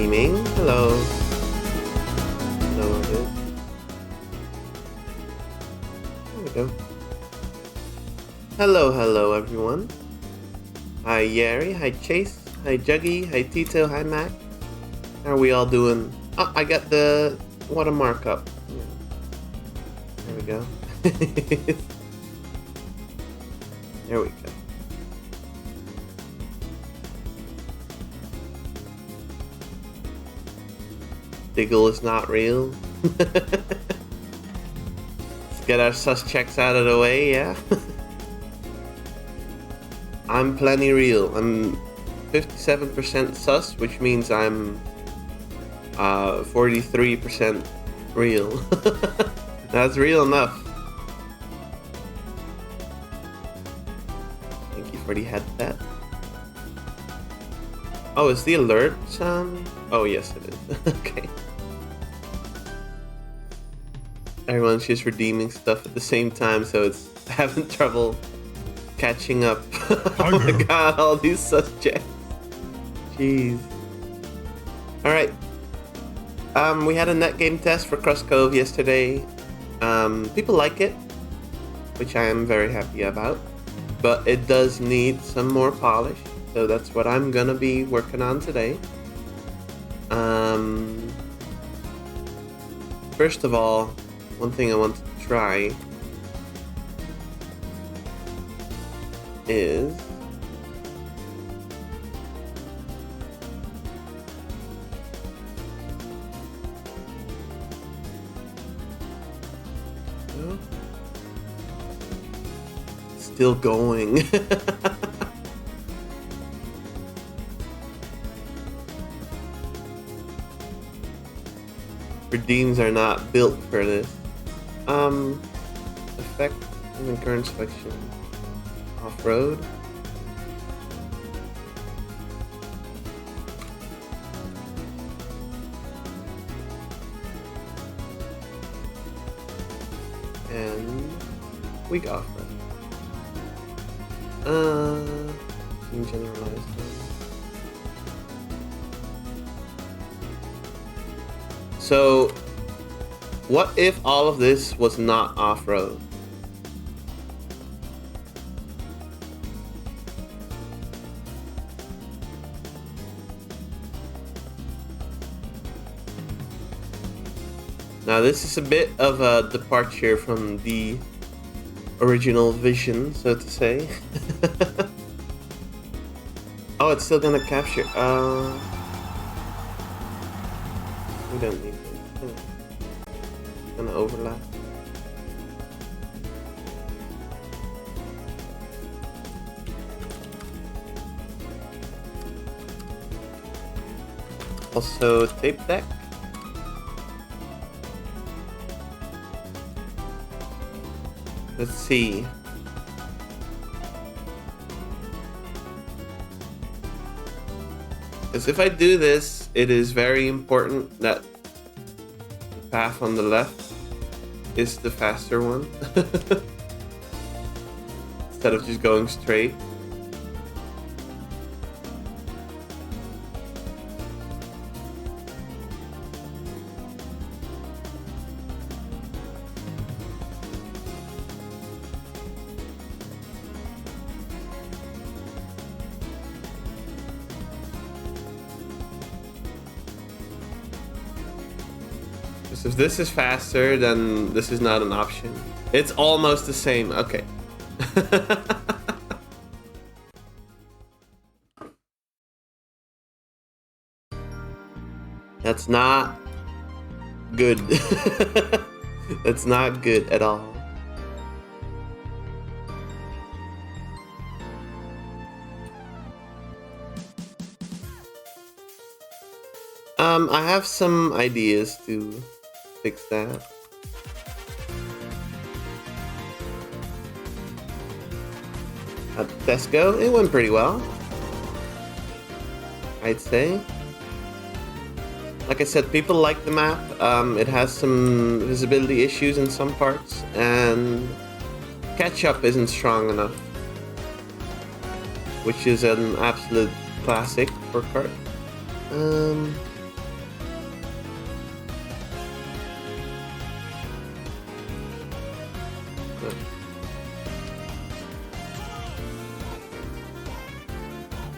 streaming. Hello. Hello, there we go. Hello, everyone. Hi, Yeri. Hi, Chase. Hi, Juggy. Hi, Tito. Hi, Mac. How are we all doing? Oh, I got the watermark up. There we go. There we go. Diggle is not real. Let's get our sus checks out of the way, yeah? I'm plenty real. I'm 57% sus, which means I'm 43% real. That's real enough. Thank you for the headset. Oh, is the alert sound? Oh, yes, it is. Okay. Everyone's just redeeming stuff at the same time, so it's having trouble catching up. Oh my god, all these subjects. Jeez. Alright. We had a net game test for Crust Cove yesterday. People like it, which I am very happy about. But it does need some more polish, so that's what I'm gonna be working on today. First of all, one thing I want to try is still going. Redeems are not built for this. Effect in the current selection. Off-road. And weak off-road. Generalized. So, what if all of this was not off-road? Now this is a bit of a departure from the original vision, so to say. Oh, it's still gonna capture. We don't need it. It's gonna overlap. Also, tape deck. Let's see. Because if I do this, it is very important that the path on the left is the faster one. Instead of just going straight. If this is faster, then this is not an option. It's almost the same. Okay. That's not good. That's not good at all. I have some ideas to fix that. At Tesco, it went pretty well, I'd say. Like I said, people like the map. It has some visibility issues in some parts, and catch-up isn't strong enough, which is an absolute classic for kart.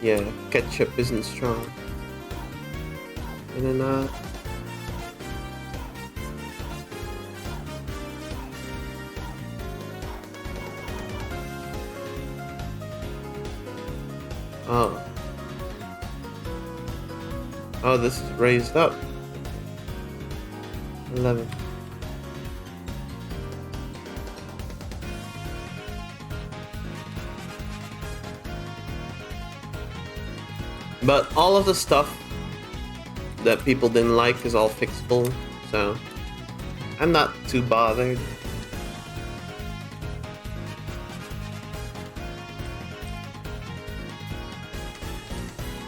Yeah, ketchup isn't strong. And then oh. Oh, this is raised up. 11. But all of the stuff that people didn't like is all fixable, so I'm not too bothered.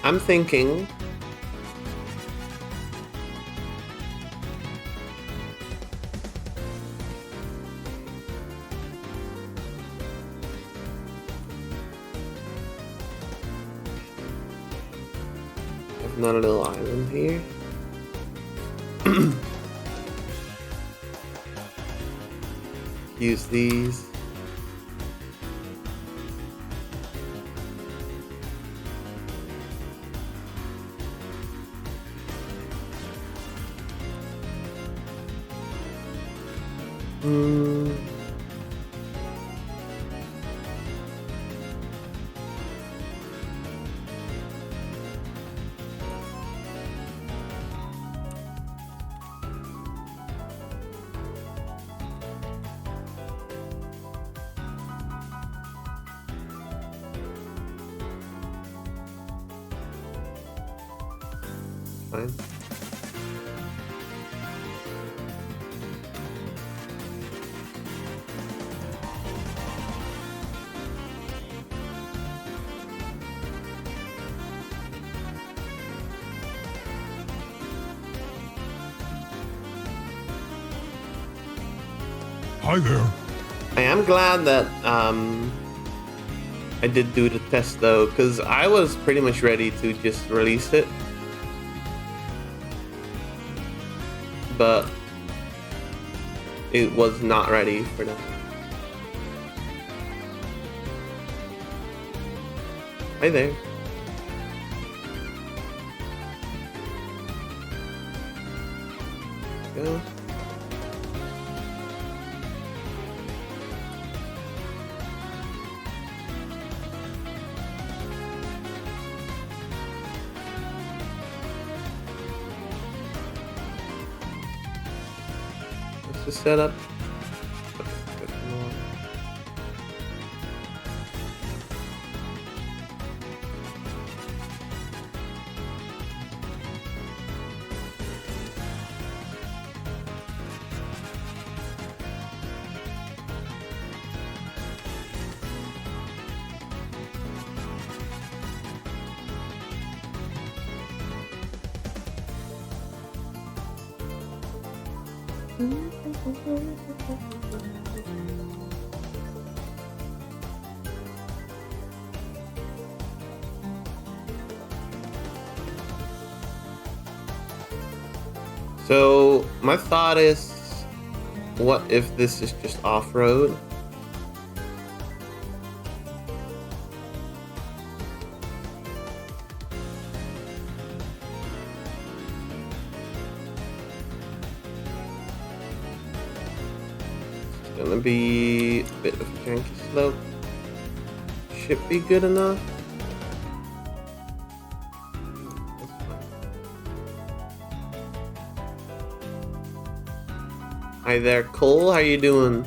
I'm thinking another little island here. Use these. Fine. Hi there. I am glad that I did do the test though, because I was pretty much ready to just release it. But it was not ready for that. Hi there. Go. The setup. So my thought is, what if this is just off-road? It's gonna be a bit of a janky slope. Should be good enough. Hi there, Cole. How you doing?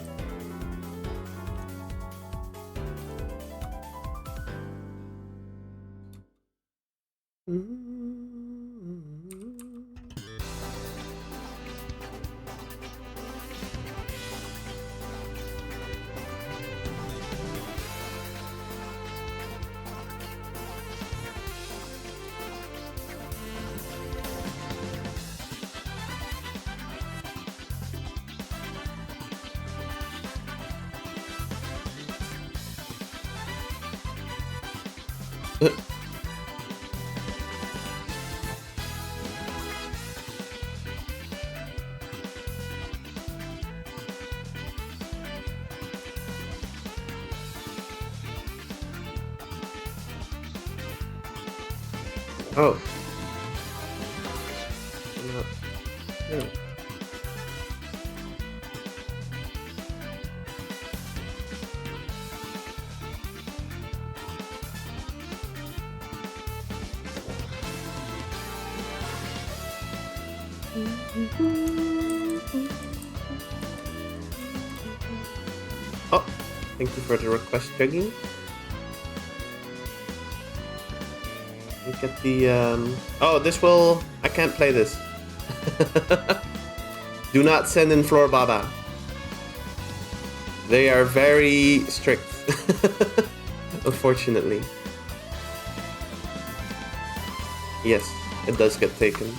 Oh. No. Yeah. Oh, thank you for the request, Juggy. Look at the oh, this will... I can't play this. Do not send in Floor Baba. They are very strict. Unfortunately. Yes, it does get taken.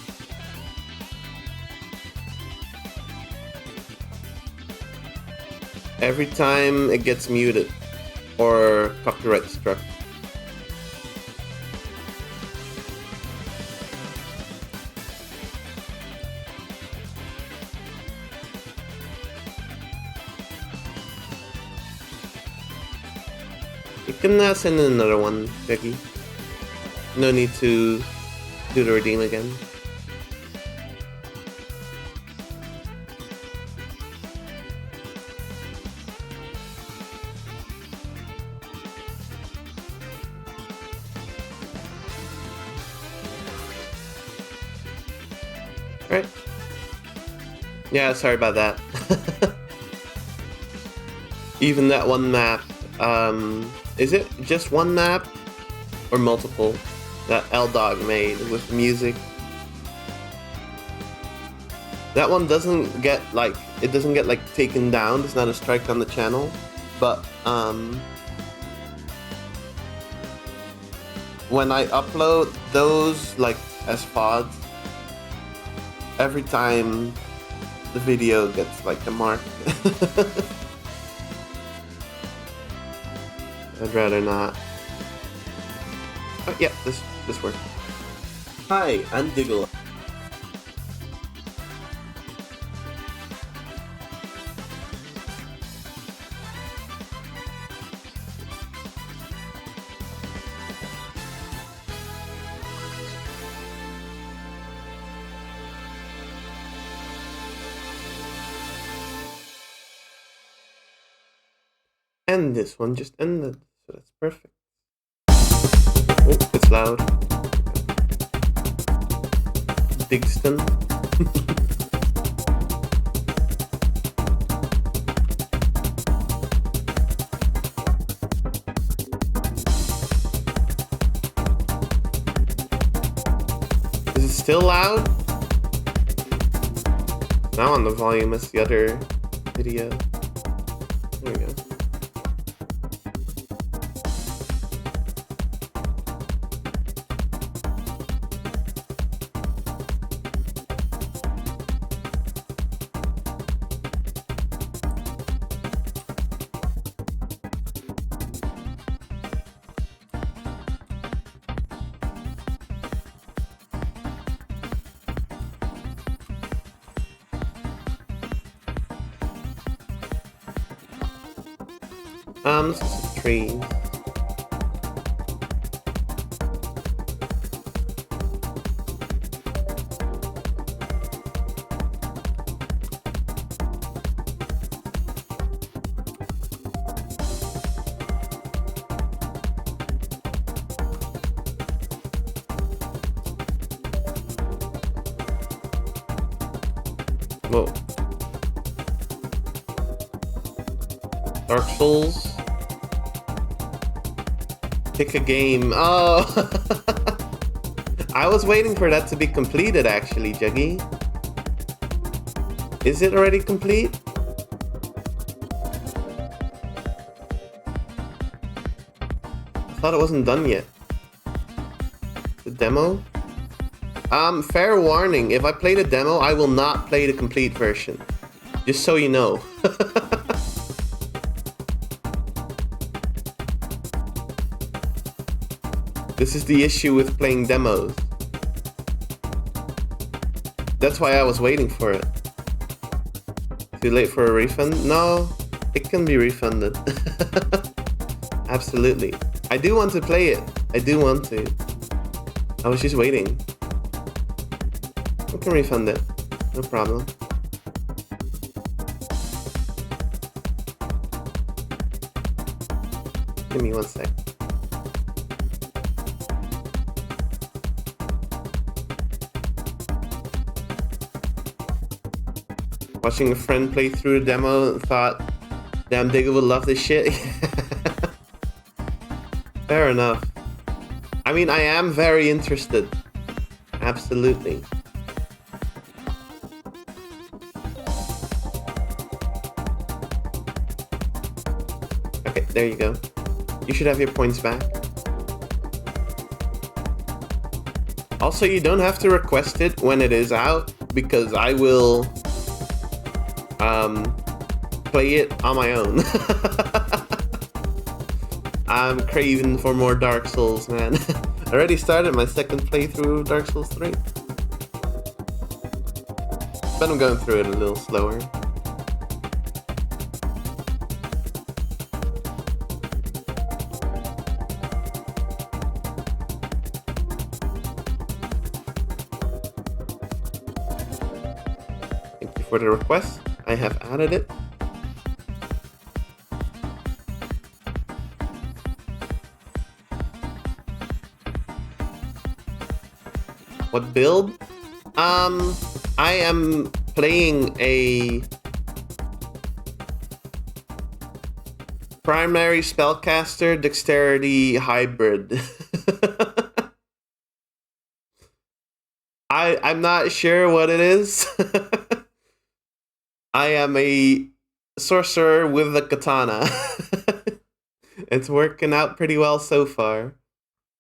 Every time it gets muted or copyright struck. You can send in another one, Becky. No need to do the redeem again. Right. Yeah, sorry about that. Even that one map, is it just one map or multiple that L-Dog made with music? That one doesn't get like, it doesn't get like taken down. It's not a strike on the channel, but when I upload those like as VODs, every time the video gets like a mark. I'd rather not. Oh, yeah, this works. Hi, I'm Diggle. And this one just ended, so that's perfect. Oh, it's loud. Digston. Is it still loud? Now on the volume as the other video. There we go. This is a tree. Whoa. Dark Souls. Pick a game. Oh, I was waiting for that to be completed actually, Juggy. Is it already complete? I thought it wasn't done yet. The demo? Fair warning, if I play the demo, I will not play the complete version. Just so you know. This is the issue with playing demos. That's why I was waiting for it. Too late for a refund? No, it can be refunded. Absolutely. I do want to play it. I do want to. I was just waiting. I can refund it. No problem. Give me 1 sec. Watching a friend play through the demo, thought, damn, Digga would love this shit. Fair enough. I mean, I am very interested. Absolutely. Okay, there you go. You should have your points back. Also, you don't have to request it when it is out, because I will play it on my own. I'm craving for more Dark Souls, man. I already started my second playthrough of Dark Souls 3. But I'm going through it a little slower. Thank you for the request. I have added it. What build? I am playing a primary spellcaster dexterity hybrid. I'm not sure what it is. I am a sorcerer with a katana. It's working out pretty well so far.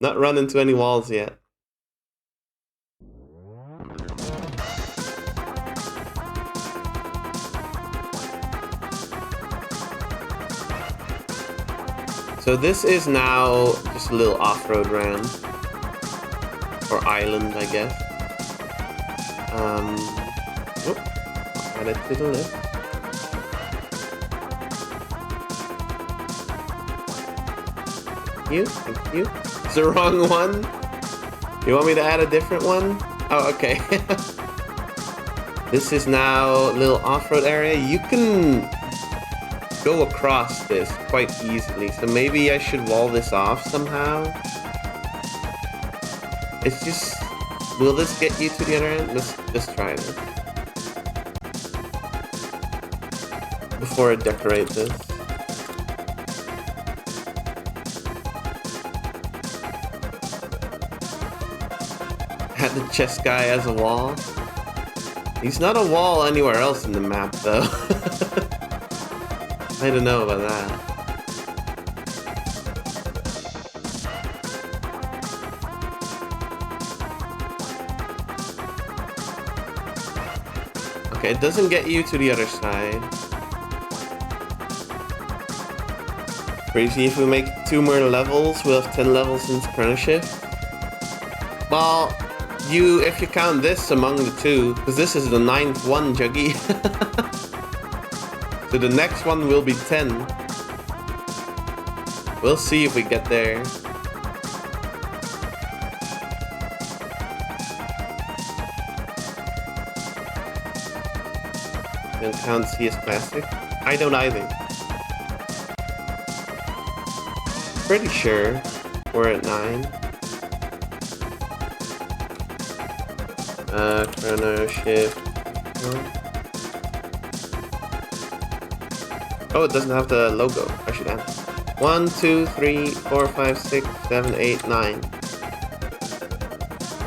Not run into any walls yet. So this is now just a little off-road ram. Or island, I guess. Oh, add it to the list. Thank you. It's the wrong one. You want me to add a different one? Oh, okay. This is now a little off-road area. You can go across this quite easily, so maybe I should wall this off somehow. It's just, will this get you to the other end? Let's try this before I decorate this. Had the chest guy as a wall. He's not a wall anywhere else in the map though. I don't know about that. Okay, it doesn't get you to the other side. Crazy, if we make 2 more levels, we'll have 10 levels in Chrono Shift. Well, if you count this among the 2, because this is the 9th one, Juggy. So the next one will be 10. We'll see if we get there. Don't count CS Classic. I don't either. Pretty sure we're at 9. Chrono Shift. Oh, it doesn't have the logo. I should add it. 1, 2, 3, 4, 5, 6, 7, 8, 9.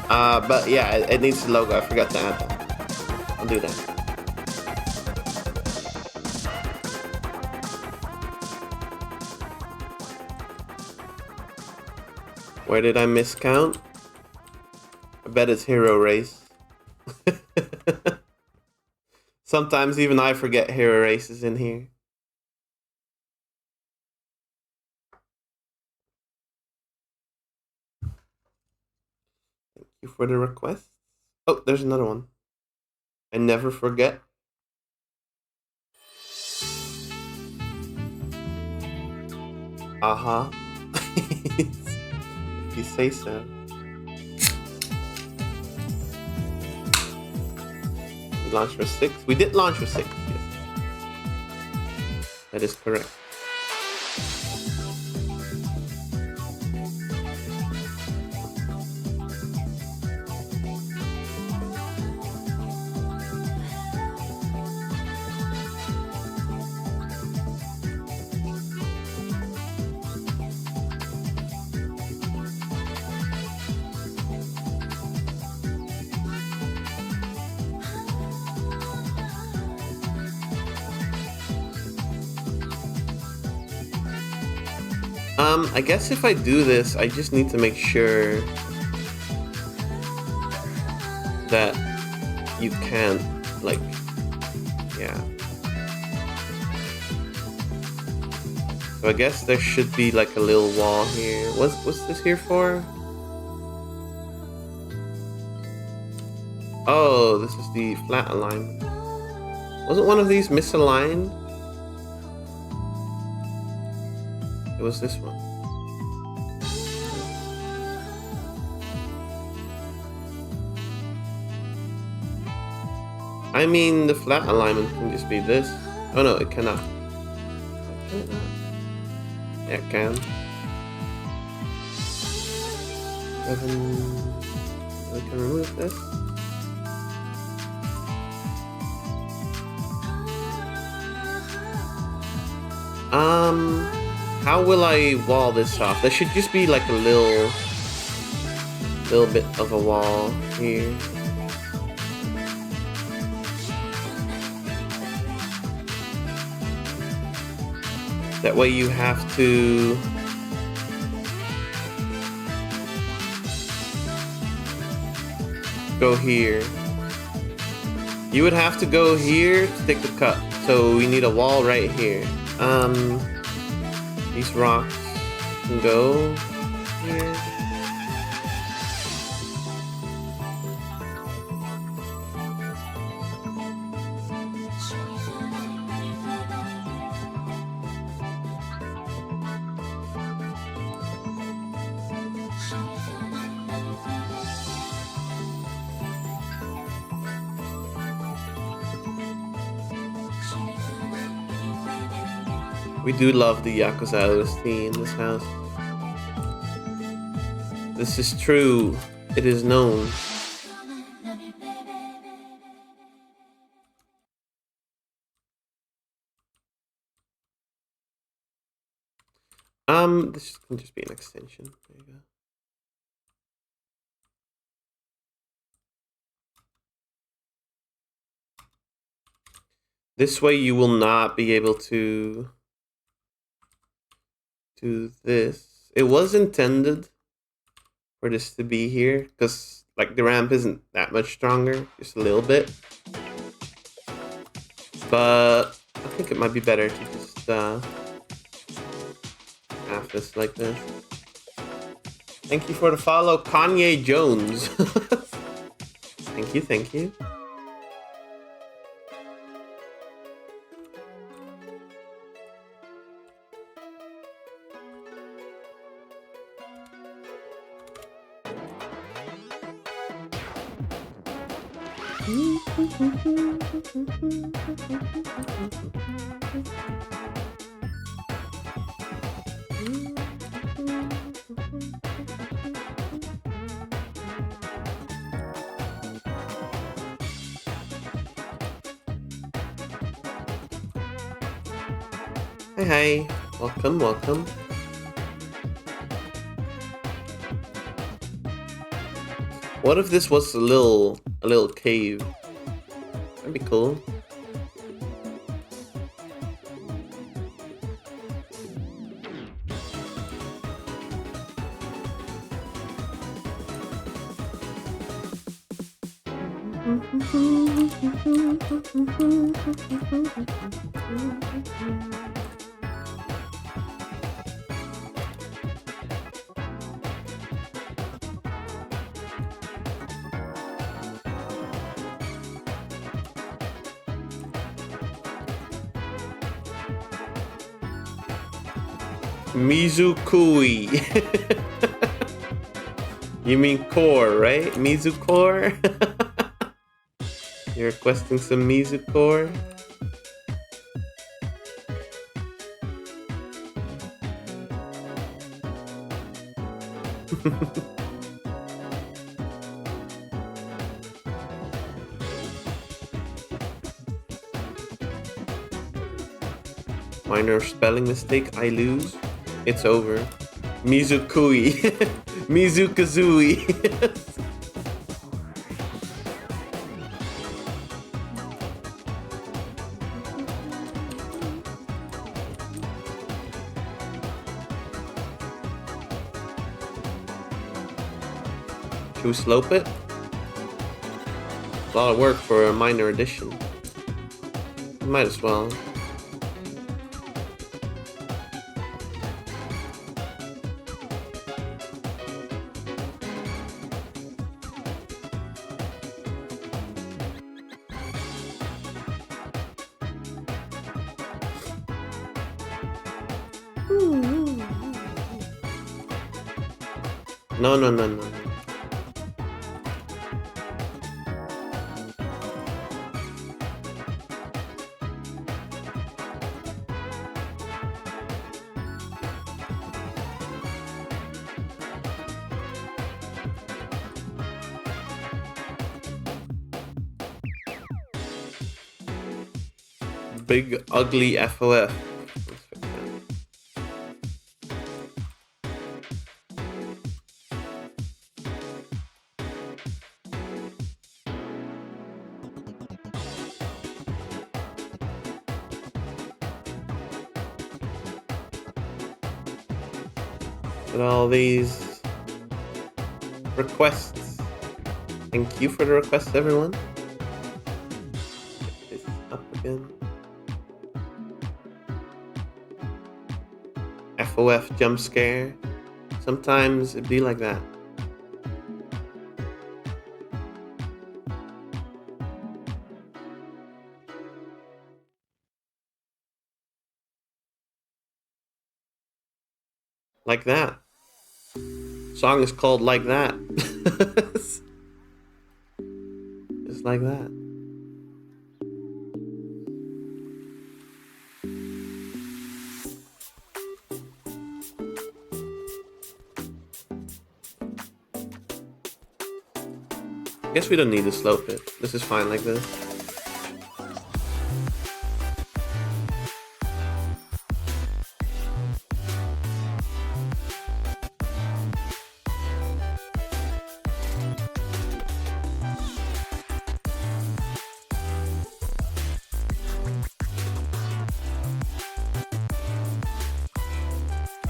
But yeah, it needs the logo. I forgot to add that. I'll do that. Where did I miscount? I bet it's Hero Race. Sometimes even I forget Hero Race is in here. Thank you for the request. Oh, there's another one. I never forget. If you say so. launch for 6. We did launch for 6. Yes. That is correct. I guess if I do this, I just need to make sure that you can't, like, yeah. So I guess there should be like a little wall here. What's this here for? Oh, this is the flat alignment. Wasn't one of these misaligned? It was this one. I mean, the flat alignment can just be this. Oh no, it cannot. Can it not? Yeah, it can. 7. We can remove this. How will I wall this off? There should just be like a little bit of a wall here. That way you have to go here. You would have to go here to take the cut. So we need a wall right here. These rocks can go here. We do love the Yakuza OST in this house. This is true. It is known. This can just be an extension. There you go. This way you will not be able to do this. It was intended for this to be here because like the ramp isn't that much stronger, just a little bit. But I think it might be better to just have this like this. Thank you for the follow, Kanye Jones. Thank you, thank you. Hi, welcome, welcome. What if this was a little cave? That'd be cool. Mizukui. You mean core, right? Mizukore? You're requesting some music core? Minor spelling mistake, I lose. It's over. Mizukui. Mizukazui. Should we slope it? A lot of work for a minor addition. Might as well. No. Big ugly FOF. And all these requests. Thank you for the requests, everyone. Get this up again. FOF jump scare. Sometimes it be like that. Like that. Song is called Like That. Just like that. Guess we don't need to slope it. This is fine like this.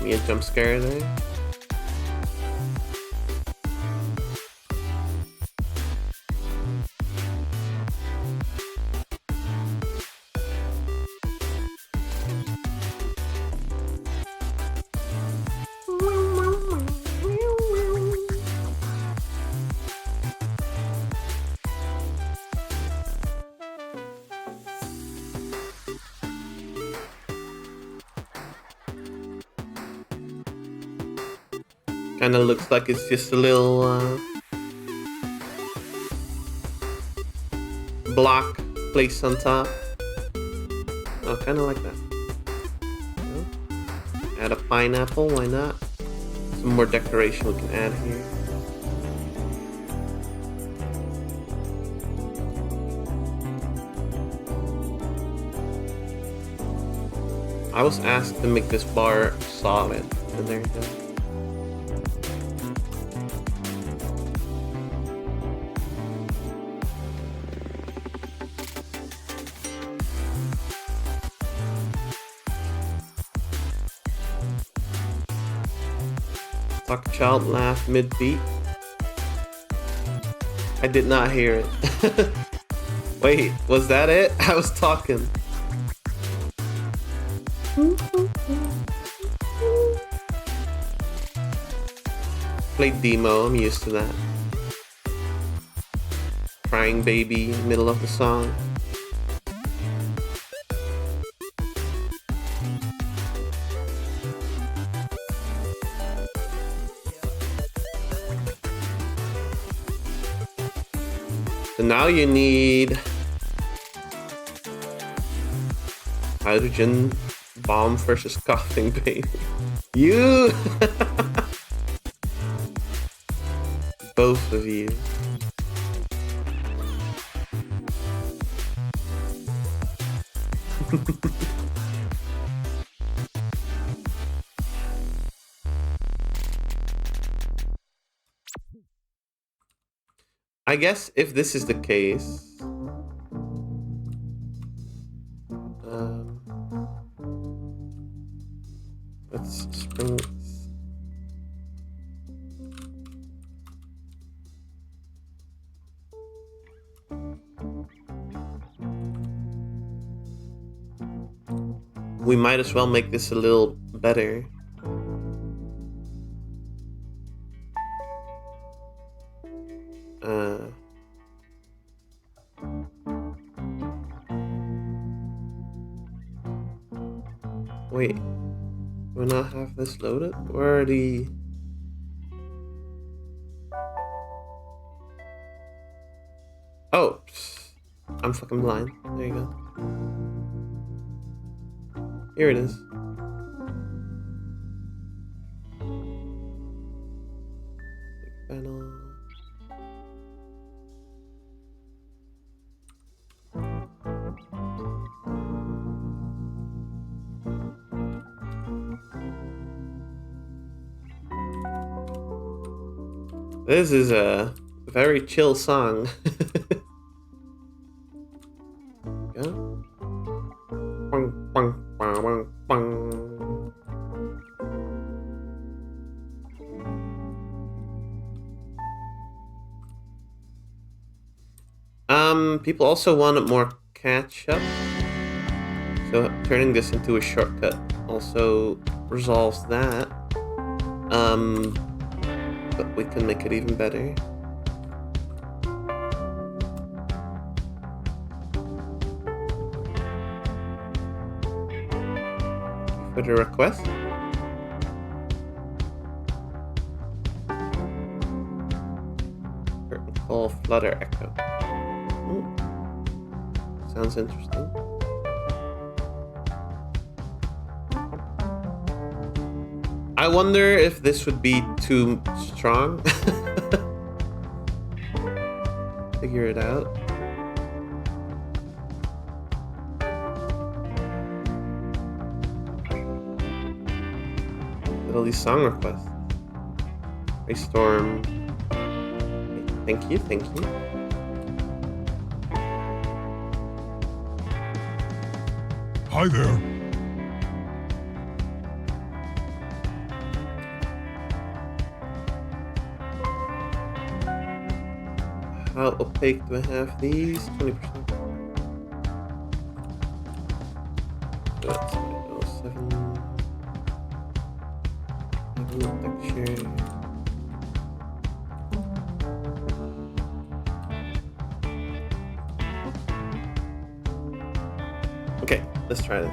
Me a jump scare there. Kinda looks like it's just a little block placed on top. Oh, kinda like that. Add a pineapple, why not? Some more decoration we can add here. I was asked to make this bar solid, and there you go. Talk child laugh mid-beat. I did not hear it. Wait, was that it? I was talking. Played demo, I'm used to that. Crying baby, middle of the song. So now you need Hydrogen bomb versus coughing baby. You! Both of you. I guess if this is the case, let's spring this. We might as well make this a little better. Wait, do we not have this loaded? Where are the... Oh, I'm fucking blind. There you go. Here it is. Panel. This is a very chill song. Yeah. People also wanted more catch-up, so turning this into a shortcut also resolves that. But we can make it even better. For the request. Curtain call flutter echo. Ooh. Sounds interesting. I wonder if this would be too strong. Figure it out. All these song requests. Storm. Thank you, thank you. Hi there. How opaque do I have these? 20%. That's 7. Texture. Okay, let's try this.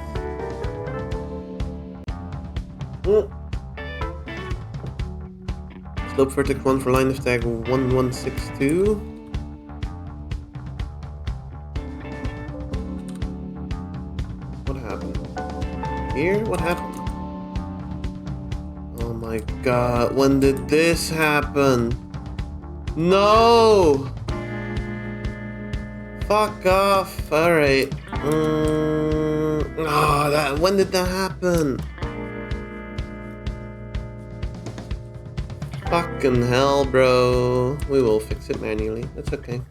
Slope vertex 1 for line of tag 1162. What happened? Here? What happened? Oh my god, when did this happen? No! Fuck off. Alright. When did that happen? Fucking hell, bro. We will fix it manually. That's okay.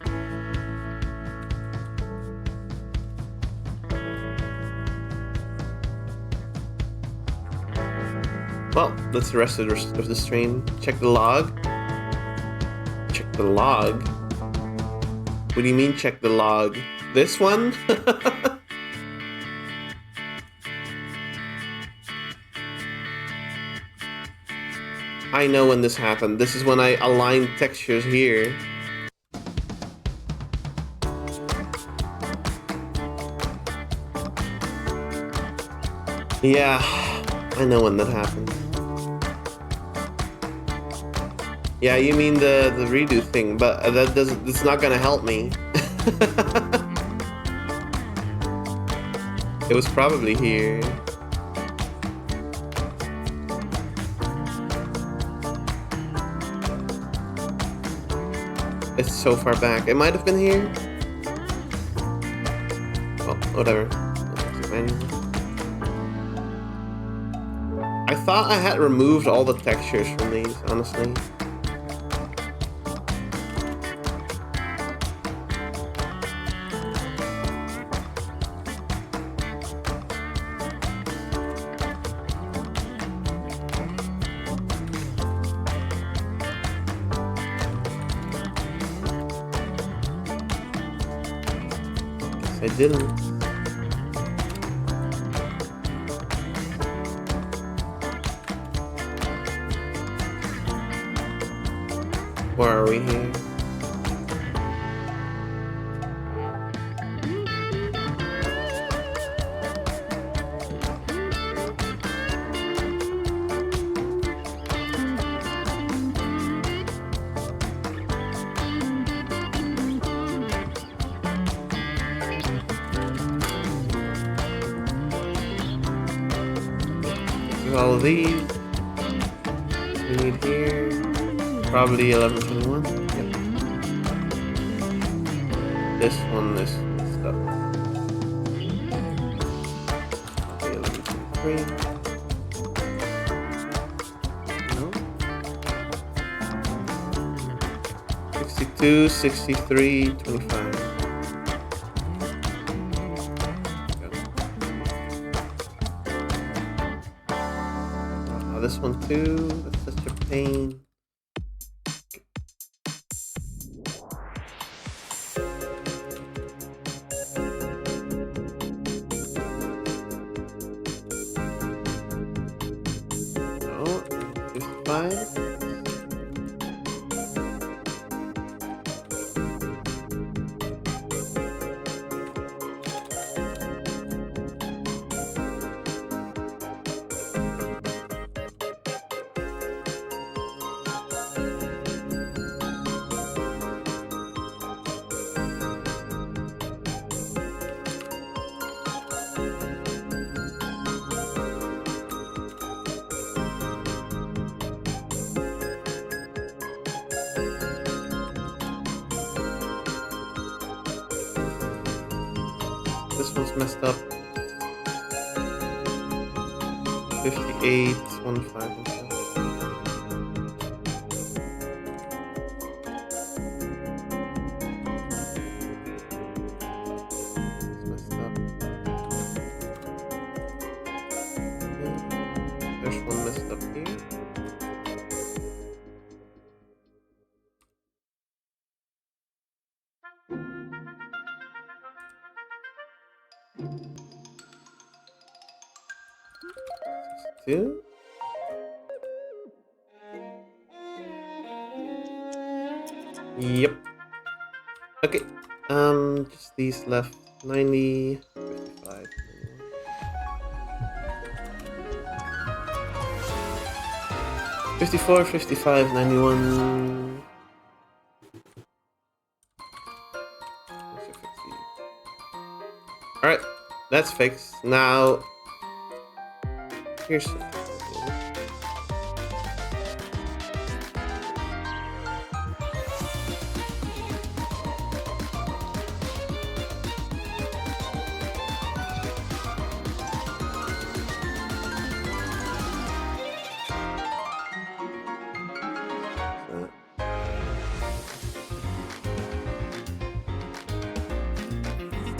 Well, that's the rest of the stream. Check the log. Check the log? What do you mean check the log? This one? I know when this happened. This is when I aligned textures here. Yeah, I know when that happened. Yeah, you mean the redo thing, but that doesn't. It's not gonna help me. It was probably here. It's so far back. It might have been here. Well, whatever. I thought I had removed all the textures from these, honestly. I didn't. Where are we here? All of these we need here, probably 1121. Yep. This one is stuff. Okay, 1123. No. 62, 63, 25. This one too, that's such a pain. No, 55. This one's messed up. 58, 15, and 7. It's messed up. Okay. There's one messed up here. Two. Yep. Okay. Just these left. 90, 55. 54, 55, 91. Alright, that's fixed. Now, here's something.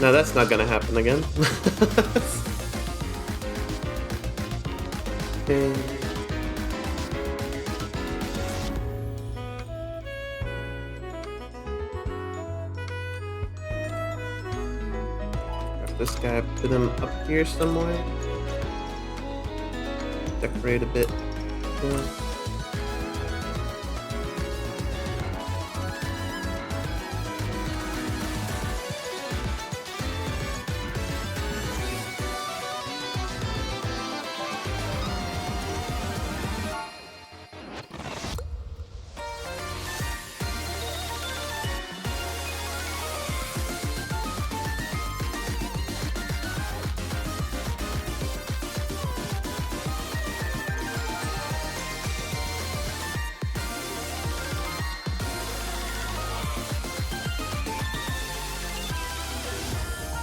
No, that's not gonna happen again. Okay. Got this guy, put him up here somewhere. Decorate a bit. Yeah.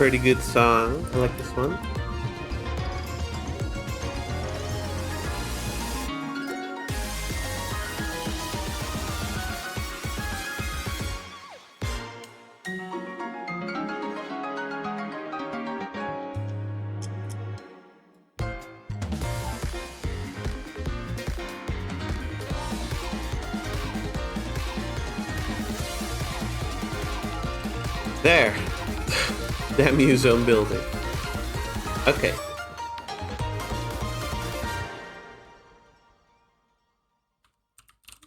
Pretty good song. I like this one. There. Damn you, zone builder. Okay.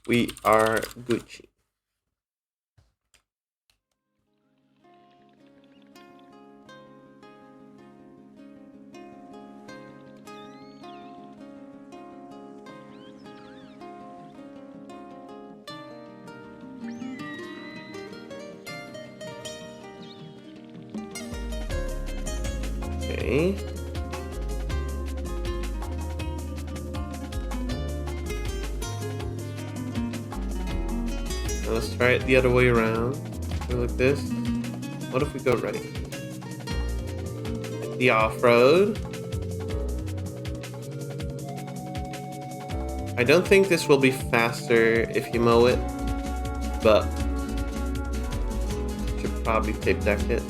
We are Gucci. Okay. Now let's try it the other way around. Go like this. What if we go right? Hit the off-road. I don't think this will be faster if you mow it, but should probably tape deck it.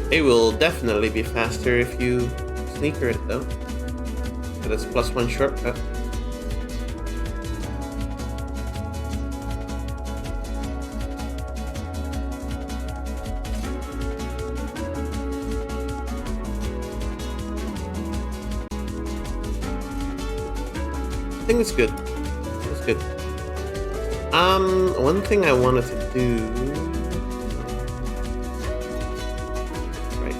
It will definitely be faster if you sneaker it though. So that's +1 shortcut. I think it's good. It's good. One thing I wanted to do. Right.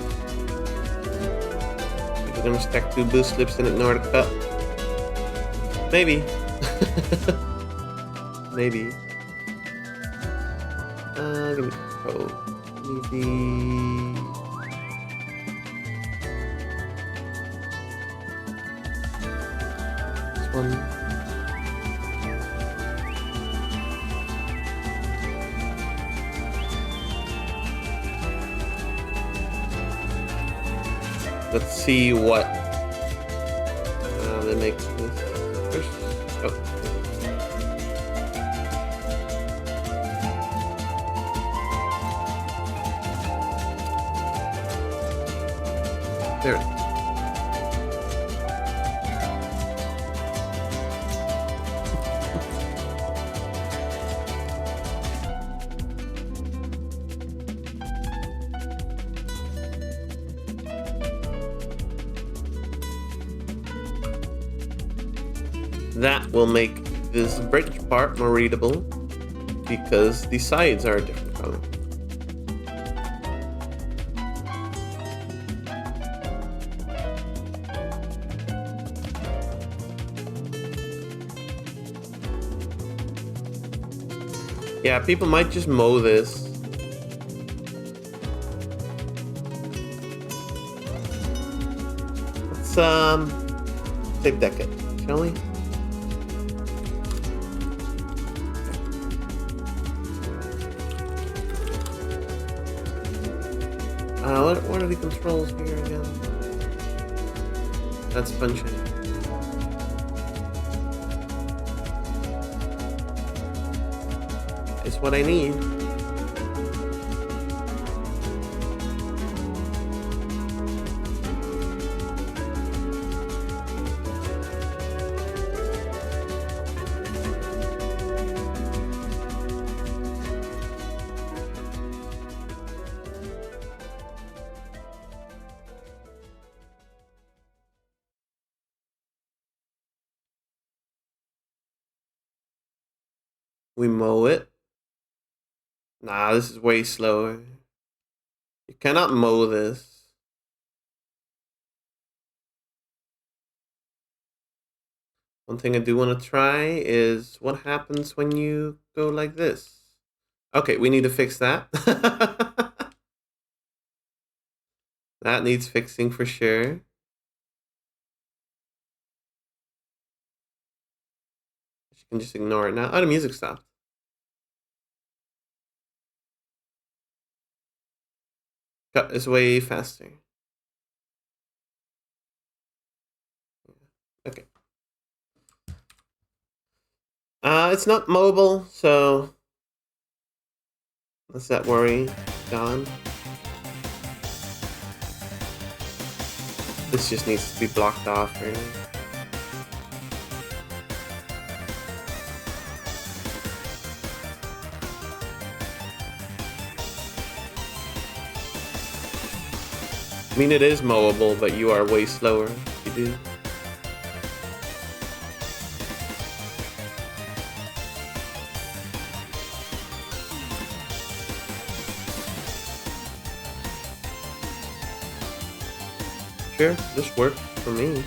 We're gonna stack 2 boost slips and ignore the cut. Maybe. Maybe. Give me cove. Maybe. This one. Let's see what that makes this first. Oh. There it is. That will make this bridge part more readable because the sides are a different color. Yeah, people might just mow this. Let's tape deck it, shall we? What are the controls here again? That's punching. It's what I need. We mow it. Nah, this is way slower. You cannot mow this. One thing I do want to try is what happens when you go like this. Okay, we need to fix that. That needs fixing for sure. You can just ignore it now. Oh, the music stopped. Cut is way faster. Okay. It's not mobile, so that's that worry gone. This just needs to be blocked off, really. I mean, it is mowable, but you are way slower if you do. Sure, this works for me.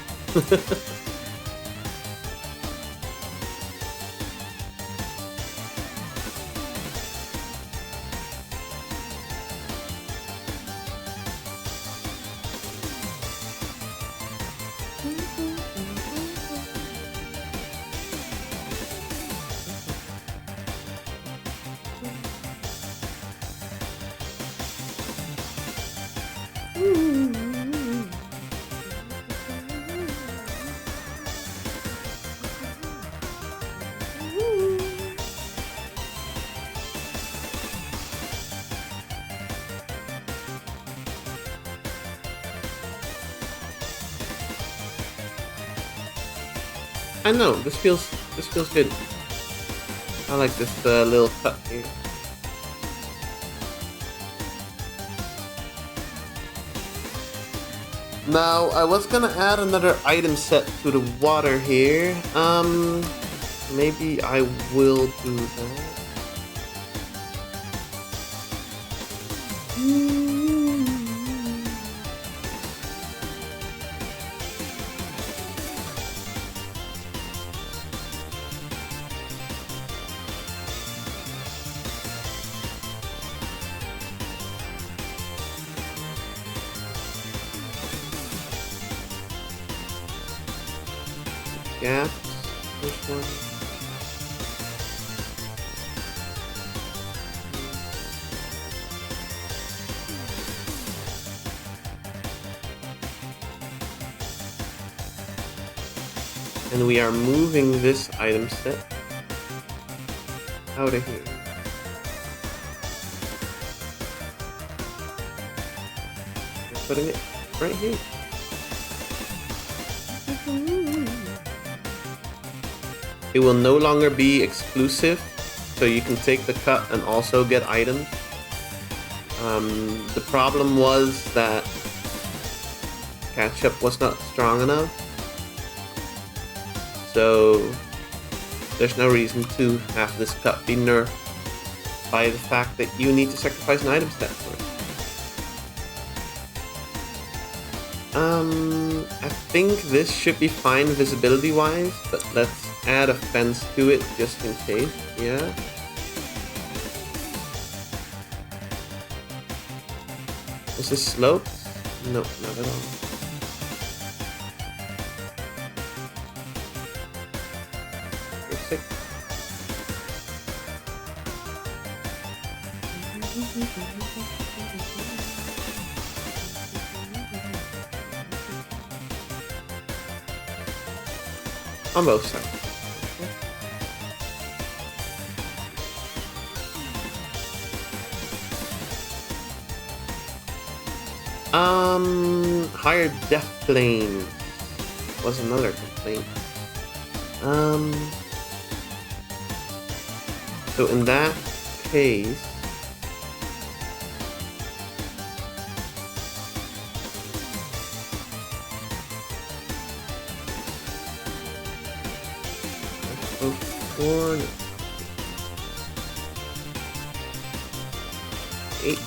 I know, this feels good. I like this little cut here. Now, I was gonna add another item set to the water here. Maybe I will do that. Gaps. Which one? And we are moving this item set out of here. We're putting it right here. It will no longer be exclusive, so you can take the cut and also get items. The problem was that catch-up was not strong enough, so there's no reason to have this cut be nerfed by the fact that you need to sacrifice an item set for it. I think this should be fine visibility-wise, but let's add a fence to it just in case. Yeah. Is this sloped? No, not at all. Perfect. On both sides. Higher depth plane was another complaint. So in that case, let's go for 8.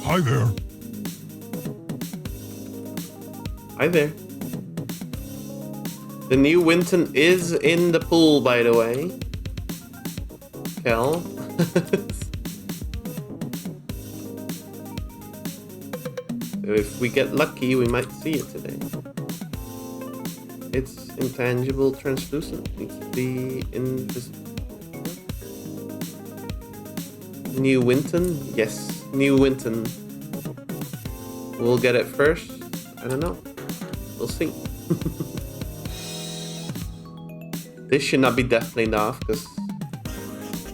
Hi there. Hi there. The new Winton is in the pool, by the way. Kel. So if we get lucky, we might see it today. It's intangible, translucent. Needs to be invisible. New Winton? Yes, New Winton. We'll get it first. I don't know. We'll see. This should not be death planed off because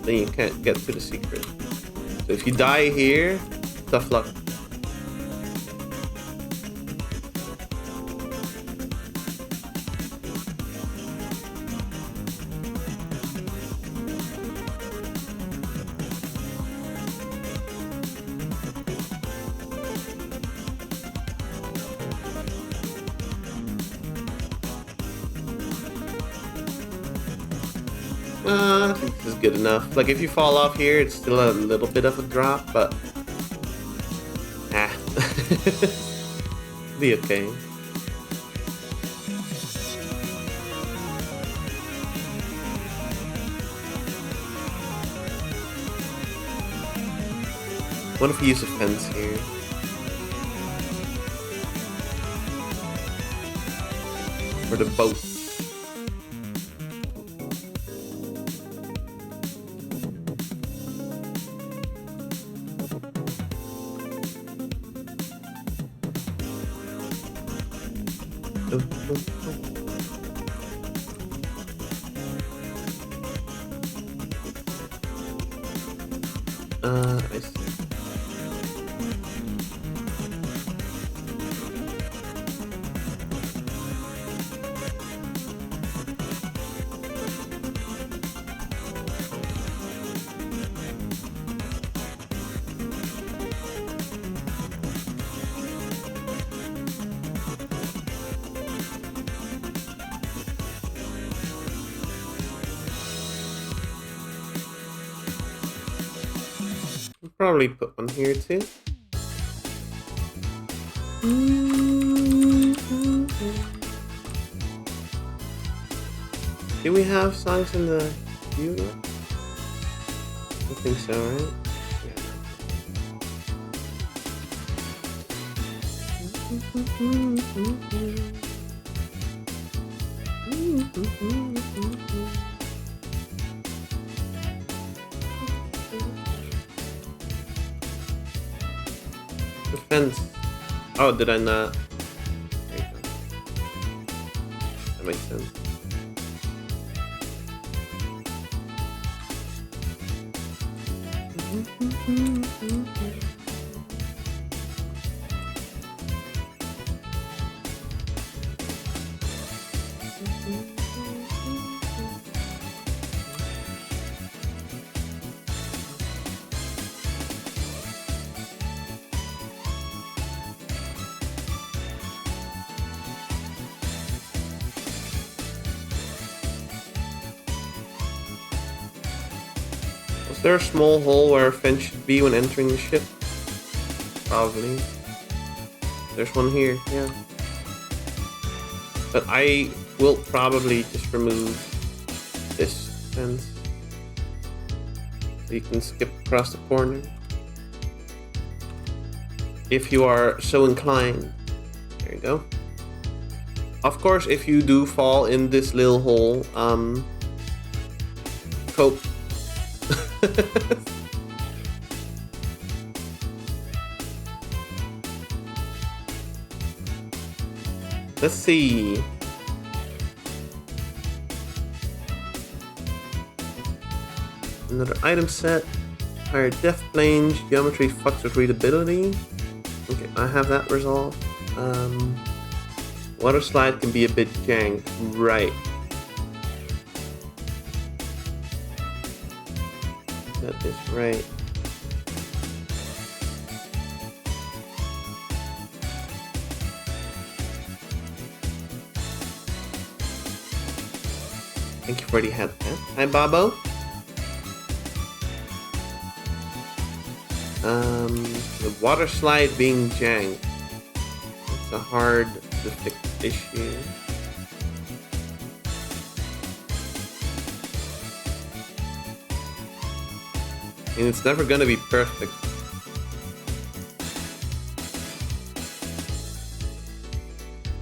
then you can't get to the secret. So if you die here, tough luck. I think this is good enough. Like, if you fall off here, it's still a little bit of a drop, but... be okay. What if we use a fence here? For the boat. I see. Probably put one here too. Do we have songs in the view yet? I think so, right? The fence. Oh, did I not? There you go. That makes sense. Is there a small hole where a fence should be when entering the ship? Probably. There's one here, yeah. But I will probably just remove this fence. So you can skip across the corner. If you are so inclined. There you go. Of course, if you do fall in this little hole, cope. Let's see. Another item set. Higher depth planes. Geometry fucks with readability. Okay, I have that resolved. Water slide can be a bit jank. Right. That is right. Thank you for the head. Hi, Bobo. The water slide being janked. It's a hard to fix issue. And it's never gonna be perfect.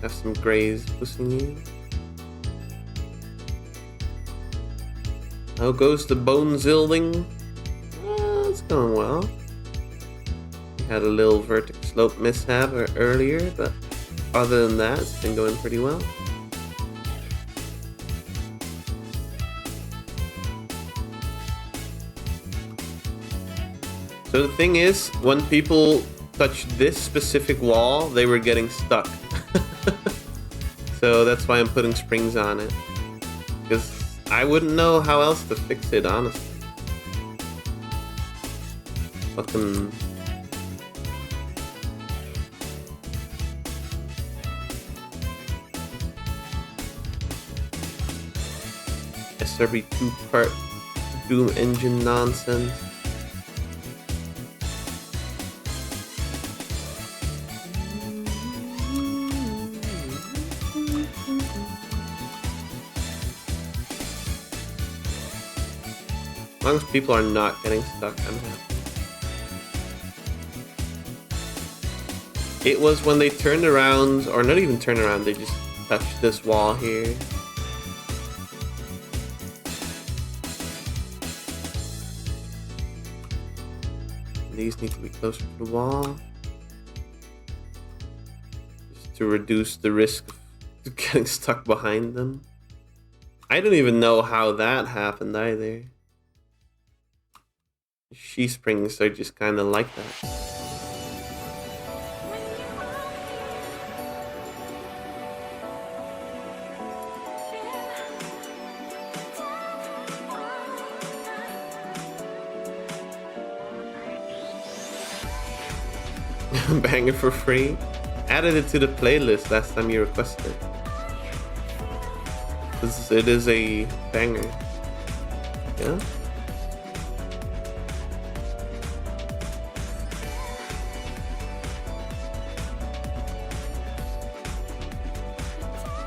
Have some grays pushing you. How goes the bone zilding? It's going well. Had a little vertic slope mishap earlier, but other than that, it's been going pretty well. So the thing is, when people touched this specific wall, they were getting stuck. So that's why I'm putting springs on it. Because I wouldn't know how else to fix it, honestly. Fucking... SRB 2-part Doom engine nonsense. As long as people are not getting stuck, I'm happy. It was when they turned around, or not even turned around, they just touched this wall here. These need to be closer to the wall. Just to reduce the risk of getting stuck behind them. I don't even know how that happened either. She springs are just kind of like that. Banger for free. Added it to the playlist last time you requested. It is a banger. Yeah.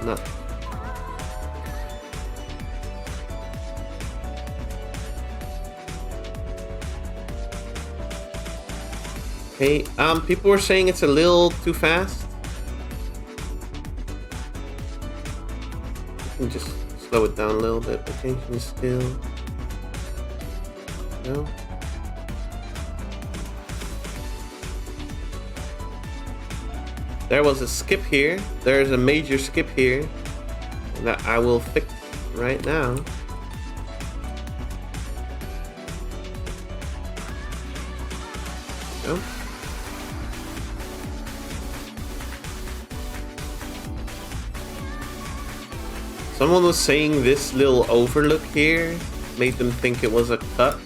No. Hey, people were saying it's a little too fast. You can just slow it down a little bit by changing the scale. No. There was a skip here. There's a major skip here that I will fix right now. Go. Someone was saying this little overlook here made them think it was a cut.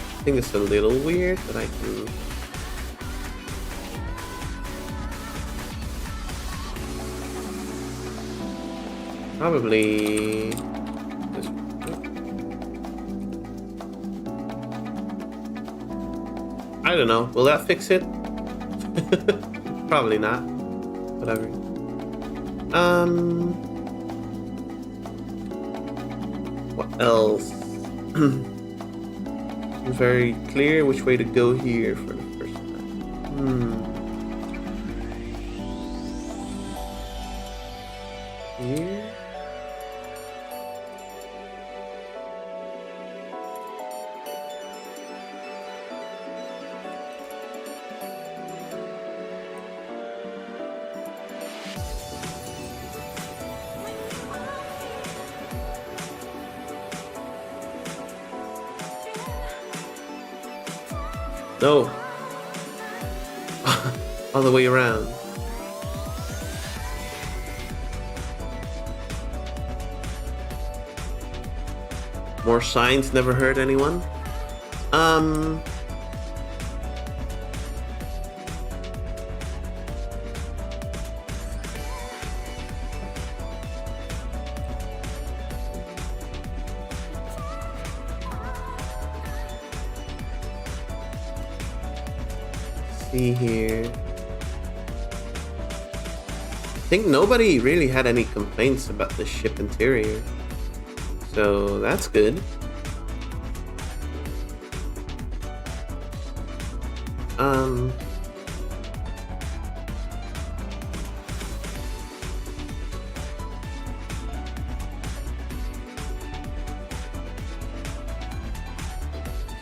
I think it's a little weird, but I can... Probably... This... I don't know. Will that fix it? Probably not. Whatever. What else? Very clear which way to go here for the first time. Here. No. All the way around. More signs never hurt anyone. see here. I think nobody really had any complaints about the ship interior, so that's good.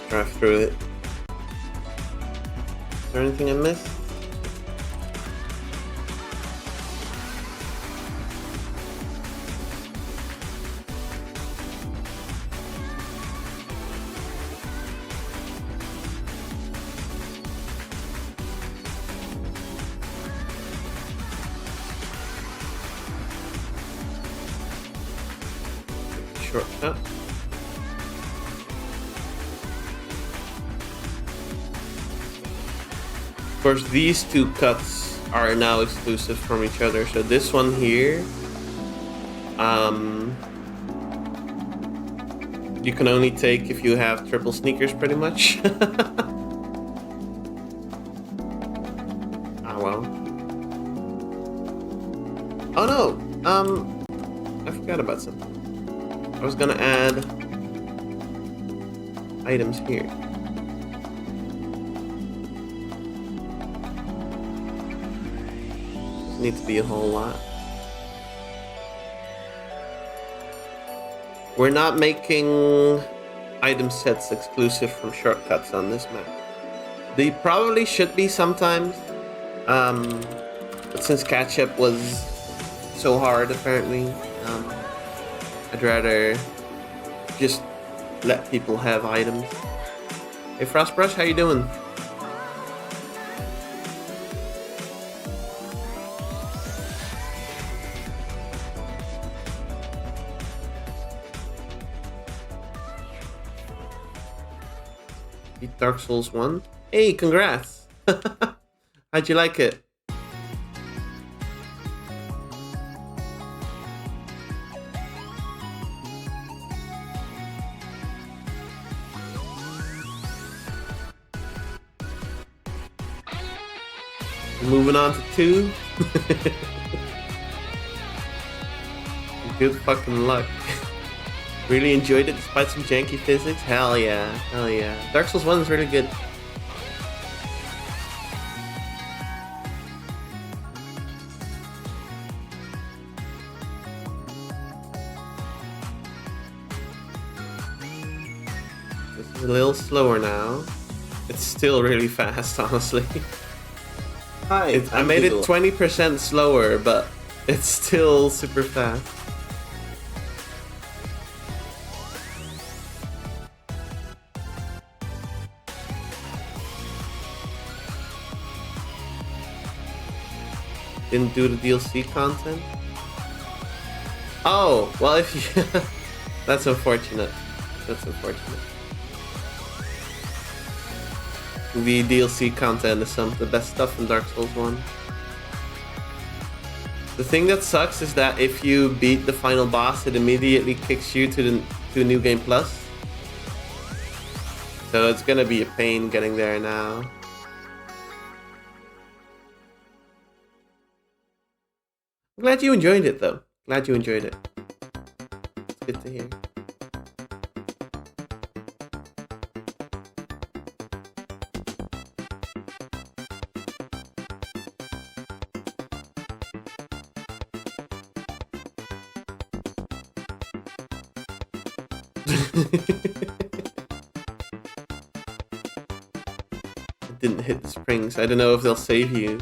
Drive through it. Is there anything I missed? Shortcut. Of course, these two cuts are now exclusive from each other. So this one here, you can only take if you have triple sneakers, pretty much. Ah, well. Oh no, I forgot about something. I was gonna add items here. Needs to be a whole lot. We're not making item sets exclusive from shortcuts on this map. They probably should be sometimes, but since catch-up was so hard apparently, I'd rather just let people have items. Hey Frostbrush, how you doing? Beat Dark Souls 1? Hey, congrats! How'd you like it? Moving on to 2. Good fucking luck. Really enjoyed it despite some janky physics? Hell yeah, hell yeah. Dark Souls 1 is really good. This is a little slower now. It's still really fast, honestly. Hi, I made it 20% slower, but it's still super fast. Didn't do the DLC content? Oh, well, if you... That's unfortunate. That's unfortunate. The DLC content is some of the best stuff in Dark Souls 1. The thing that sucks is that if you beat the final boss, it immediately kicks you to New Game Plus. So it's gonna be a pain getting there now. I'm glad you enjoyed it though. Glad you enjoyed it. It's good to hear. It didn't hit the springs. I don't know if they'll save you.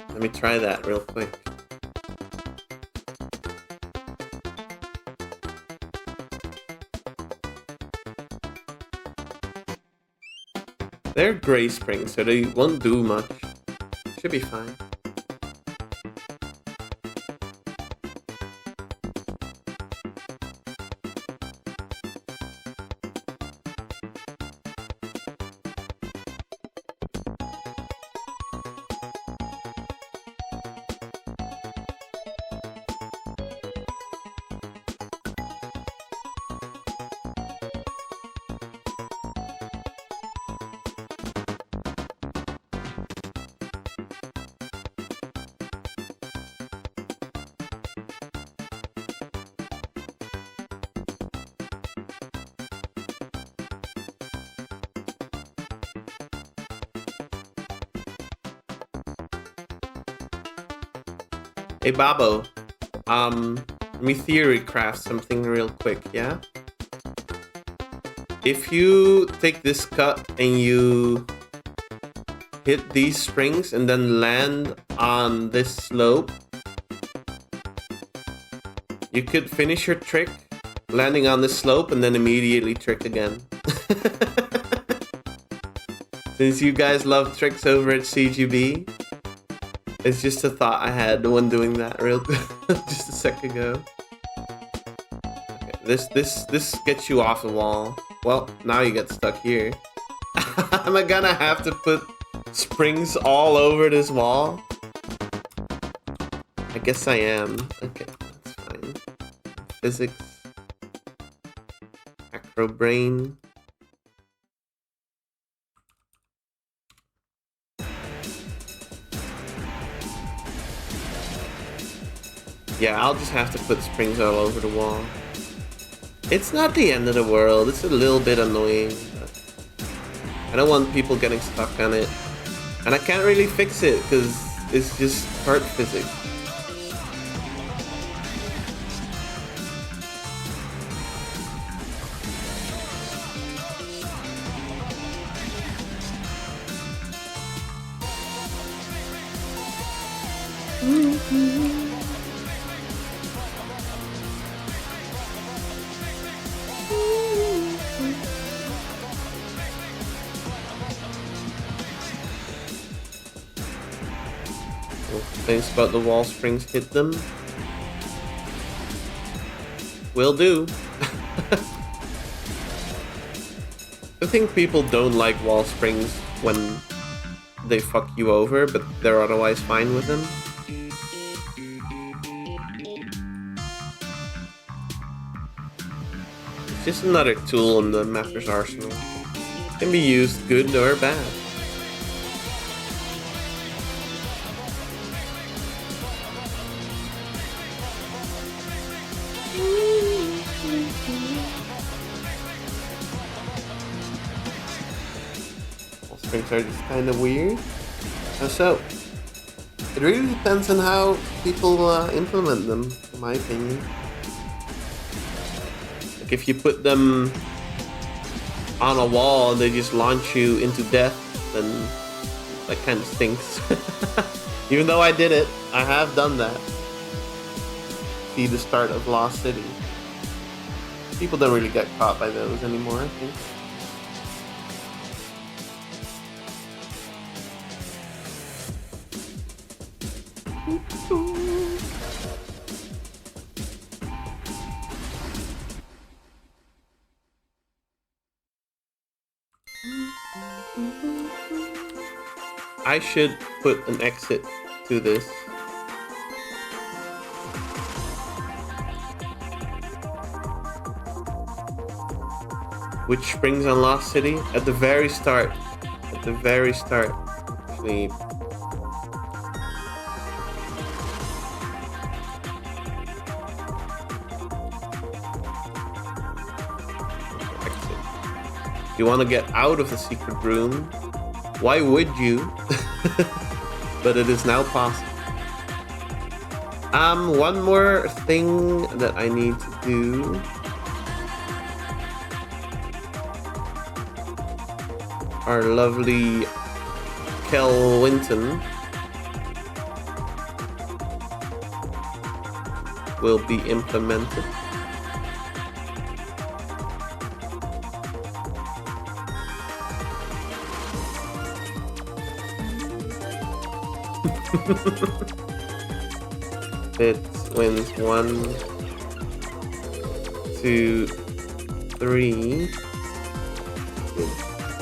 Let me try that real quick. They're gray springs, so they won't do much. Should be fine. Hey Babo, let me theory craft something real quick, yeah? If you take this cut and you hit these springs and then land on this slope, you could finish your trick landing on this slope and then immediately trick again. Since you guys love tricks over at CGB, it's just a thought I had when doing that real just a sec ago. Okay, this gets you off the wall. Well, now you get stuck here. Am I gonna have to put springs all over this wall? I guess I am. Okay, that's fine. Physics. Acro brain. Yeah, I'll just have to put springs all over the wall. It's not the end of the world. It's a little bit annoying, but I don't want people getting stuck on it. And I can't really fix it because it's just part physics. Things about the wall springs hit them. Will do. I think people don't like wall springs when they fuck you over, but they're otherwise fine with them. It's just another tool in the mapper's arsenal. It can be used good or bad. Springs are just kind of weird. So, it really depends on how people implement them, in my opinion. Like if you put them on a wall and they just launch you into death, then that kind of stinks. Even though I did it, I have done that. See the start of Lost City. People don't really get caught by those anymore, I think. I should put an exit to this. Which springs on Lost City? At the very start. At the very start. Actually, exit. You want to get out of the secret room. Why would you? But it is now possible. One more thing that I need to do. Our lovely Kel Winton will be implemented. It wins 1, 2, 3.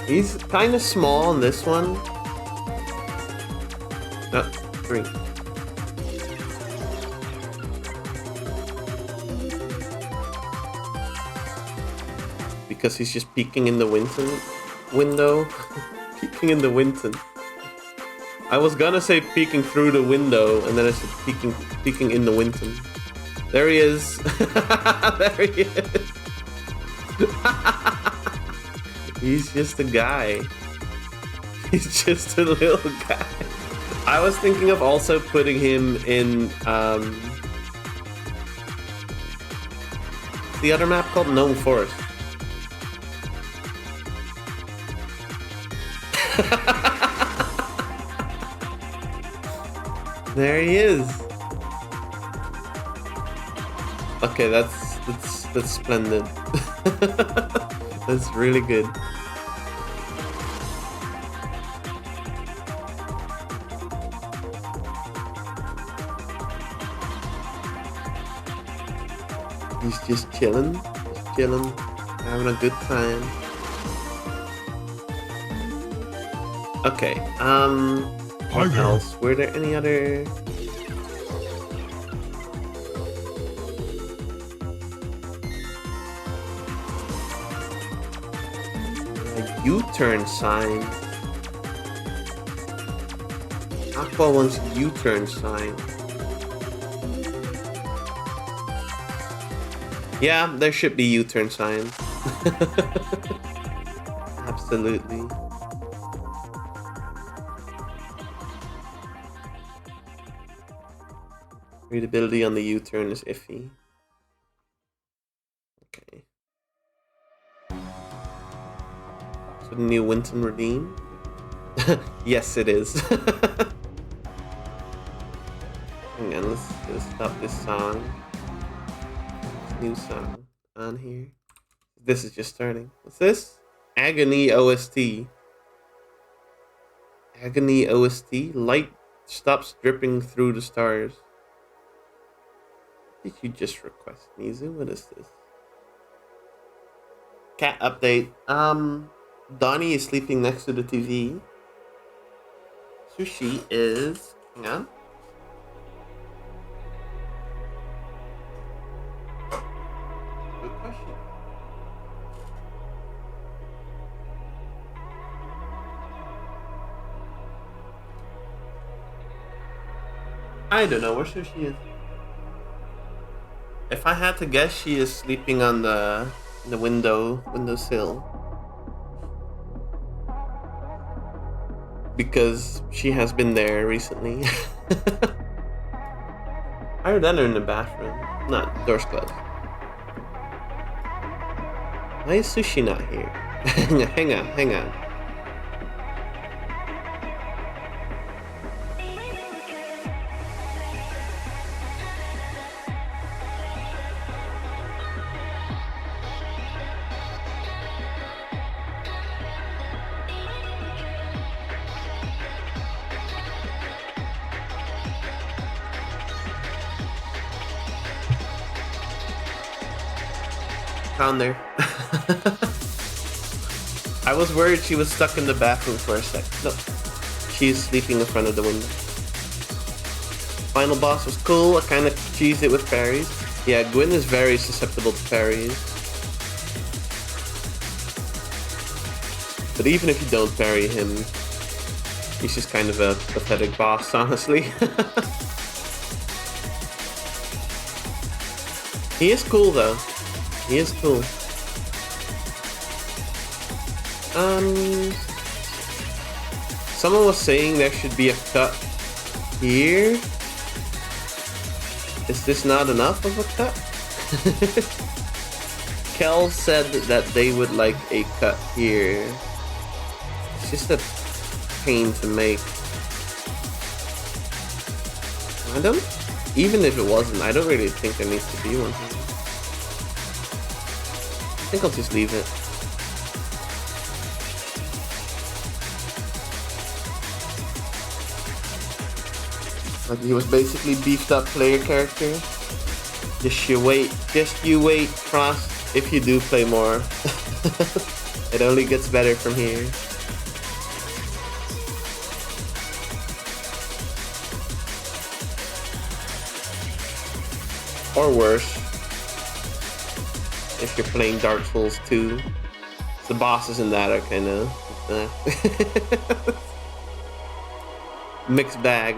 He's kind of small on this one. No, 3. Because he's just peeking in the window. Peeking in the Winton. I was gonna say peeking through the window, and then I said peeking in the Winton. There he is. There he is. He's just a guy. He's just a little guy. I was thinking of also putting him in the other map called Gnome Forest. There he is. Okay, that's splendid. That's really good. He's just chilling, having a good time. Okay, what else? Were there any other? A U-turn sign. Aqua wants U-turn sign. Yeah, there should be U-turn signs. Absolutely. Readability on the U-turn is iffy. Okay. So the new Winton Redeem? Yes, it is. Hang on, let's stop this song. New song on here. This is just starting. What's this? Agony OST. Agony OST. Light stops dripping through the stars. Did you just request, Mizu? What is this? Cat update. Donnie is sleeping next to the TV. Sushi is. Hang on. Good question. I don't know where Sushi is. If I had to guess, she is sleeping on the windowsill. Because she has been there recently. I heard her in the bathroom. Not doors closed. Why is Sushi not here? Hang on. Found there. I was worried she was stuck in the bathroom for a sec. No, she's sleeping in front of the window. Final boss was cool. I kind of cheesed it with parries. Yeah, Gwyn is very susceptible to parries. But even if you don't parry him, he's just kind of a pathetic boss, honestly. He is cool though. He is cool. Someone was saying there should be a cut here. Is this not enough of a cut? Kel said that they would like a cut here. It's just a pain to make. Even if it wasn't, I don't really think there needs to be one. I think I'll just leave it. Like he was basically beefed up player character. Just you wait, Frost, if you do play more. It only gets better from here. Or worse. If you're playing Dark Souls 2. The bosses in that are kind of mixed bag.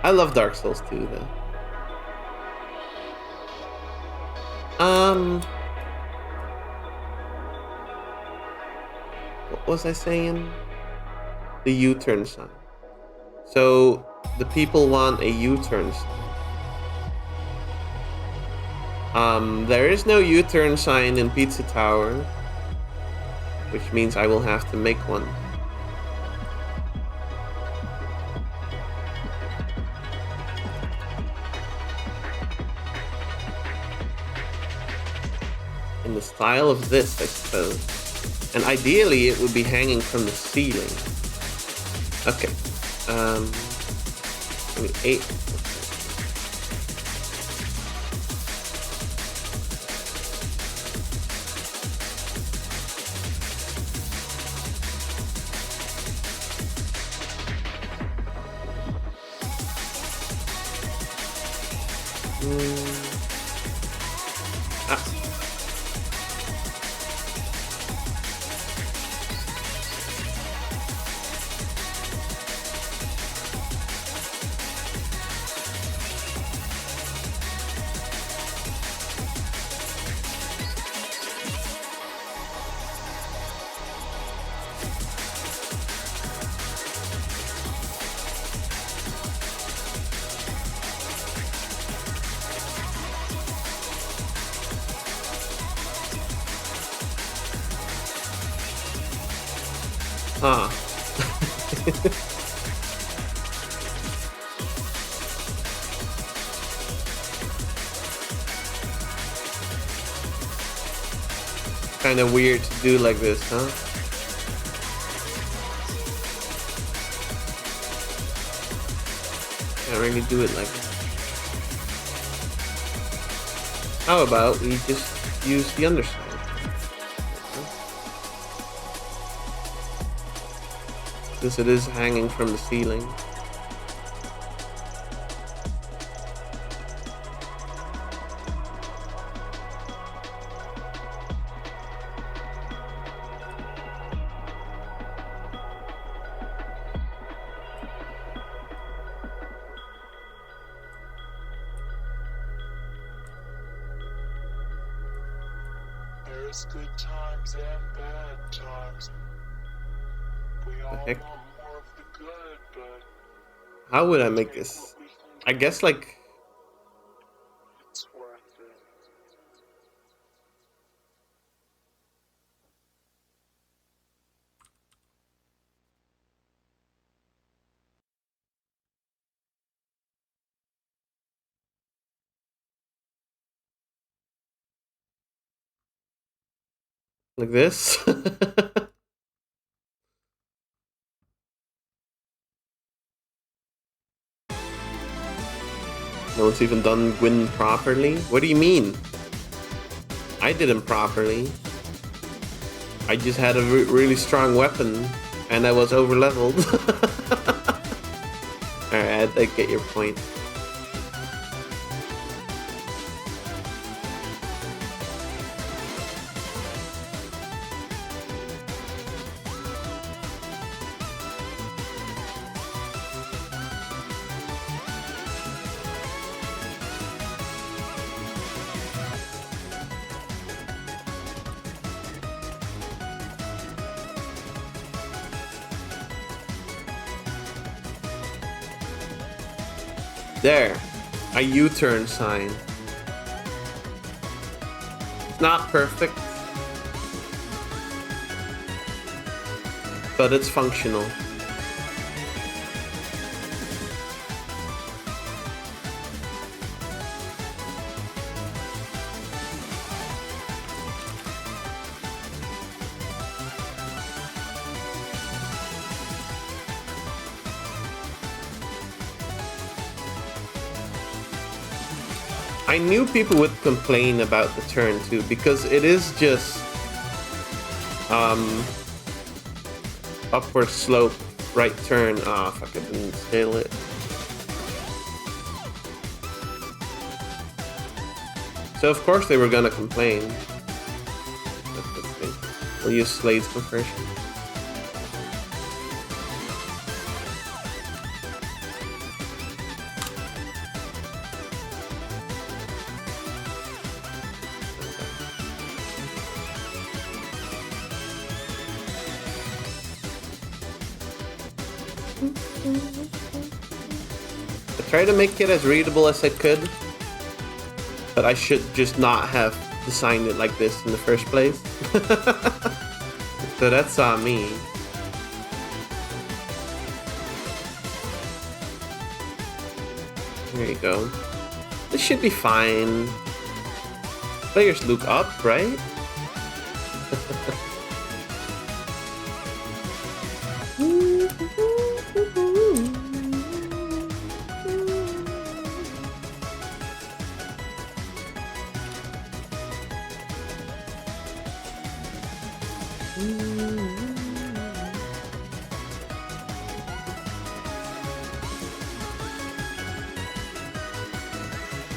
I love Dark Souls 2 though. What was I saying? The U-turn sign. So the people want a U-turn. There is no U-turn sign in Pizza Tower, which means I will have to make one. In the style of this, I suppose. And ideally, it would be hanging from the ceiling. Okay. 28. Ah. Kind of weird to do like this, huh? Can't really do it like that. How about we just use the underside? Since it is hanging from the ceiling. There's good times and bad times. We all heck? want more of the good, but How would I make this? I guess like it's worth it. this. No one's even done Gwyn properly? What do you mean? I did him properly. I just had a really strong weapon and I was over leveled. Alright, I get your point. There, a U-turn sign. It's not perfect, but it's functional. I knew people would complain about the turn too, because it is just upward slope, right turn. Ah, fuck, I didn't scale it. So of course they were gonna complain. We'll use Slade's conversion. I tried to make it as readable as I could, but I should just not have designed it like this in the first place. So that's on me. There you go. This should be fine. Players look up, right?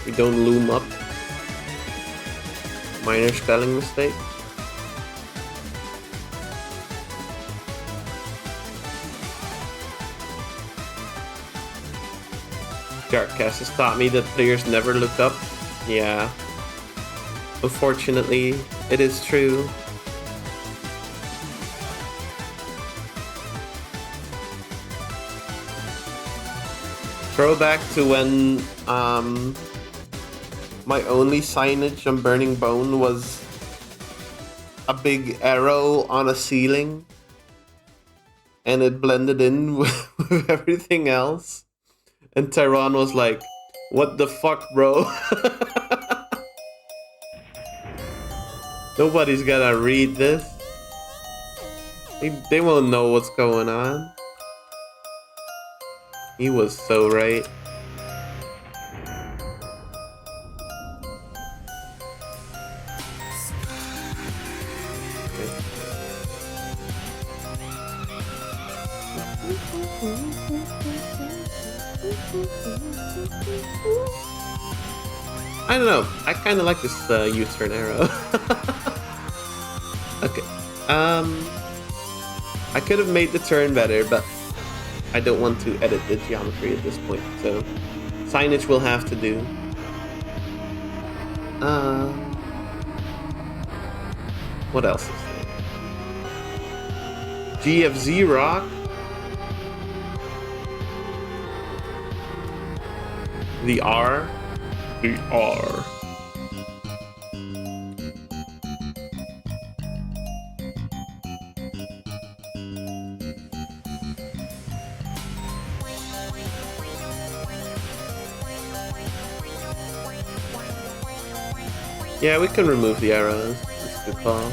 We don't loom up. Minor spelling mistake. Darkcast has taught me that players never look up. Yeah. Unfortunately, it is true. Throwback to when my only signage on Burning Bone was a big arrow on a ceiling, and it blended in with everything else. And Tyrone was like, "What the fuck, bro?" Nobody's gonna read this. They won't know what's going on. He was so right. I don't know. I kind of like this U-turn arrow. Okay. I could have made the turn better, but I don't want to edit the geometry at this point, so signage will have to do. What else is there? GFZ Rock. The R. The R. Yeah, we can remove the arrows. That's a good call.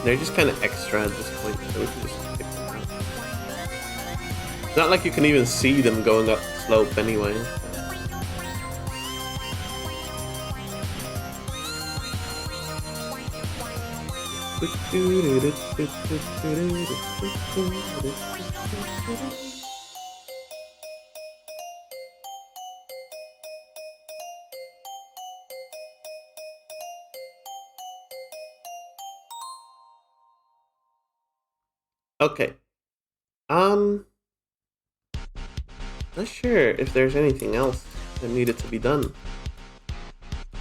They're just kind of extra at this point, so we can just pick them out. It's not like you can even see them going up the slope anyway. Okay. Not sure if there's anything else that needed to be done. I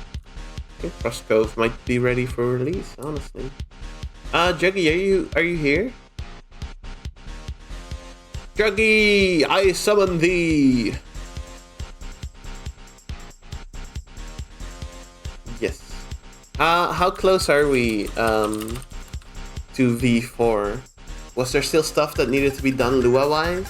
think Frost Cove might be ready for release, honestly. Juggy, are you here? Juggy, I summon thee! Yes. How close are we, to V4? Was there still stuff that needed to be done Lua-wise?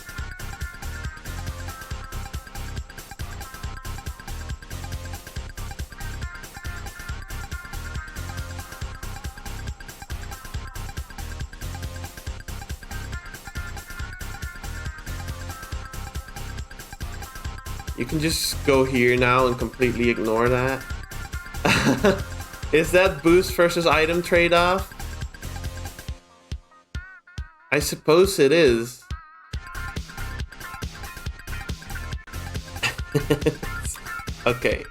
You can just go here now and completely ignore that. Is that boost versus item trade-off? I suppose it is. Okay.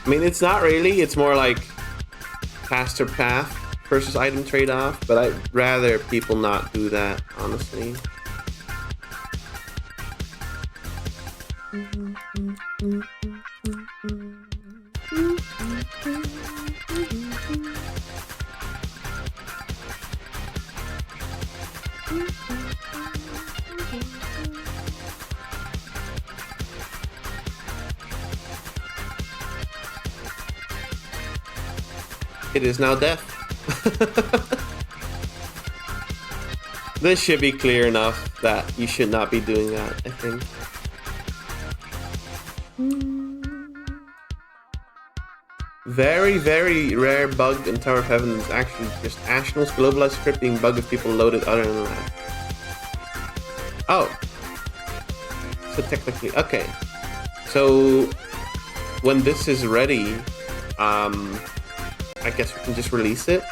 I mean, it's not really. It's more like faster path versus item trade-off, but I'd rather people not do that, honestly. It is now death. This should be clear enough that you should not be doing that, I think. Very, very rare bug in Tower of Heaven is actually just Ashnel's globalized script being bugged if people load it other than that. Oh. So technically, okay. So when this is ready, I guess we can just release it.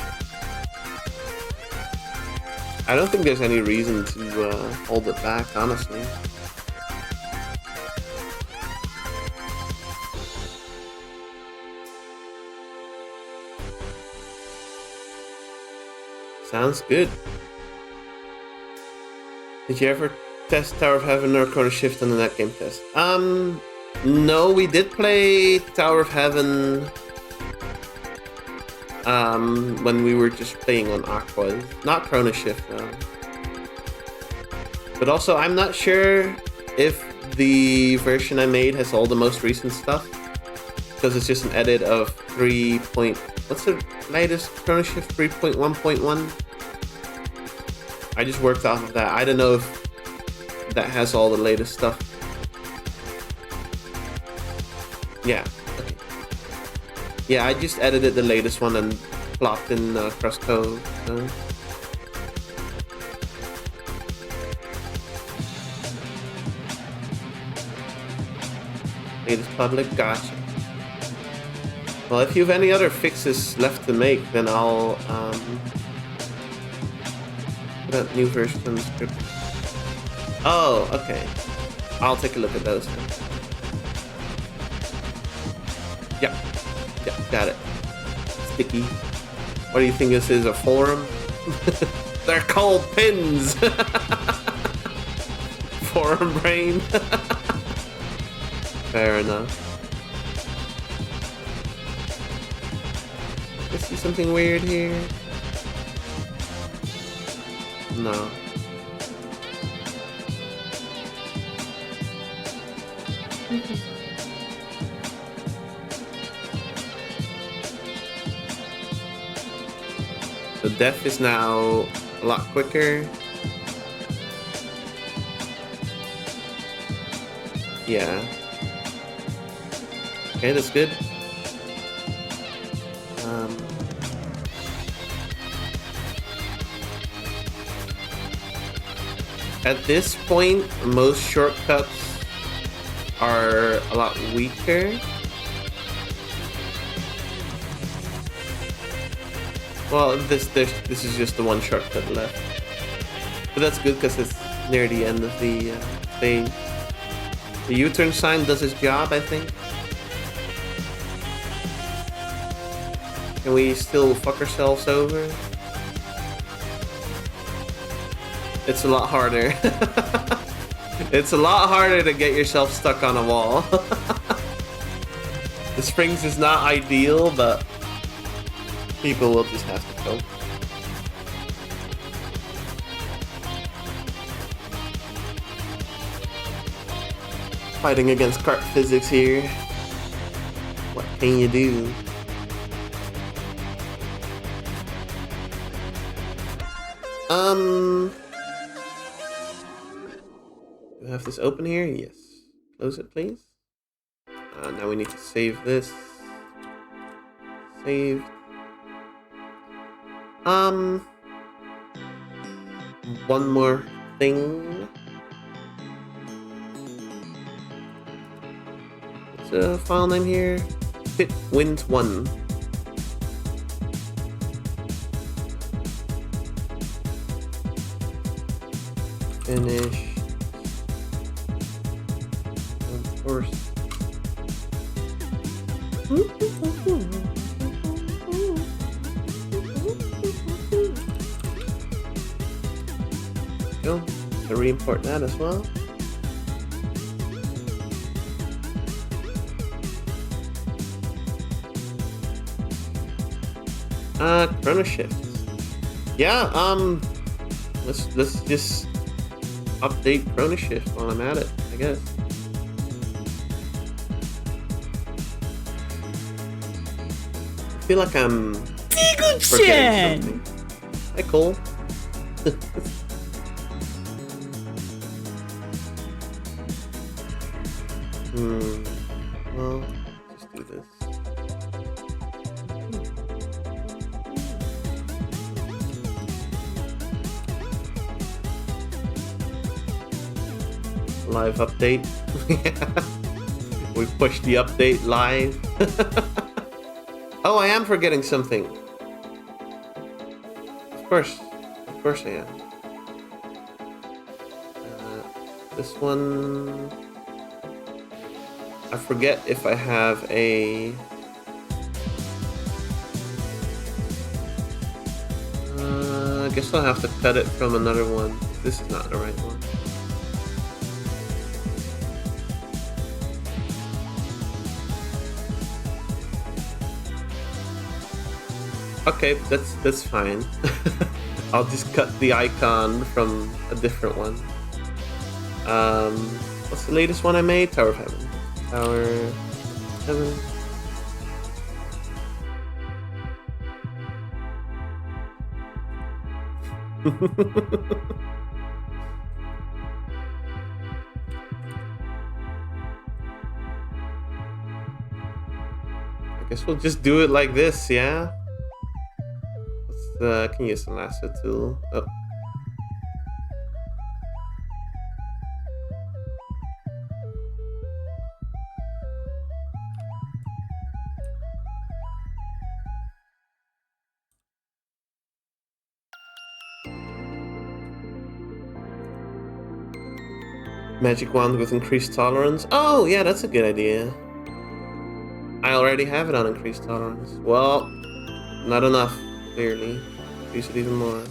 I don't think there's any reason to hold it back, honestly. Sounds good. Did you ever test Tower of Heaven or Chrono Shift on the net game test? No, we did play Tower of Heaven when we were just playing on Aquas. Not Chrono Shift though. But also, I'm not sure if the version I made has all the most recent stuff, because it's just an edit of 3. What's the latest Chrono Shift? 3.1.1. I just worked off of that. I don't know if that has all the latest stuff. Yeah. Okay. Yeah, I just edited the latest one and plopped in crusty cove. So. Latest public, gotcha. Well, if you have any other fixes left to make, then I'll put out new version of the script. Oh, okay. I'll take a look at those. Yep. Yep, got it. Sticky. What do you think this is, a forum? They're called pins! Forum brain. Fair enough. I see something weird here. No. So death is now a lot quicker. Yeah. Okay, that's good. At this point, most shortcuts are a lot weaker. Well, this is just the one shortcut left, but that's good because it's near the end of the stage. The U-turn sign does its job, I think. Can we still fuck ourselves over? It's a lot harder. It's a lot harder to get yourself stuck on a wall. The springs is not ideal, but people will just have to cope. Fighting against kart physics here. What can you do? Do I have this open here? Yes. Close it, please. Now we need to save this. Save. One more thing. What's the file name here? Fit-Wint1. Finish. Of course. go. To re-import that as well. Chrono shift. Yeah, let's just update chrono shift while I'm at it, I guess. I feel like I'm forgetting something. Hi, Cole. Well, just do this. Live update. We pushed the update live. Oh, I am forgetting something. Of course I am. This one, I forget if I have a. I guess I'll have to cut it from another one. This is not the right one. Okay, that's fine. I'll just cut the icon from a different one. What's the latest one I made? Tower of Heaven. Tower of Heaven. I guess we'll just do it like this, yeah? I can use the lasso tool. Oh. Magic wand with increased tolerance. Oh, yeah, that's a good idea. I already have it on increased tolerance. Well, not enough, clearly. Use it even more.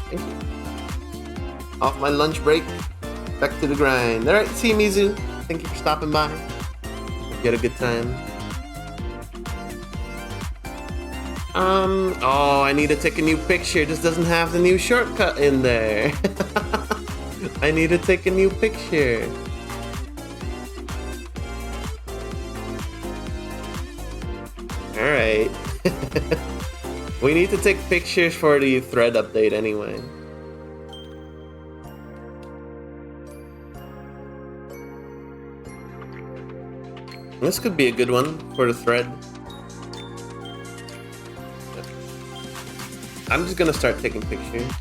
Thank you. Off my lunch break, back to the grind. Alright, see you, Mizu. Thank you for stopping by. You had a good time. Oh, I need to take a new picture. This doesn't have the new shortcut in there. I need to take a new picture. Alright. We need to take pictures for the thread update anyway. This could be a good one for the thread. I'm just gonna start taking pictures.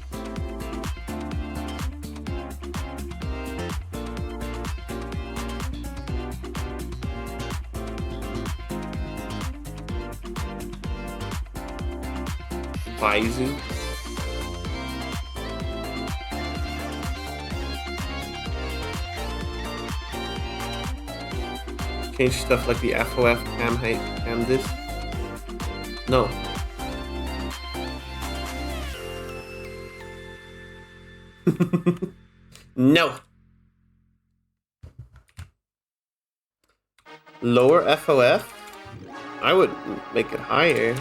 Baizu. Change stuff like the FOF cam height, cam this. No. No. Lower FOF? I would make it higher.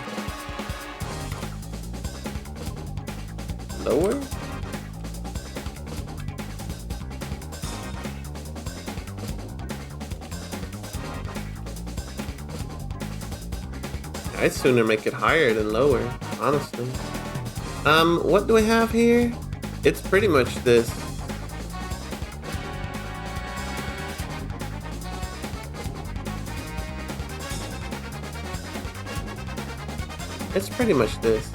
Lower? I'd sooner make it higher than lower, honestly. What do I have here? It's pretty much this. It's pretty much this.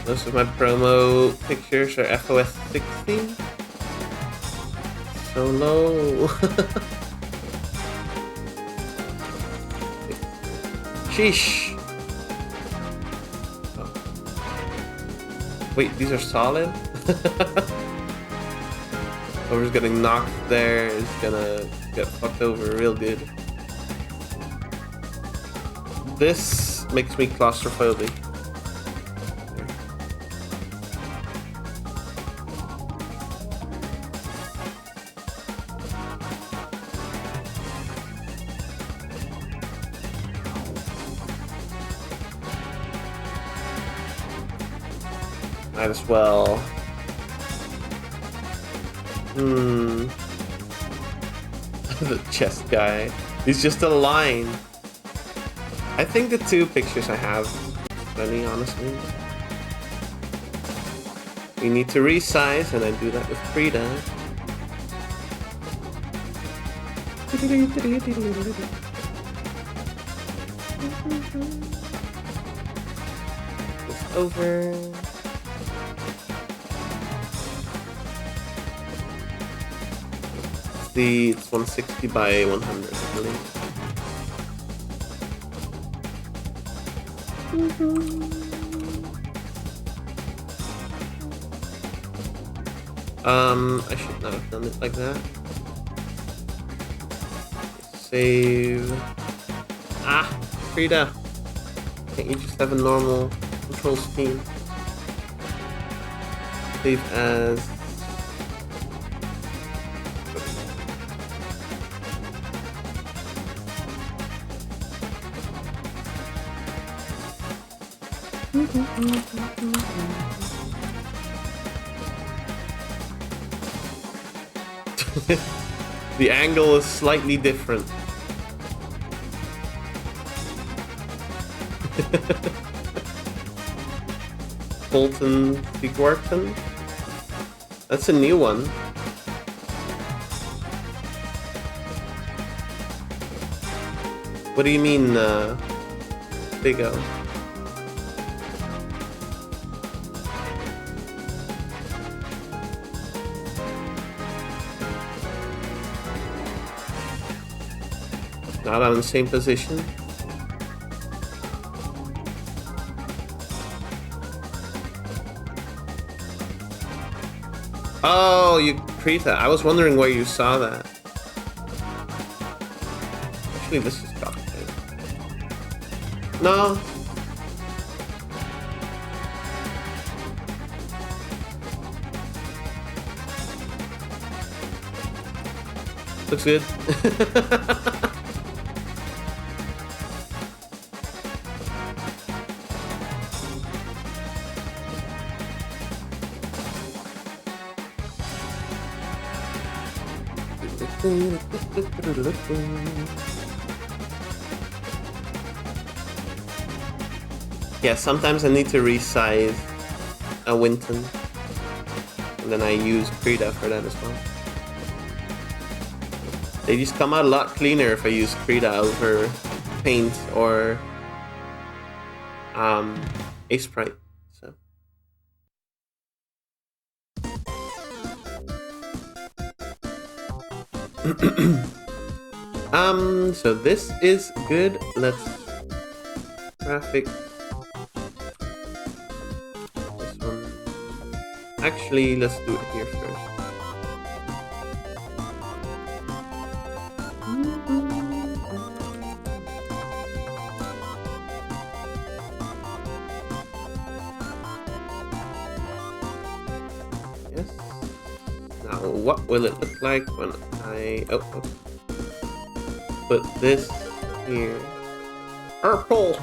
Most of my promo pictures are FOS 60. So low. Sheesh. Oh. Wait, these are solid? Whoever's getting knocked there is gonna get fucked over real good. This makes me claustrophobic. Might as well. The chest guy. He's just a line. I think the two pictures I have plenty, honestly. We need to resize, and I do that with Frida. It's over. It's 160 by 100, I believe. I should not have done it like that. Save. Ah, Frida. Can't you just have a normal control scheme? Save as. The angle is slightly different. Fulton Thigwarton? That's a new one. What do you mean, Bigo? Not on the same position. Oh, you Krita. I was wondering where you saw that. Actually, this is complicated. No. Looks good. Yeah, sometimes I need to resize a Winton, and then I use Krita for that as well. They just come out a lot cleaner if I use Krita over Paint or Ace Sprite. So. So this is good. Let's graphic this one. Actually, let's do it here first. Yes. Now, what will it look like when I put this here? Purple.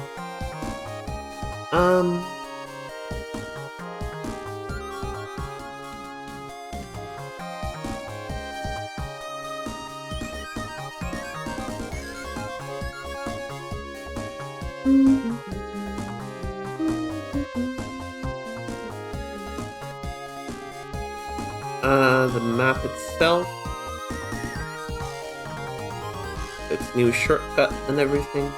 The map itself, its new shortcut and everything.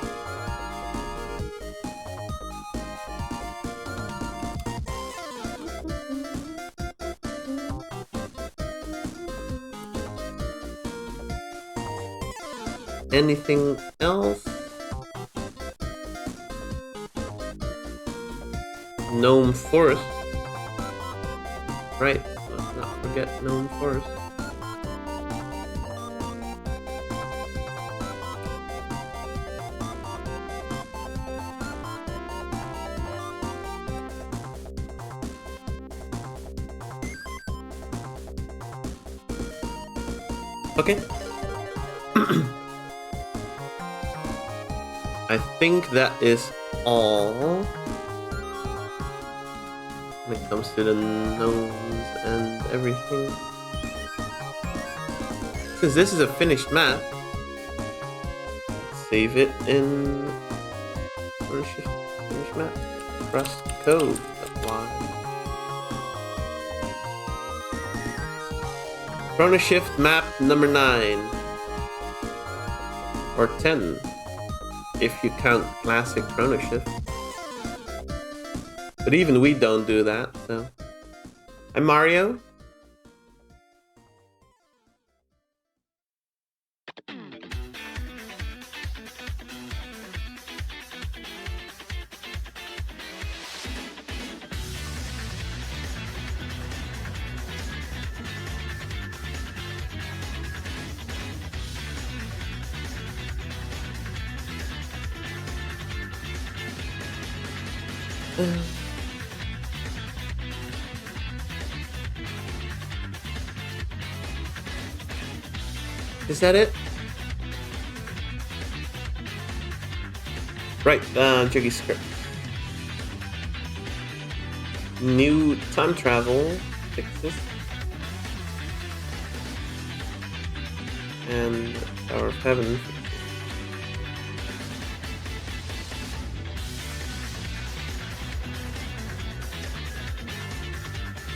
Anything else? Gnome Forest. Right, let's not forget Gnome Forest. Okay. I think that is all when it comes to the gnomes and everything. Since this is a finished map, save it in finish map. Crusty cove. Apply. Chrono Shift map number 9 or 10 if you count classic Chrono Shift. But even we don't do that, so. Hi Mario. Is that it? Right, Jiggy script. New time travel fixes. And Tower of Heaven fixes.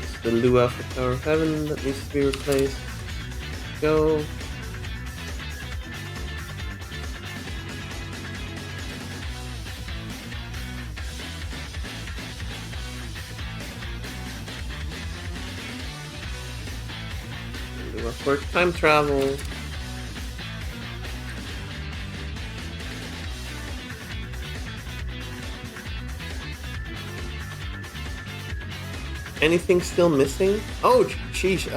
It's the Lua for Tower of Heaven that needs to be replaced. Go. For time travel. Anything still missing? Oh, sheesh.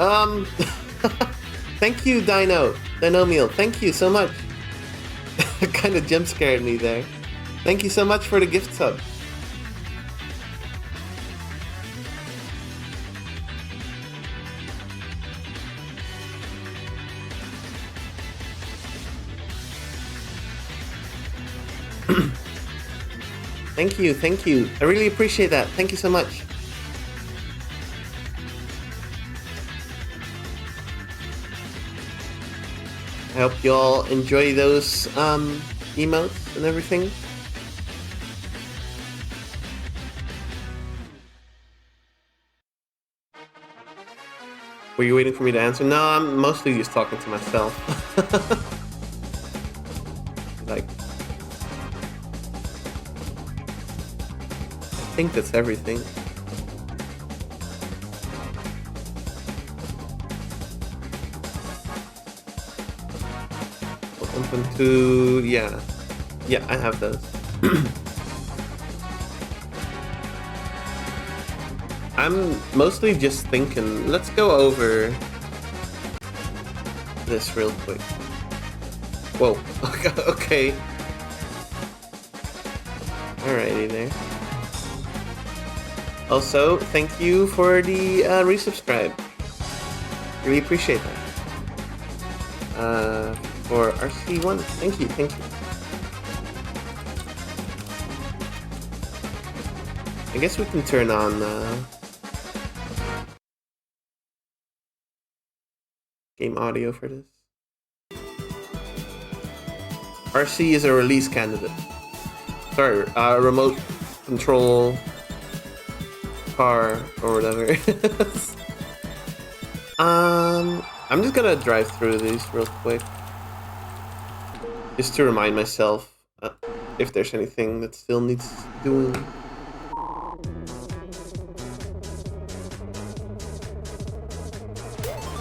Thank you, Dinomiel. Thank you so much. Kind of jump scared me there. Thank you so much for the gift sub. Thank you. I really appreciate that. Thank you so much. I hope you all enjoy those emotes and everything. Were you waiting for me to answer? No, I'm mostly just talking to myself. Like, I think that's everything. Open to, yeah, I have those. I'm mostly just thinking, let's go over this real quick. Whoa, okay. Alrighty there. Also, thank you for the resubscribe. Really appreciate that. For RC1, thank you. I guess we can turn on game audio for this. RC is a release candidate. Sorry, remote control car or whatever. I'm just gonna drive through these real quick, just to remind myself if there's anything that still needs doing.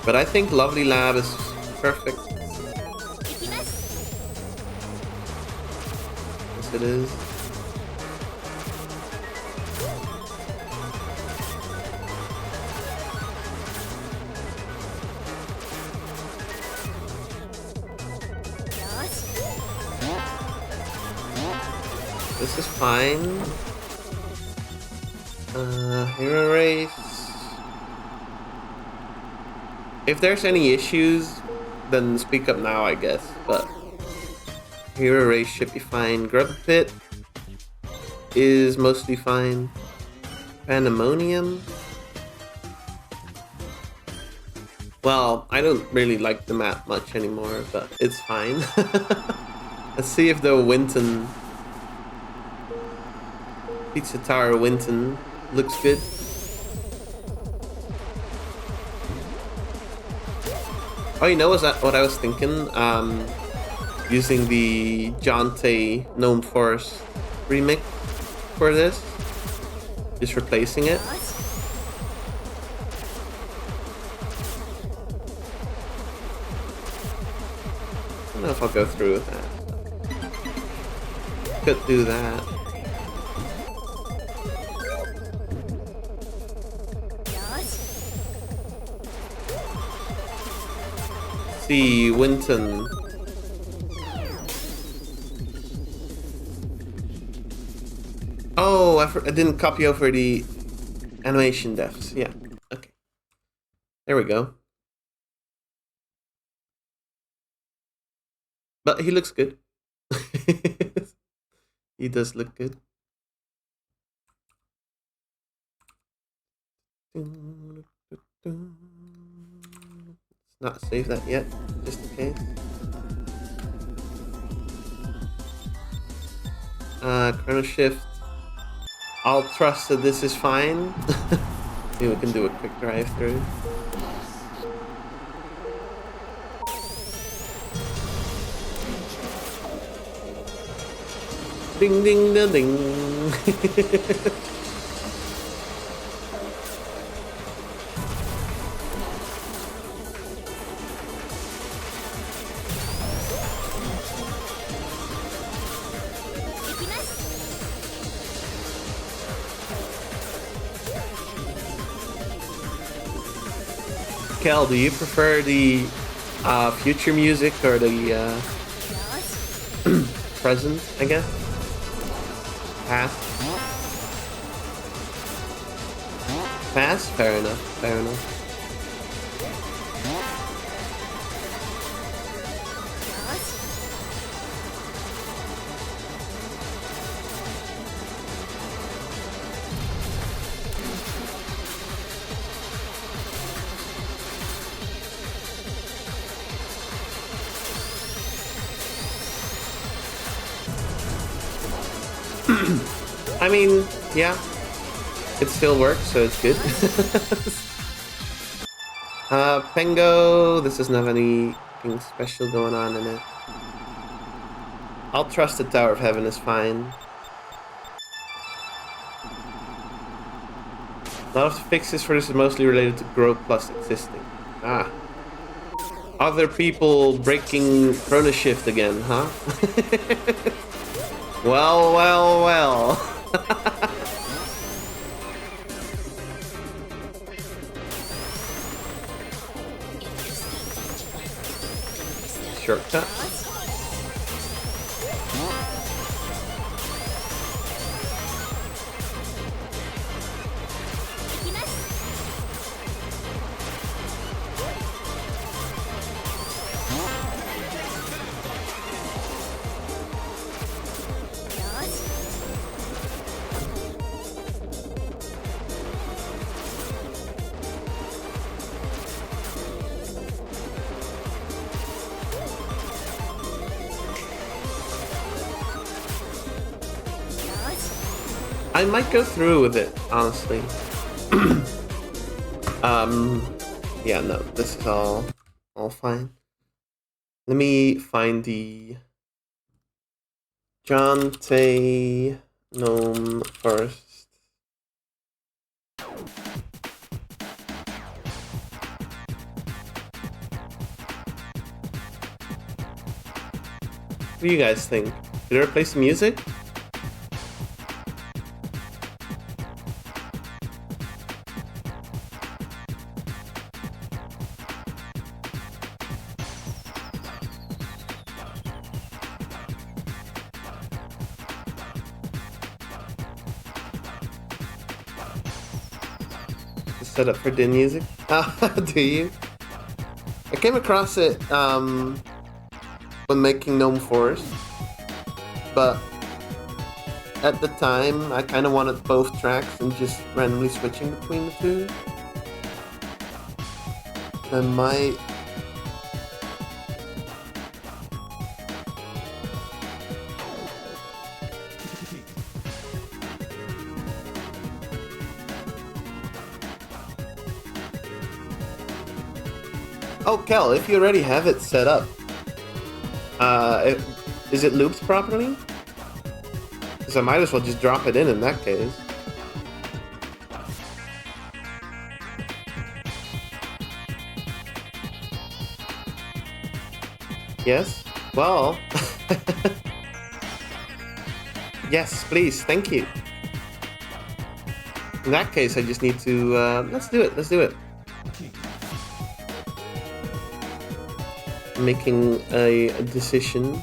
But I think Lovely Lab is perfect. Yes, it is. This is fine. Hero race. If there's any issues, then speak up now, I guess. But hero race should be fine. Grub pit is mostly fine. Pandemonium. Well, I don't really like the map much anymore, but it's fine. Let's see if the Winton Pizza Tower Winton looks good. Oh, you know what I was thinking? Using the Jonte Gnome Forest remix for this. Just replacing it. I don't know if I'll go through with that. Could do that. See, Winton. Oh, I didn't copy over the animation defs. Yeah, okay. There we go. But he looks good. He does look good. Not save that yet, just in case. Chrono shift. I'll trust that this is fine. Maybe we can do a quick drive through. Ding ding da ding. Kel, do you prefer the future music or the present, I guess? Past? Past? Fair enough, fair enough. I mean, yeah, it still works, so it's good. Pengo, this doesn't have anything special going on in it. I'll trust the Tower of Heaven is fine. A lot of the fixes for this is mostly related to growth plus existing. Ah. Other people breaking Chrono Shift again, huh? Well, well, well. Shortcut. I might go through with it, honestly. Yeah, no, this is all fine. Let me find the Jonte Gnome first. What do you guys think? Did I replace the music? set up for din music. Do you? I came across it when making Gnome Forest, but at the time I kind of wanted both tracks and just randomly switching between the two. I might. Oh, Kel, if you already have it set up, is it looped properly? Because I might as well just drop it in that case. Yes? Well... yes, please, thank you. In that case, I just need to... let's do it. Making a decision.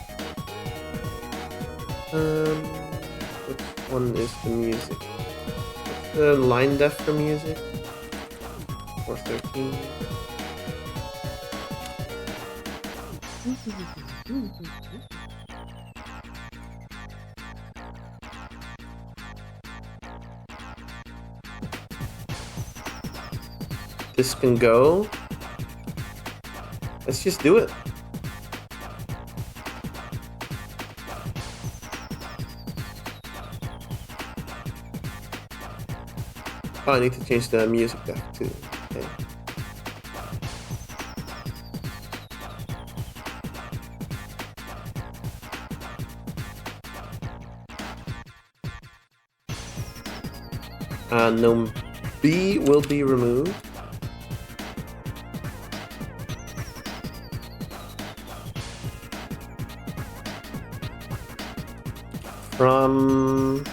Which one is the music? What's the line depth for music? 413. This can go. Let's just do it. Oh, I need to change the music depth too. Okay. Gnome B will be removed. From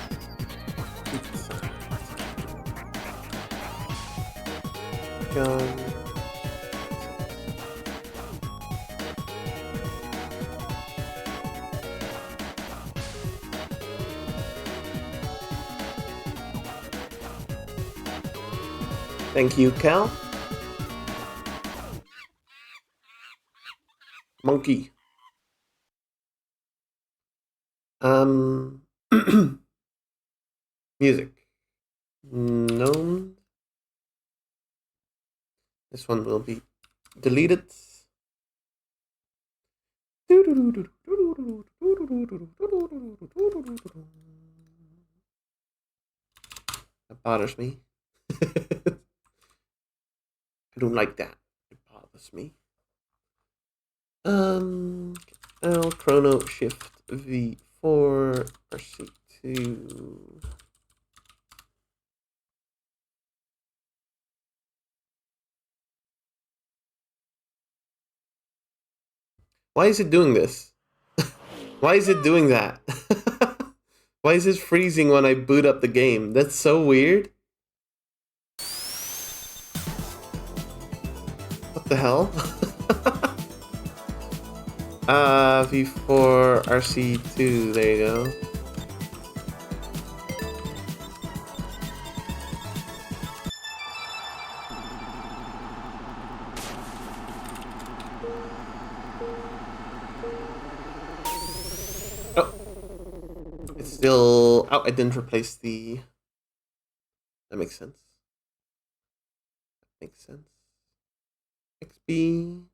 John. Thank you, Cal. Monkey. Music. Gnome. This one will be deleted. That bothers me. I don't like that. It bothers me. L chrono shift V4 RC2. Why is it doing this? Why is it doing that? Why is it freezing when I boot up the game? That's so weird. What the hell? V4 RC2, there you go. Still, oh, I didn't replace the. That makes sense. That makes sense. XB.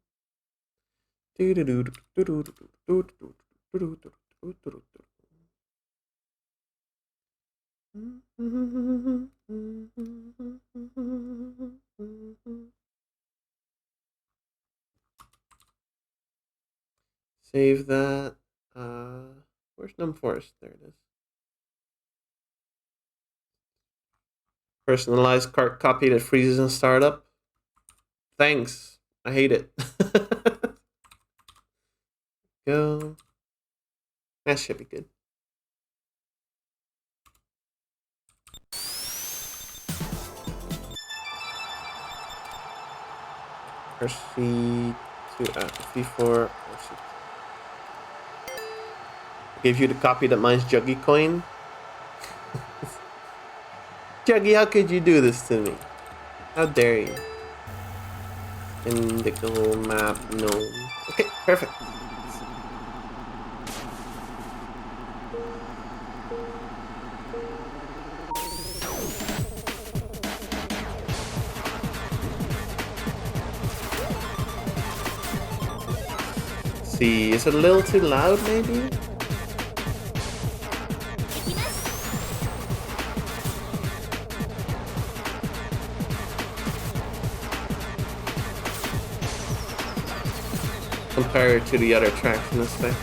Save that. Where's Gnome Forest? There it is. Personalized cart copy that freezes in startup. Thanks. I hate it. Go. That should be good. RC2, V4, RC2. Gave you the copy that mines Juggy coin. Juggy, how could you do this to me? How dare you? Indigo map, no. Okay, perfect. See, is it a little too loud maybe? Compared to the other tracks in this thing.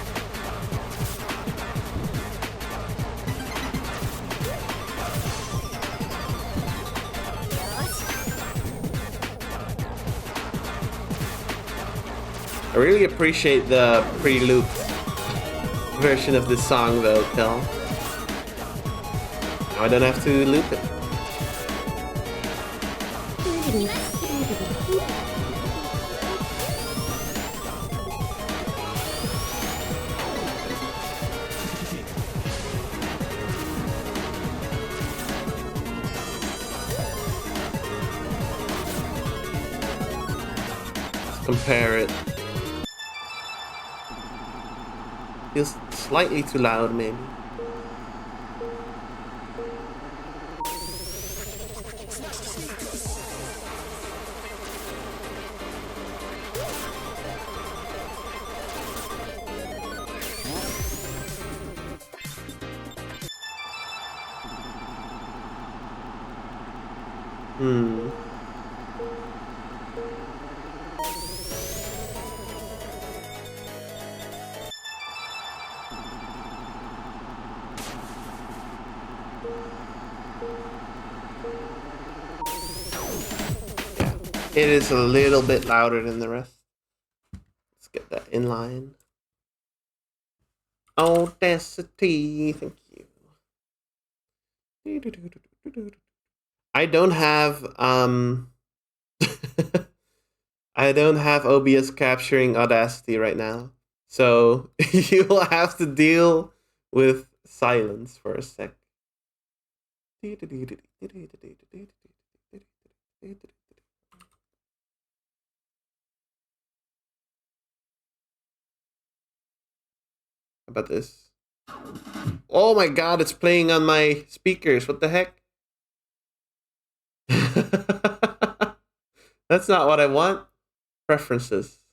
I really appreciate the pre-looped version of this song though, Kel. Now I don't have to loop it. Let's compare it. Feels slightly too loud, maybe. It is a little bit louder than the rest. Let's get that in line. Audacity, thank you. I don't have I don't have OBS capturing Audacity right now. So you will have to deal with silence for a sec. How about this? Oh my god, it's playing on my speakers. What the heck? That's not what I want. Preferences.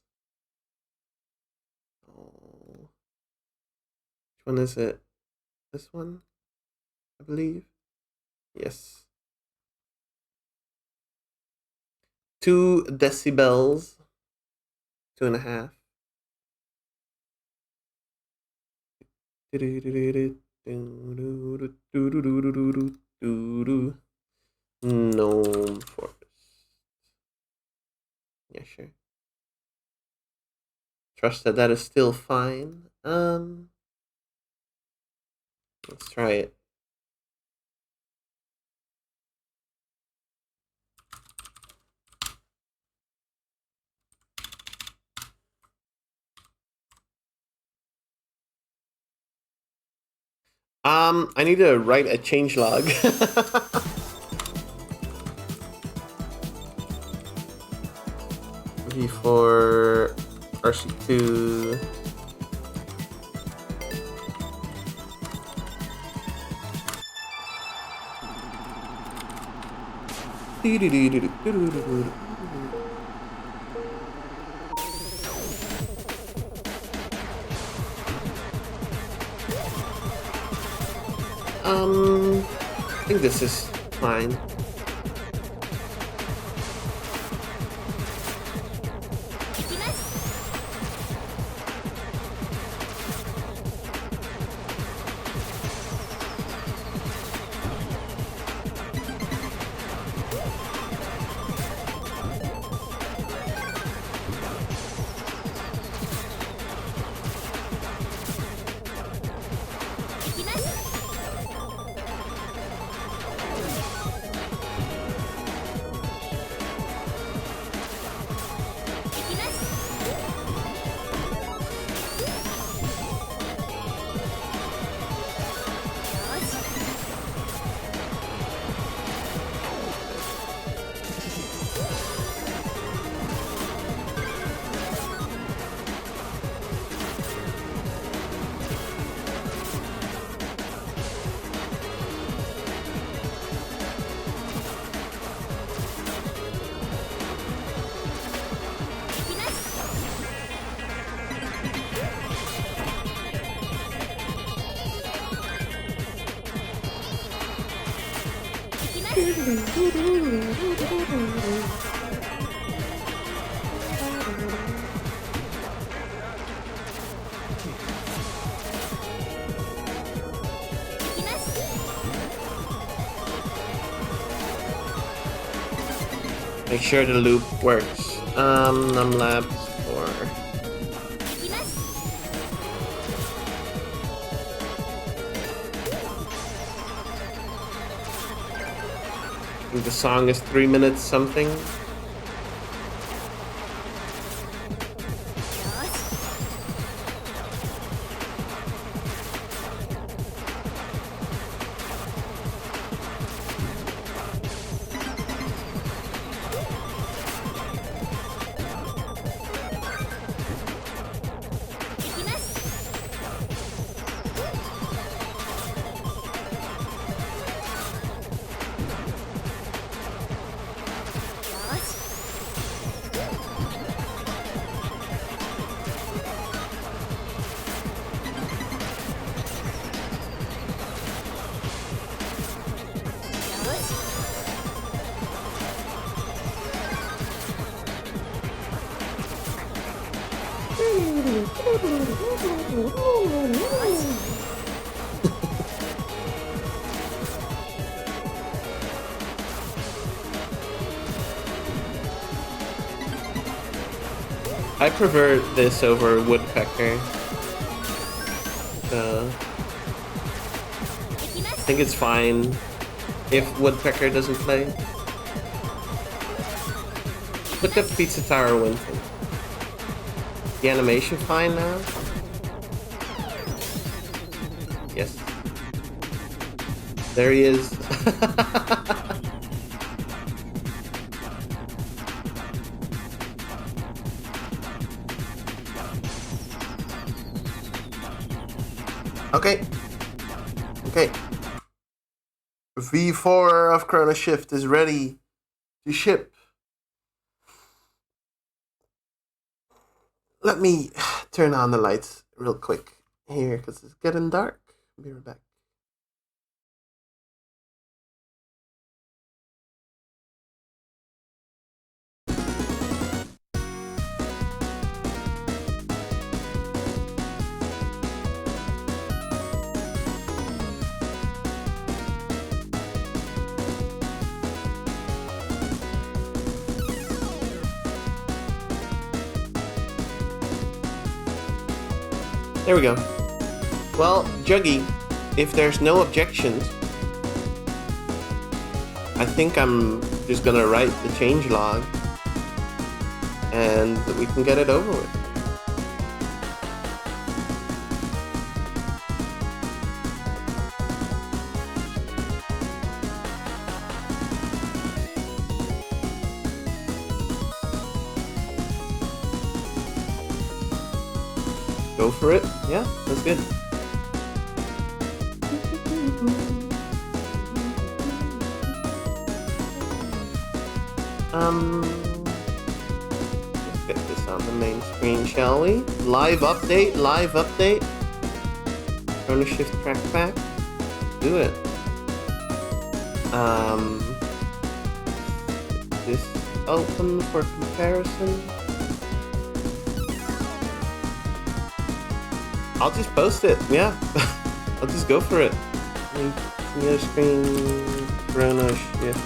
Oh. Which one is it? This one? I believe. Yes. 2 decibels. 2.5. Gnome forest. Yeah, sure. Trust that is still fine. Let's try it. I need to write a change log. For RC2. I think this is fine. Make sure the loop works. Num labs or I think the song is 3 minutes something. I prefer this over woodpecker. I think it's fine if woodpecker doesn't play. Look up Pizza Tower Winton. The animation fine now? Yes. There he is. Okay. Okay. V4 of Chrono Shift is ready to ship. Let me turn on the lights real quick here because it's getting dark. Be right back. There we go. Well, Juggy, if there's no objections, I think I'm just gonna write the change log and we can get it over with. Go for it. Yeah, that's good. Let's get this on the main screen, shall we? Live update, live update. Chrono Shift track back. Do it. This open for comparison. I'll just post it, yeah. I'll just go for it. New screen, Chrono Shift.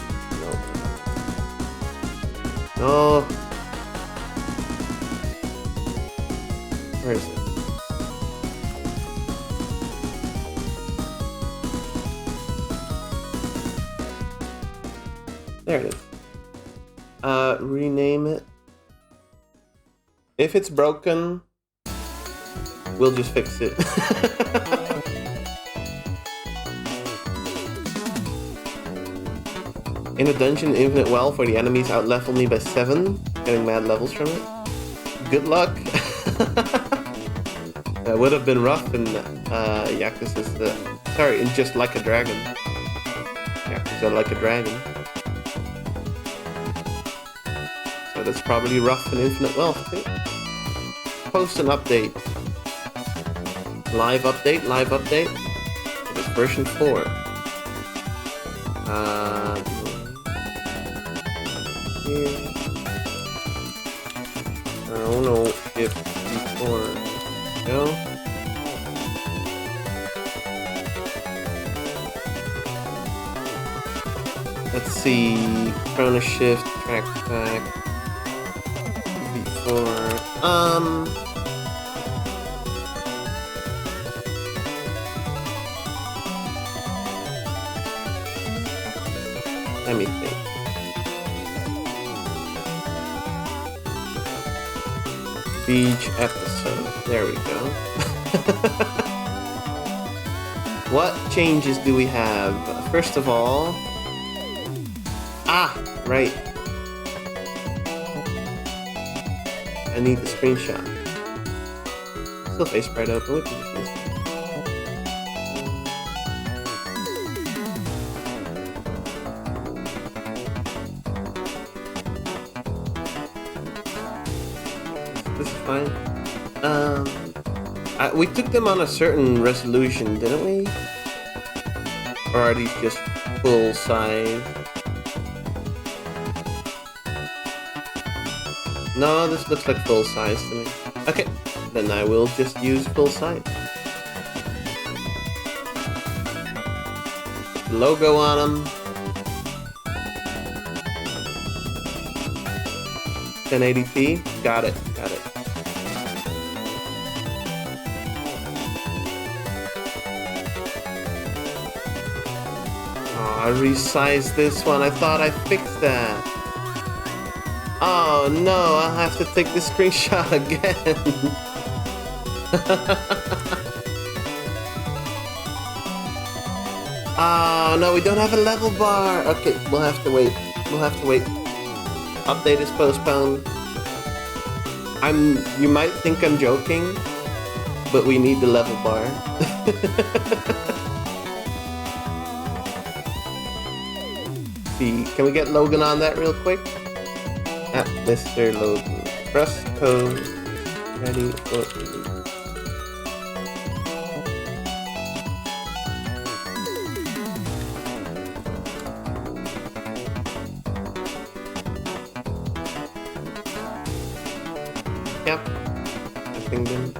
No. Where is it? There it is. Rename it. If it's broken, we'll just fix it. In a dungeon, infinite well for the enemies outlevel me by 7, getting mad levels from it. Good luck. That would have been rough in Yakuza's, sorry, in Just Like a Dragon. Yakuza Like a Dragon. So that's probably rough in infinite wealth too. Post an update. Live update, live update. It's version 4. here. Oh no, shift before. Go. Let's see. Chrono shift, track back. Before. Let me think. Beach episode. There we go. What changes do we have? First of all... Ah! Right. I need the screenshot. Still face sprite open. Look at this. This is fine. We took them on a certain resolution, didn't we? Or are these just full size? No, this looks like full size to me. Okay, then I will just use full size. Logo on them. 1080p. Got it. Got it. Oh, I resized this one. I thought I fixed that. Oh no, I'll have to take the screenshot again. Oh no, we don't have a level bar. Okay, we'll have to wait. We'll have to wait. Update is postponed. You might think I'm joking, but we need the level bar. See, can we get Logan on that real quick? At Mr. Logan. Press code. Ready for release. Yep. I think then.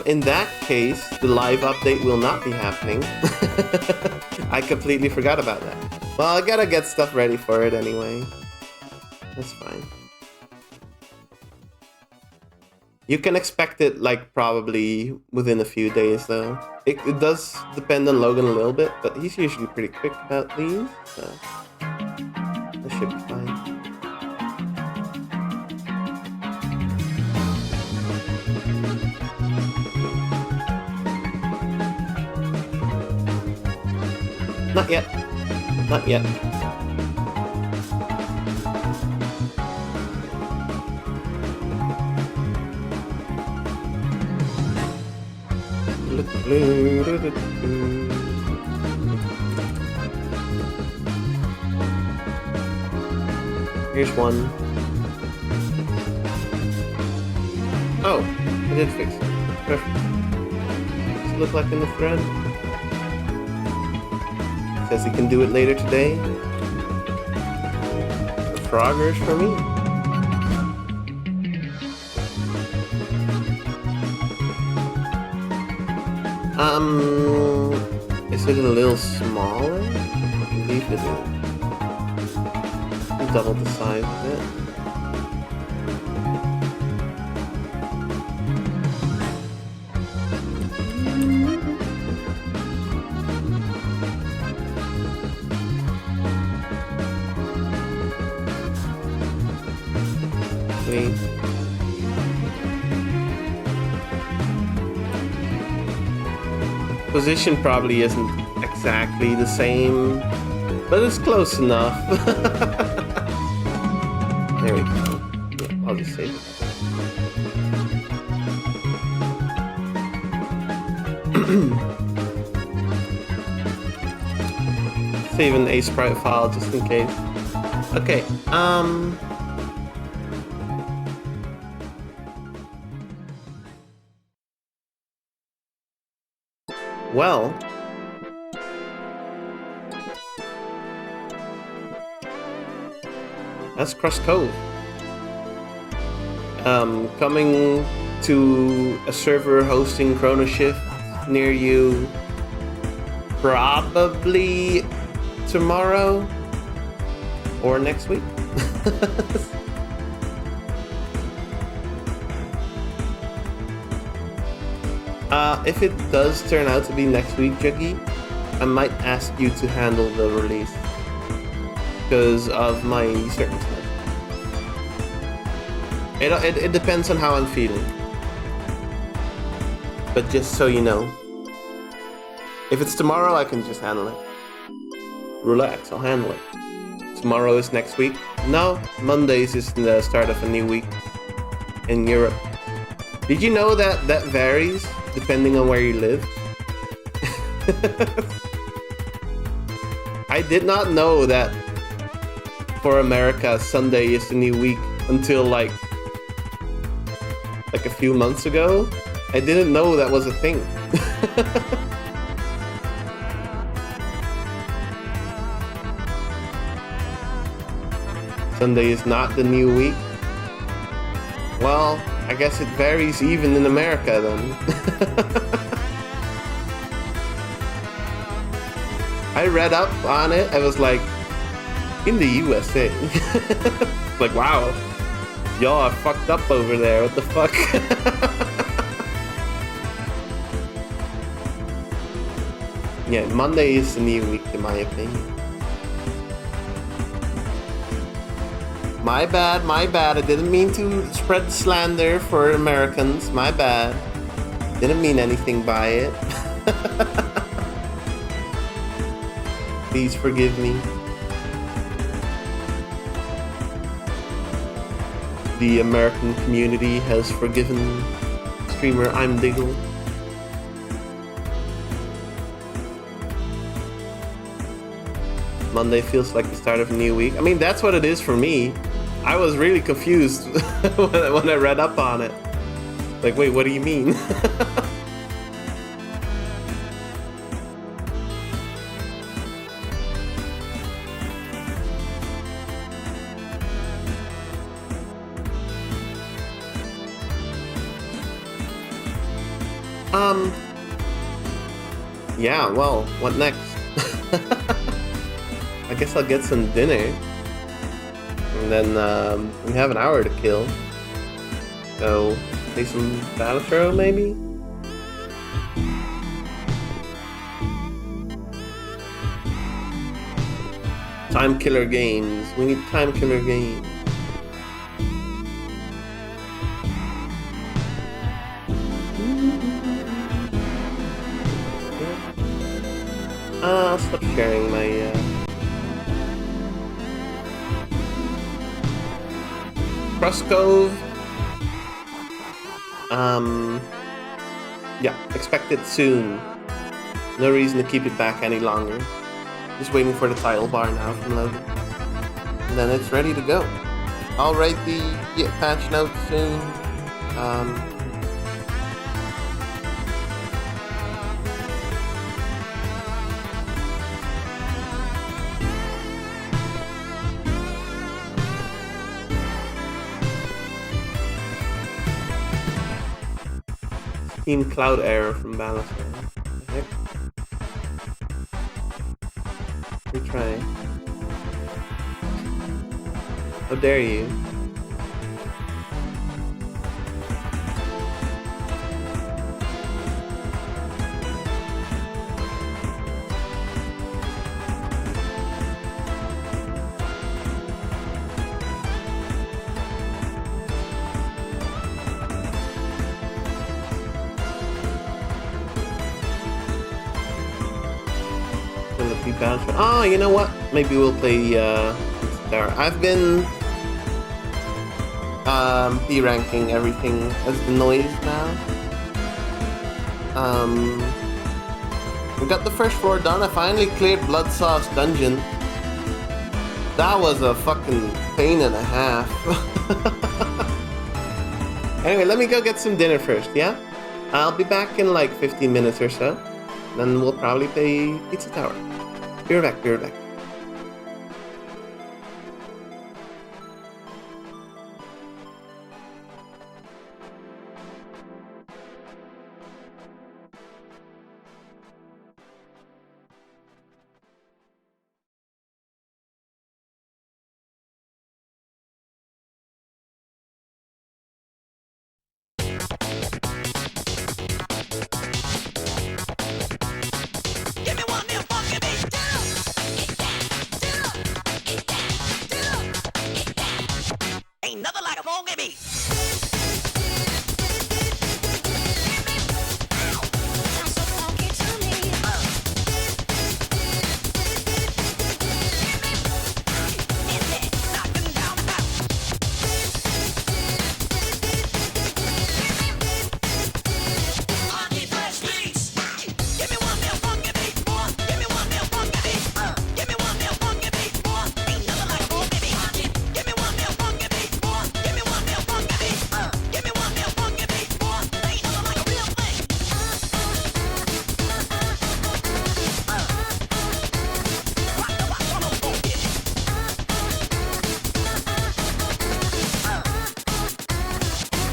In that case, the live update will not be happening. I completely forgot about that. Well, I gotta get stuff ready for it anyway. That's fine. You can expect it, like, probably within a few days, though. It does depend on Logan a little bit, but he's usually pretty quick about these, so that should be fine. Not yet. Not yet. Here's one. Oh, I did fix it. Perfect. Does it look like in the thread? Says he can do it later today. The Froggers for me. Is it a little smaller? I believe it is. Double the size of it. Position probably isn't exactly the same, but it's close enough. There we go. Yeah, I'll just save it. Save an sprite file just in case. Okay, well, That's Crust Cove. Coming to a server hosting Chrono Shift near you probably tomorrow or next week. If it does turn out to be next week, Juggy, I might ask you to handle the release because of my circumstances. It depends on how I'm feeling. But just so you know, if it's tomorrow, I can just handle it. Relax, I'll handle it. Tomorrow is next week. No, Mondays is the start of a new week in Europe. Did you know that that varies depending on where you live? I did not know that for America, Sunday is the new week until like a few months ago. I didn't know that was a thing. Sunday is not the new week. Well, I guess it varies even in America then. I read up on it. I was like, in the USA. Like, wow, y'all are fucked up over there. What the fuck? Yeah, Monday is the new week in my opinion. My bad. I didn't mean to spread slander for Americans. My bad. Didn't mean anything by it. Please forgive me. The American community has forgiven streamer I'm Diggle. Monday feels like the start of a new week. I mean, that's what it is for me. I was really confused when I read up on it. Like, wait, what do you mean? Yeah, well, what next? I guess I'll get some dinner. And then we have an hour to kill. So, play some Battle Throw maybe? Time killer games. We need time killer games. I'll stop sharing my Crust Cove. Yeah, expect it soon. No reason to keep it back any longer. Just waiting for the title bar now from Logan. And then it's ready to go. I'll write the patch notes soon. Team Cloud Error from Balance. What the heck? Retry. How dare you? Oh, you know what? Maybe we'll play there. I've been de-ranking everything as the noise now. We got the first floor done. I finally cleared Blood Sauce Dungeon. That was a fucking pain and a half. Anyway, let me go get some dinner first, yeah? I'll be back in like 15 minutes or so. Then we'll probably play Pizza Tower. Be right back. Ain't nothing like a funky beat. Sounds so funky to me. Hit it, knocking down the house. Funky fresh beats. Give me one real funky beat, boy. Give me one real funky beat. Give me one real funky beat, boy. Ain't nothing like a funky beat. Give me one real funky beat, boy. Give me one real funky beat. Give me one real funky beat, boy. Ain't nothing like a real thing. Rock the rock on those funky.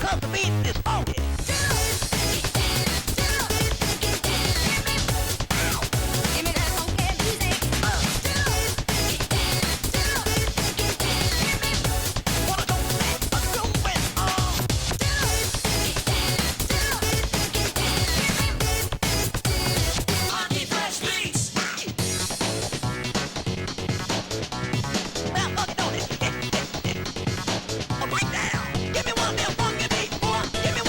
Cause the beat is funky. Give me that funky music. Wanna go back a going on. Funky fresh beats. Now fuck on it. Right now. Give me one real funky beat, boy. Give me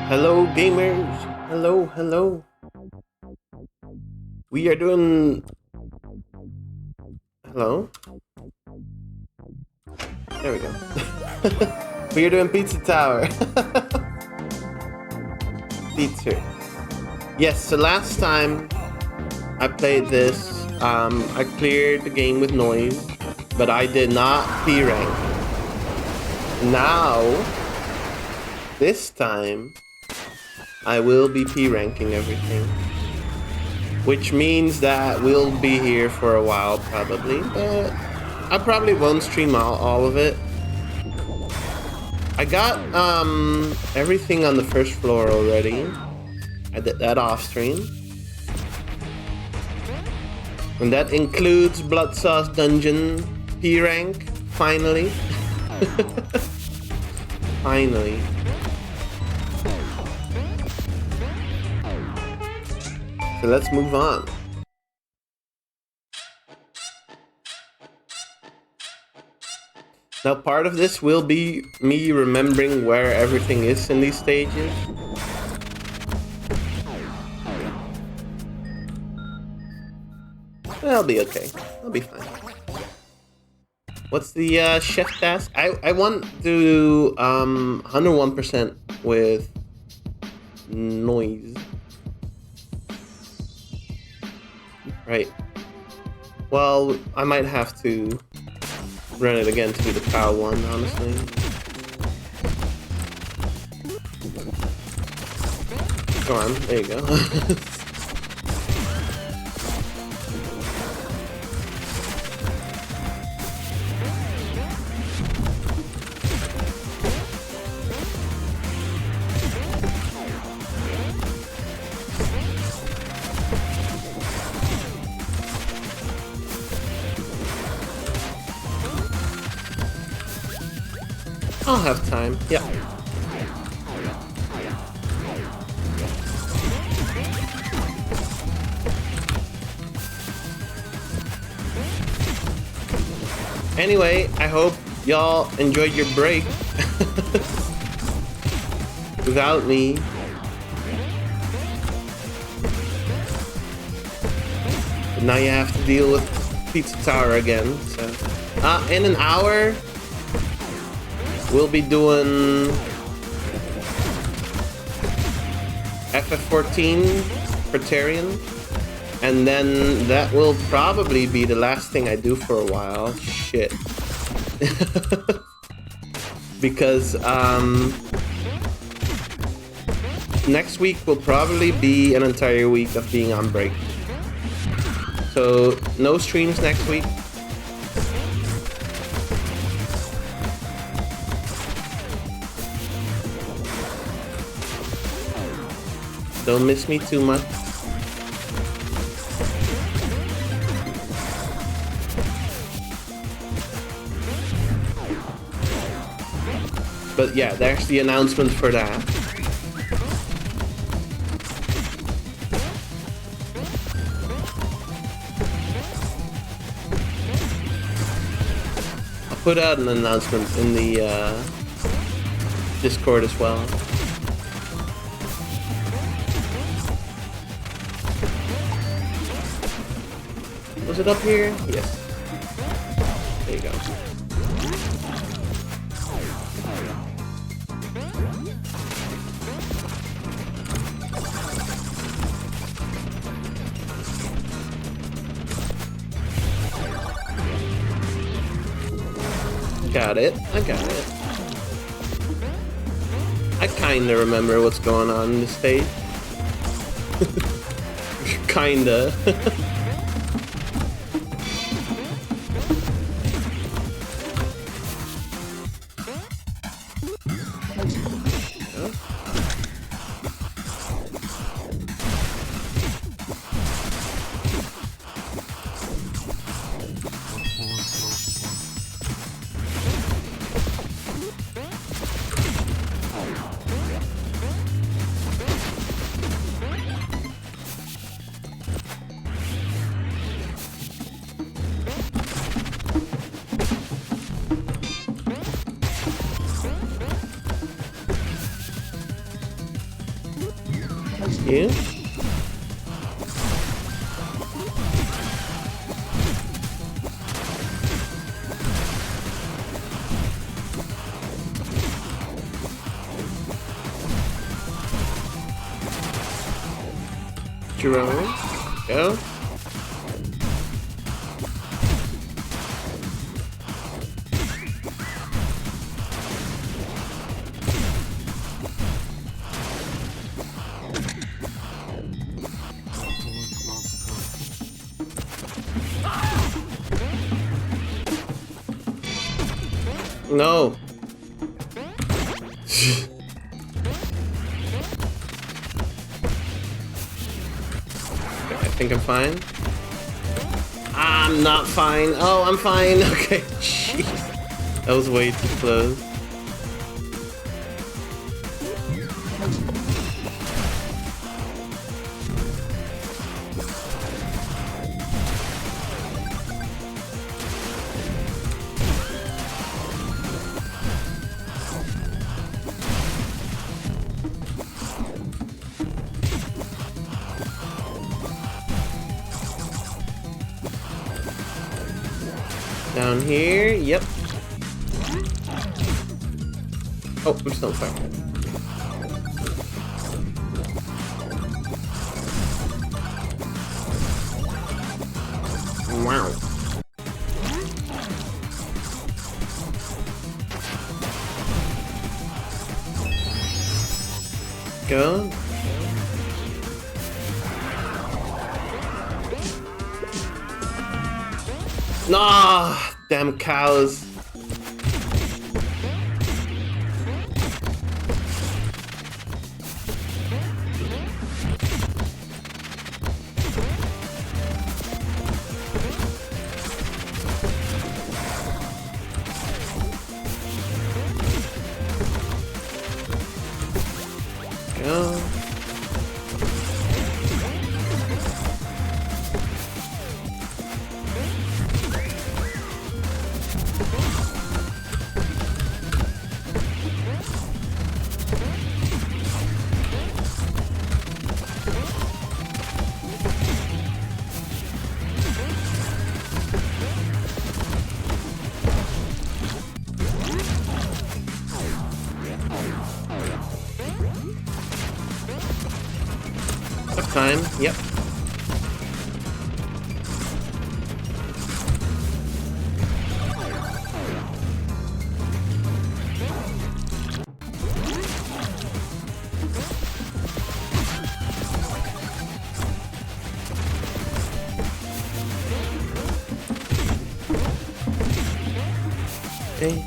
Hello, gamers. Hello, hello. We are doing. Hello. There we go. We are doing Pizza Tower. Pizza. Yes. So last time I played this, I cleared the game with noise, but I did not P rank. Now, this time, I will be P ranking everything, which means that we'll be here for a while probably, but I probably won't stream all of it. I got everything on the first floor already. I did that off stream. And that includes Blood Sauce Dungeon P rank, finally. Finally. So let's move on. Now part of this will be me remembering where everything is in these stages. I'll be okay. I'll be fine. What's the chef task? I want to do 101% with noise. Right. Well, I might have to run it again to do the cow one, honestly. Go on, there you go. I'll have time, yeah. Anyway, I hope y'all enjoyed your break without me. But now you have to deal with Pizza Tower again, so. In an hour, we'll be doing FF14 Praetorian, and then that will probably be the last thing I do for a while. Shit. Because next week will probably be an entire week of being on break. So no streams next week. Don't miss me too much. But yeah, there's the announcement for that. I'll put out an announcement in the Discord as well. Was it up here? Yes. There you go. Got it. I got it. I kinda remember what's going on in this stage. Kinda. you. Jerome, go. No. I think I'm fine. I'm not fine. Oh, I'm fine. Okay. Jeez. That was way too close. Down here, yep. Oh, I'm still fine. Wow. Go. Nah, damn cows. Go. Time, yep. Okay.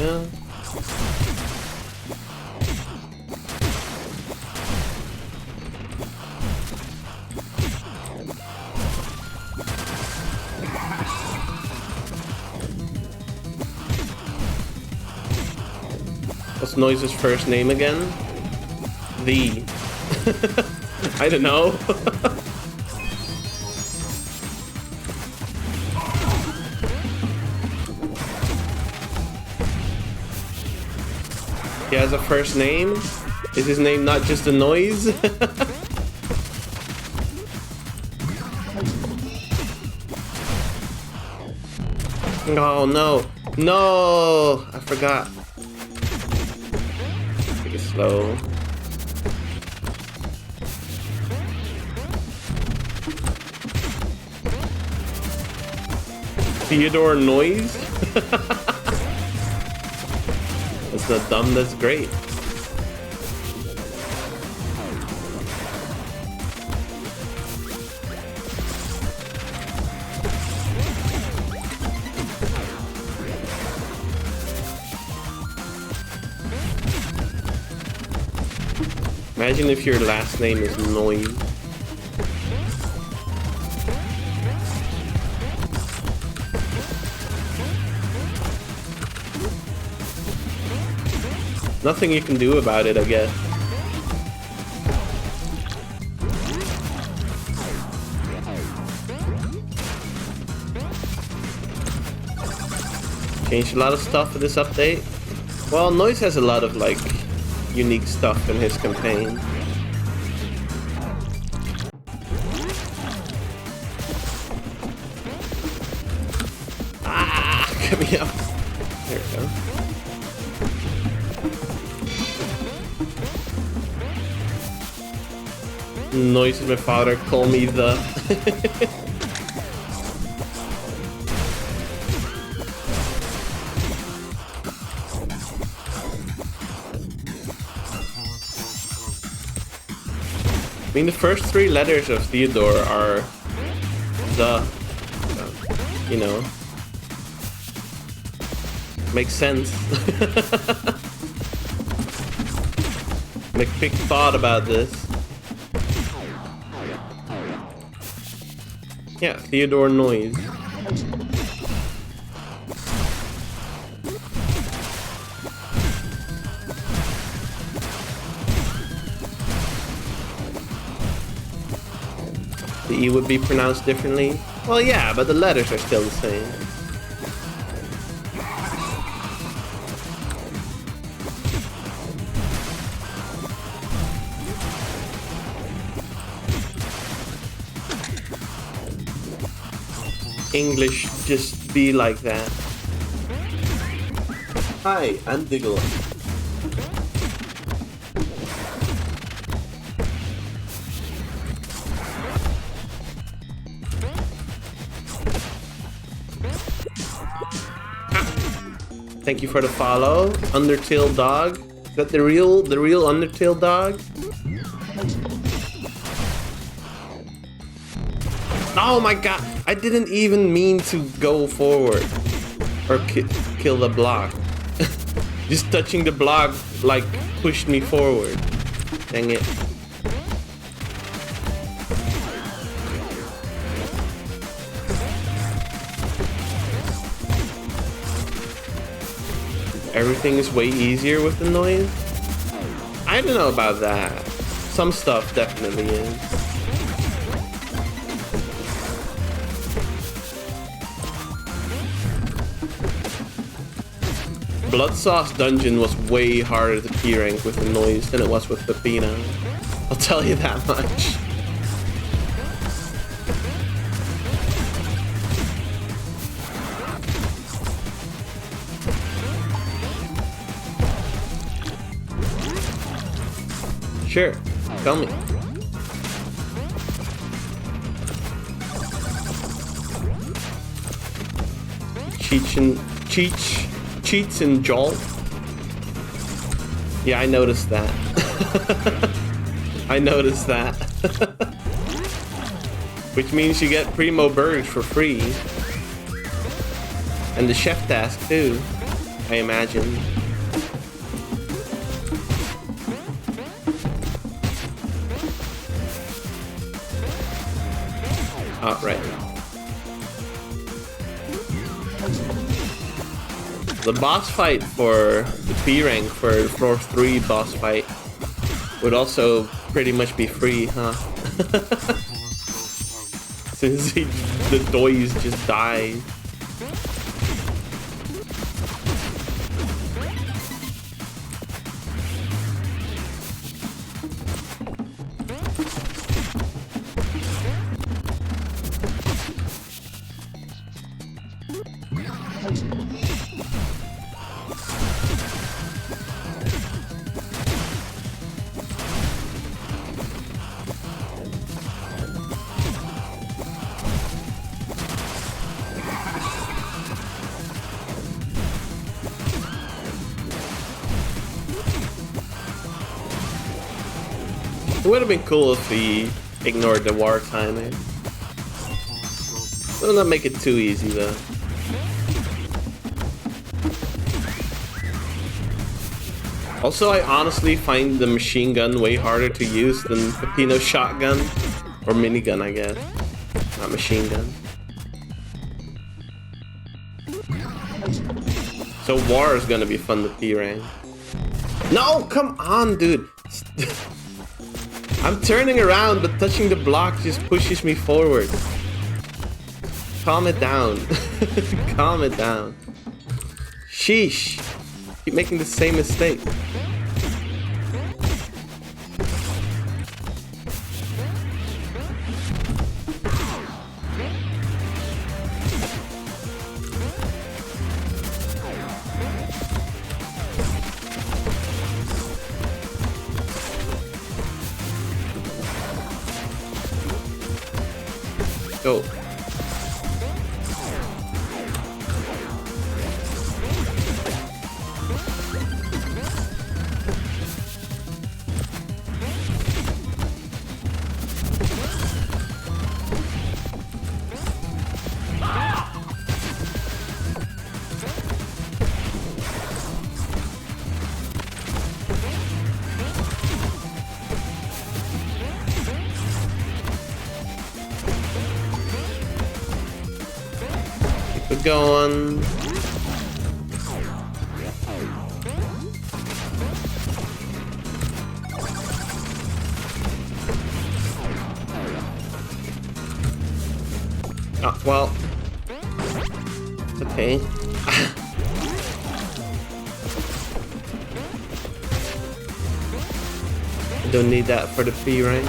Yeah. What's Noise's first name again? The. I don't know. He has a first name? Is his name not just a noise? Oh no. No! I forgot. Take it slow. Theodore Noise? That's not dumb, that's great. Imagine if your last name is Noise. Nothing you can do about it, I guess. Changed a lot of stuff for this update. Well, Noise has a lot of like unique stuff in his campaign. Ah, get me up. There we go. Noise is my father, call me the... I mean, the first 3 letters of Theodore are the, you know, makes sense. McPick thought about this. Yeah, Theodore Noise. The E would be pronounced differently? Well, yeah, but the letters are still the same. English just be like that. Hi, I'm Diggle. Thank you for the follow. Undertale dog. Is that the real Undertale dog? Oh my god! I didn't even mean to go forward or kill the block. Just touching the block like pushed me forward. Dang it. Everything is way easier with the Noise? I don't know about that. Some stuff definitely is. Blood Sauce Dungeon was way harder to P rank with the Noise than it was with Pepino. I'll tell you that much. Sure, tell me. Cheats and Jolt. Yeah, I noticed that. I noticed that. Which means you get Primo Burge for free. And the chef task too, I imagine. Oh, right. The boss fight for the P rank for floor 3 boss fight would also pretty much be free, huh? Since the Doys just died. It would have been cool if he ignored the war timer. Will not make it too easy though. Also, I honestly find the machine gun way harder to use than Pepino shotgun. Or minigun, I guess. Not machine gun. So war is gonna be fun to P rank. No, come on, dude. I'm turning around, but touching the block just pushes me forward. Calm it down. Calm it down. Sheesh. Keep making the same mistake. Go. Keep going. Oh, well. It's okay. I don't need that for the P rank.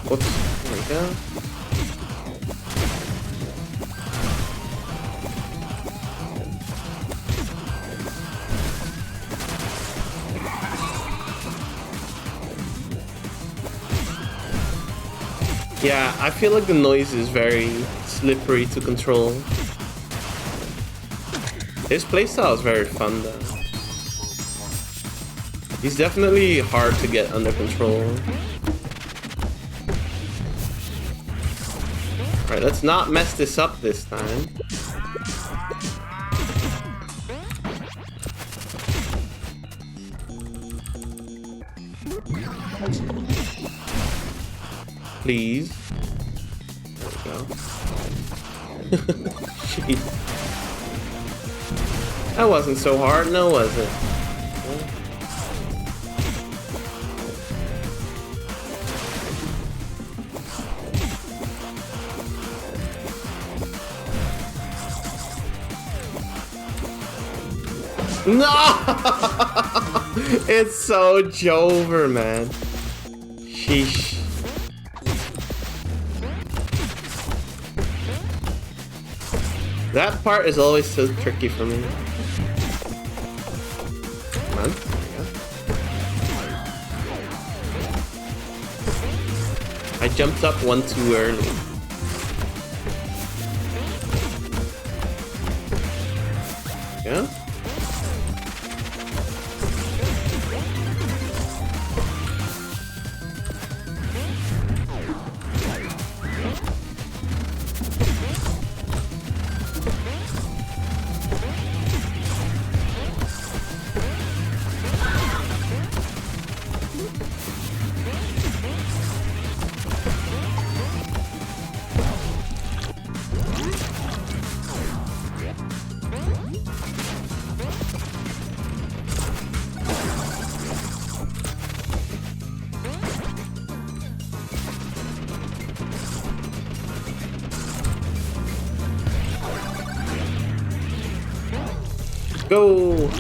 Whoops. There we go. Yeah, I feel like the noise is very slippery to control. His playstyle is very fun though. He's definitely hard to get under control. Alright, let's not mess this up this time. Please. There we go. Jeez. That wasn't so hard, no, was it? No! It's so Jover, man. Sheesh. That part is always so tricky for me. Come on. There we go. I jumped up one too early. Yeah? Go!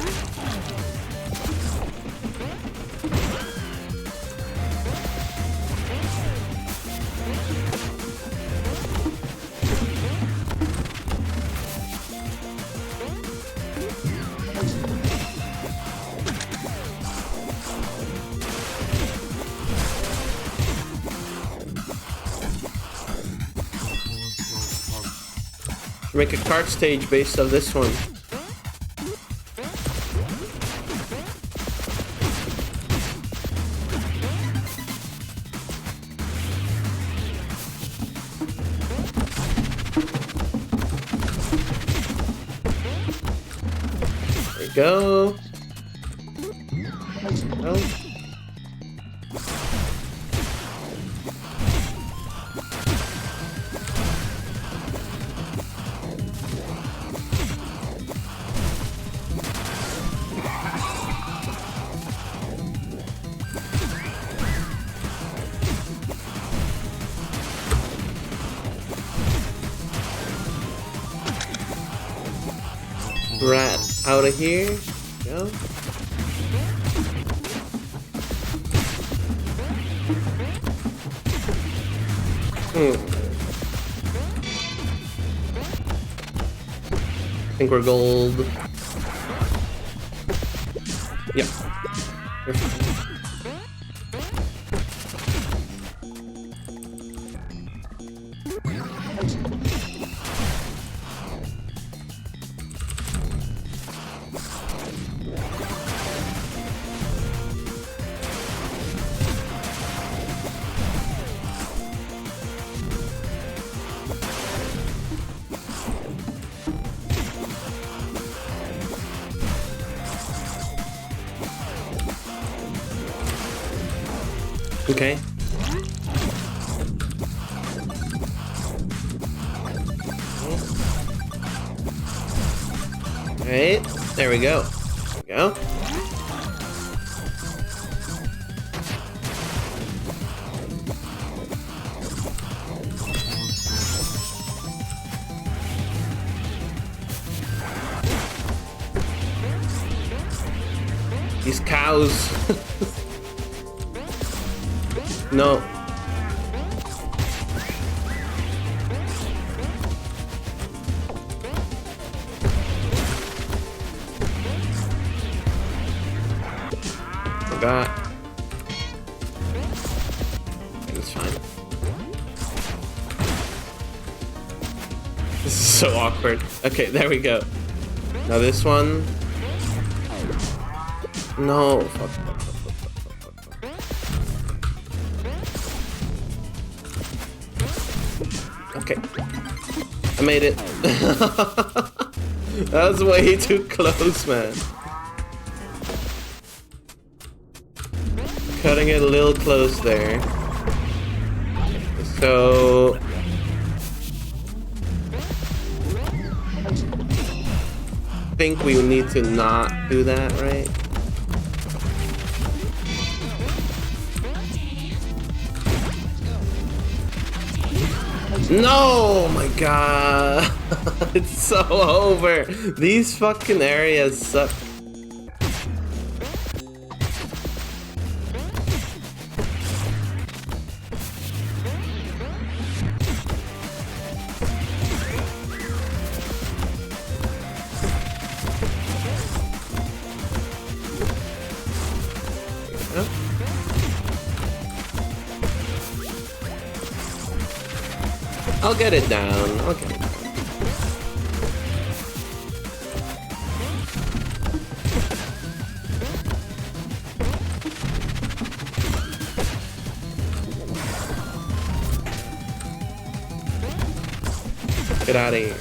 Make a cart stage based on this one. There we go. Oh. Rat out of here. Go. I think we're gold. Yep. We're fine. Okay. Alright, there we go. There we go. These cows. No. Forgot. It's fine. This is so awkward. Okay, there we go. Now this one. No. Fuck. Okay. I made it. That was way too close, man. Cutting it a little close there. So... I think we need to not do that, right? No, my god. It's so over. These fucking areas suck. I'll get it down. Okay. Get out of here.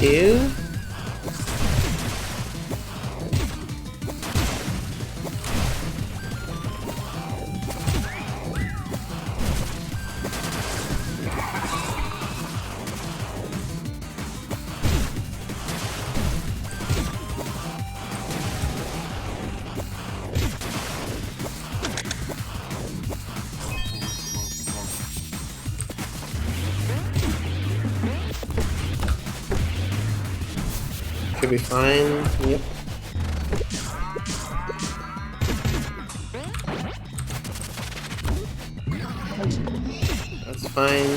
Ew. Should be fine. Yep. That's fine.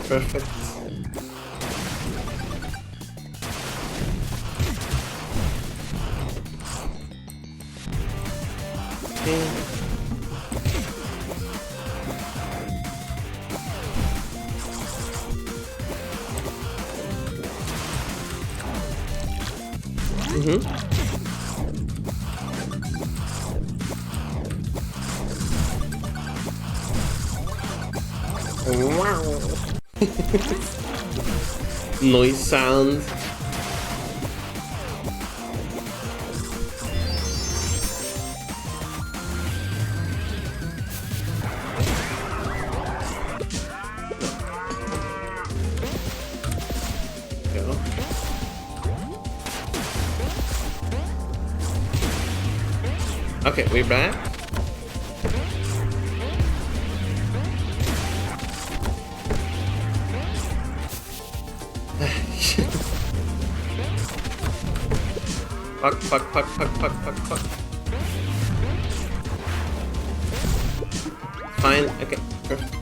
Perfect. Okay. Wow. Noise sound. Go. Okay, we're back. Fuck. Fine, okay, perfect.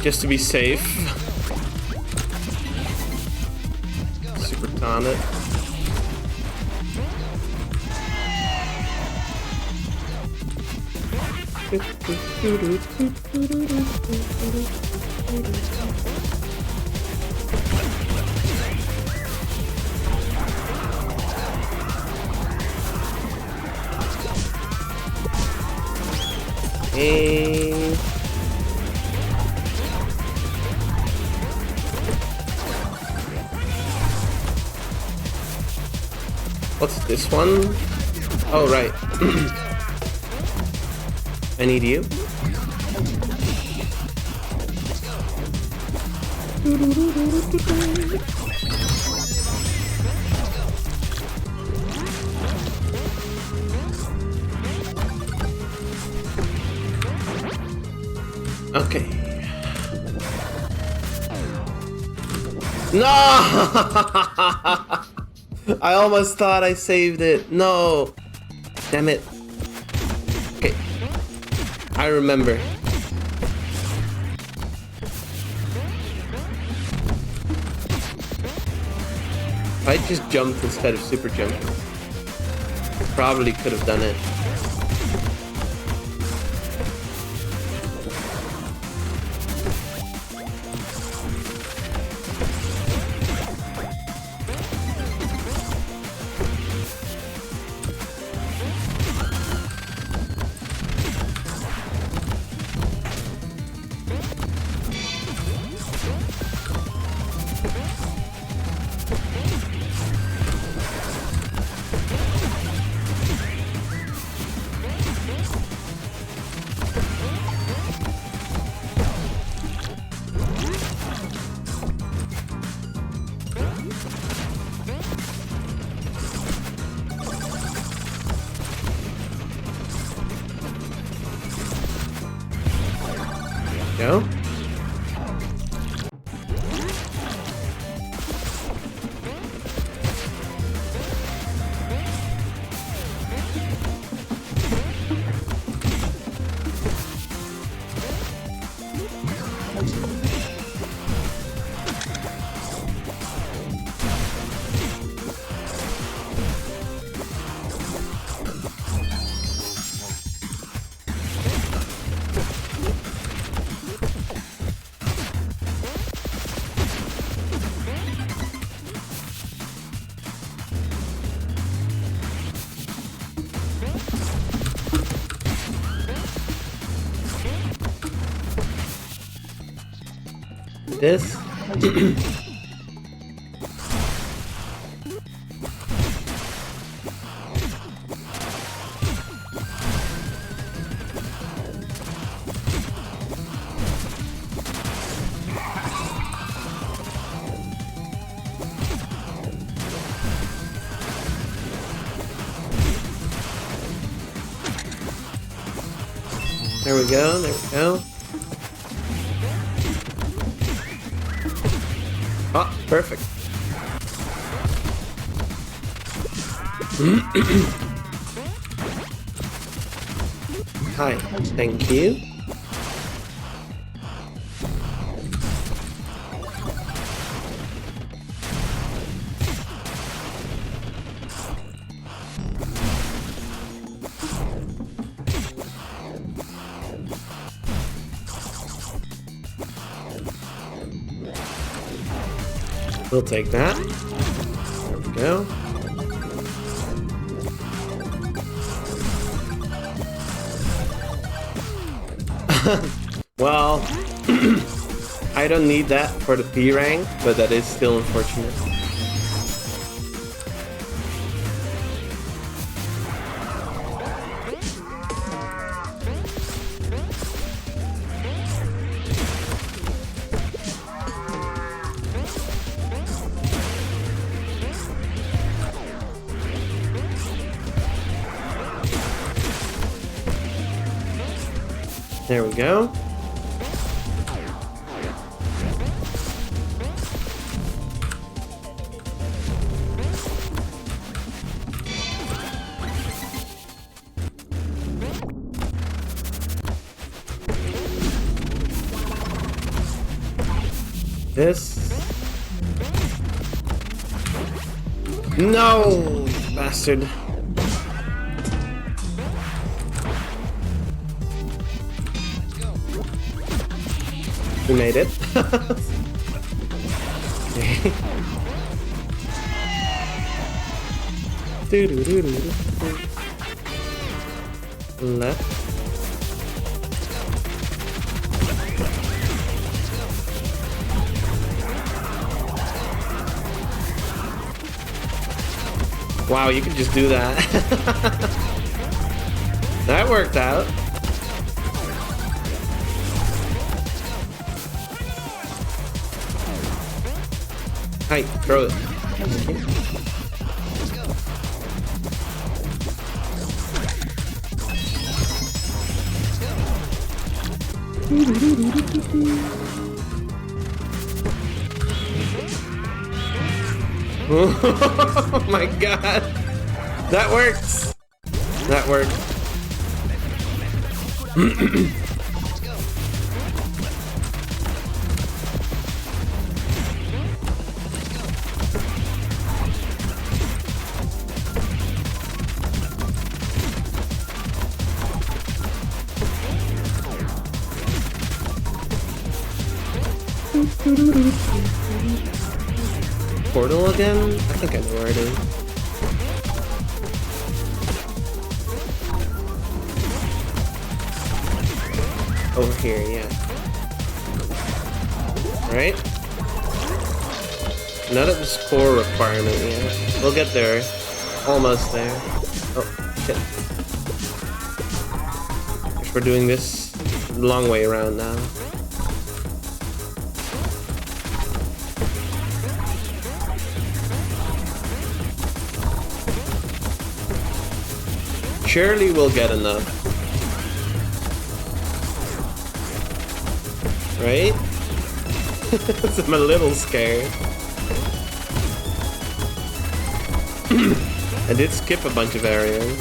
Just to be safe. Super con it. Hey. What's this one? Oh, right. I need you. Okay. No! I almost thought I saved it. No. Damn it. Okay. I remember. If I just jumped instead of super jumping, probably could have done it. Go. this. There we go, there we go. Oh, perfect. Hi, thank you. We'll take that. There we go. Well, I don't need that for the P rank, but that is still unfortunate. There we go. This. No, bastard. We made it. Okay. Left. Wow, you could just do that. That worked out. Hi, throw it. Oh my god. That works. That worked. Portal again? I think I know where it is. Over here, yeah. Right? Not at the score requirement yet. We'll get there. Almost there. Oh, shit. Guess we're doing this the long way around now. Surely we'll get enough. Right? I'm a little scared. I did skip a bunch of areas.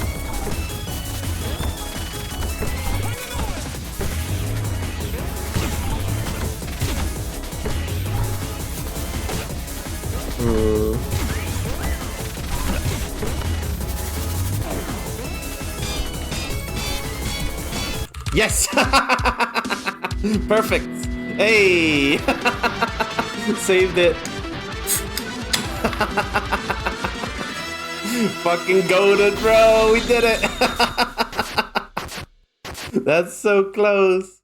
Yes! Perfect! Hey! Saved it. Fucking goated, bro! We did it! That's so close.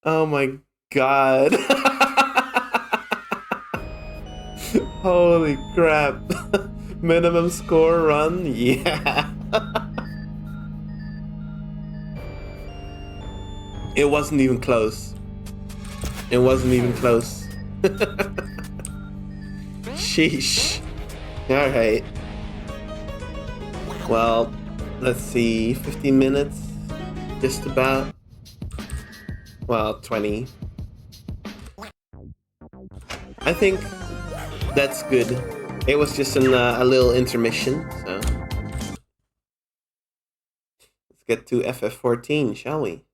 Oh my god. Holy crap. Minimum score run? Yeah. It wasn't even close. It wasn't even close. Sheesh. Alright. Well, let's see. 15 minutes? Just about. Well, 20. I think that's good. It was just a little intermission, so. Let's get to FF14, shall we?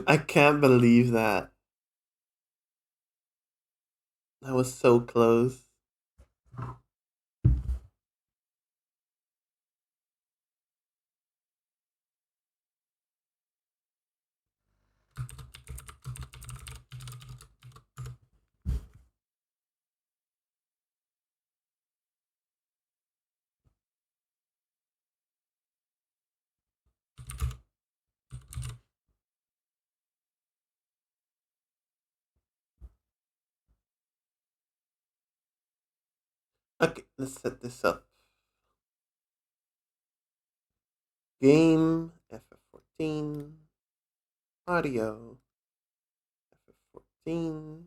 I can't believe that. That was so close. Okay, let's set this up. Game, FF14, audio, FF14.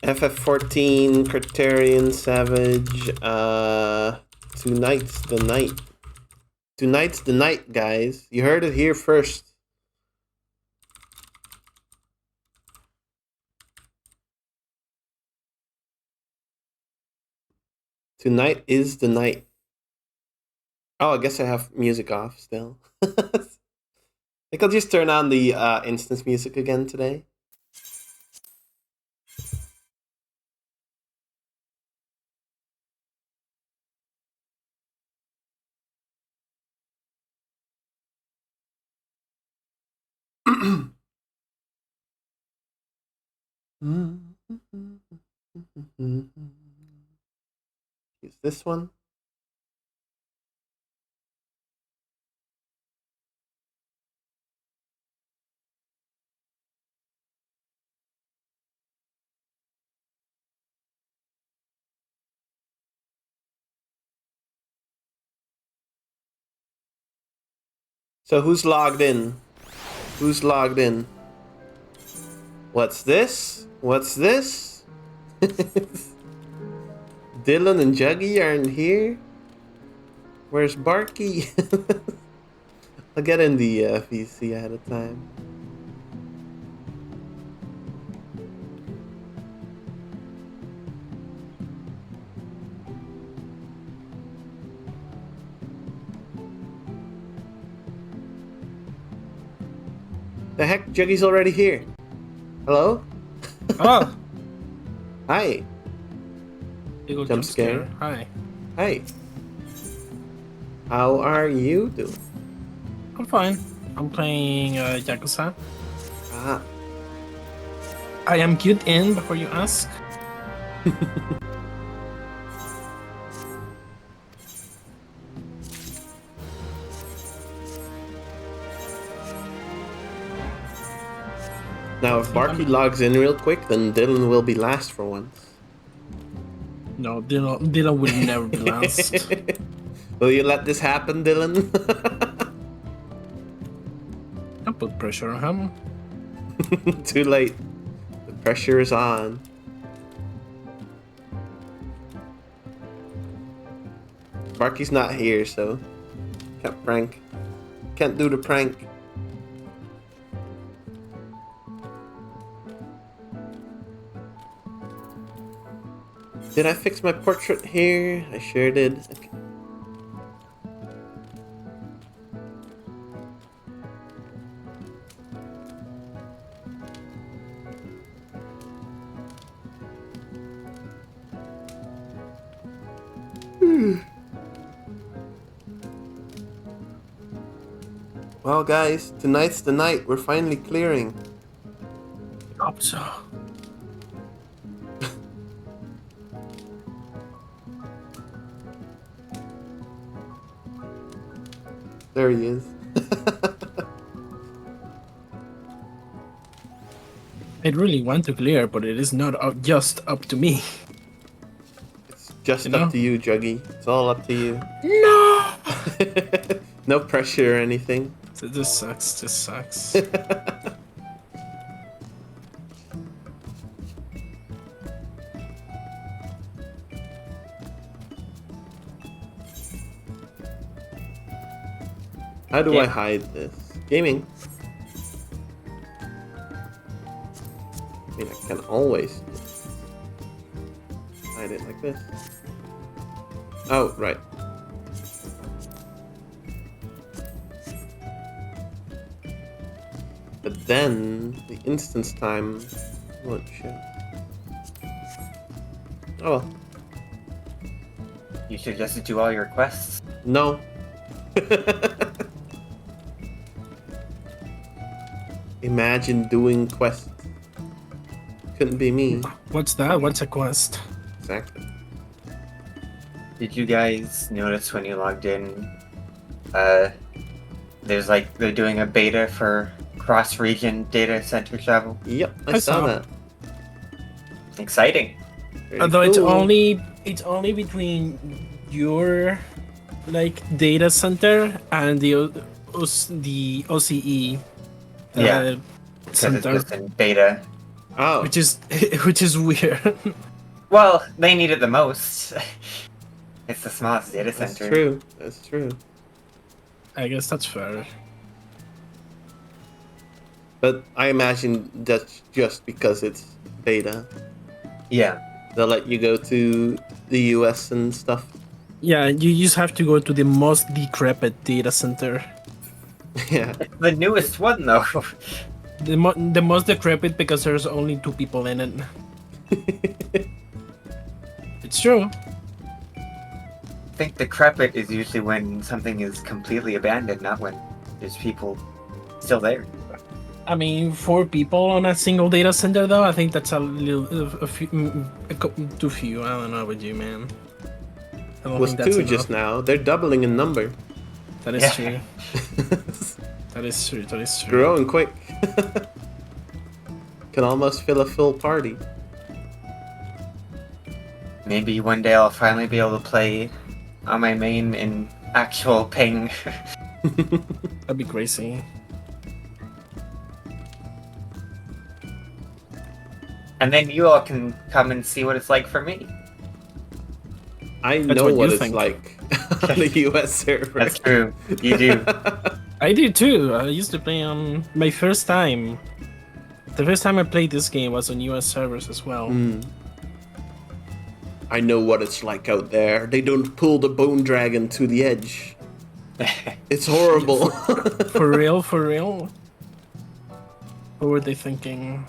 FF14, Criterion, Savage, tonight's the night. Tonight's the night, guys. You heard it here first. Tonight is the night. Oh, I guess I have music off still. I think I'll just turn on the instance music again today. Use this one. So who's logged in? Who's logged in? What's this? What's this? Dylan and Juggy aren't here? Where's Barky? I'll get in the VC ahead of time. The heck? Juggy's already here. Hello? Oh, Hi. Eagle Jump scare. Hi. Hi. How are you doing? I'm fine. I'm playing Yakuza. Ah. I am good in before you ask. Now, if Barky logs in real quick, then Dylan will be last for once. No, Dylan will never be last. Will you let this happen, Dylan? Don't put pressure on him. Too late. The pressure is on. Barky's not here, so can't do the prank. Did I fix my portrait here? I sure did. Okay. Well, guys, tonight's the night. We're finally clearing. Hope so. There he is. I really want to clear, but it is not just up to me. It's just You up know? to you, Juggy. It's all up to you. No! No pressure or anything. So this sucks. This sucks. How do Yeah. I hide this? Gaming. I mean, I can always hide it like this. Oh, right. But then the instance time won't show. Oh well. You should just do all your quests. No. Imagine doing quests. Couldn't be me. What's that? What's a quest? Exactly. Did you guys notice when you logged in? There's like they're doing a beta for cross-region data center travel. Yep, I I saw saw. that. Exciting. Very Although it's cool. only between your like data center and the OCE Yeah. Because it's center, just in beta. Oh, which is weird. Well, they need it the most. It's the smallest data that's center. true. That's true. I guess that's fair. But I imagine that's just because it's beta. Yeah. They'll let you go to the US and stuff. Yeah, you just have to go to the most decrepit data center. Yeah. It's the newest one though. The most decrepit because there's only 2 people in it. It's true. I think decrepit is usually when something is completely abandoned, not when there's people still there. I mean, 4 people on a single data center, though, I think that's a little, too few. I don't know about you, man. I don't It was think that's 2 enough. just now. They're doubling in number. That is Yeah. true. That is true. That is true. Growing quick. Can almost fill a full party. Maybe one day I'll finally be able to play on my main in actual ping. That'd be crazy. And then you all can come and see what it's like for me. I That's know what what you it's think. like on the US server. That's true. You do. I did too. I used to play on my first time. The first time I played this game was on US servers as well. I know what it's like out there. They don't pull the bone dragon to the edge. It's horrible. For real, for real. What were they thinking?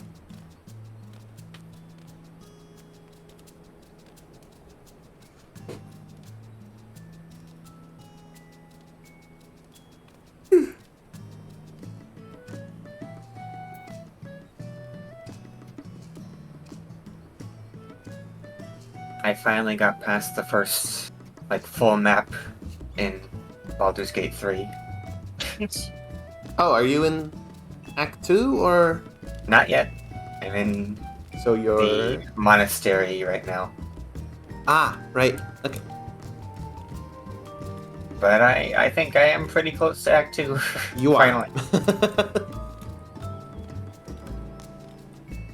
I finally got past the first like full map in Baldur's Gate 3. Yes. Oh, are you in Act 2 or Not yet. I'm in so you're the monastery right now. Ah, right. Okay. But I think I am pretty close to Act 2. You are. Finally.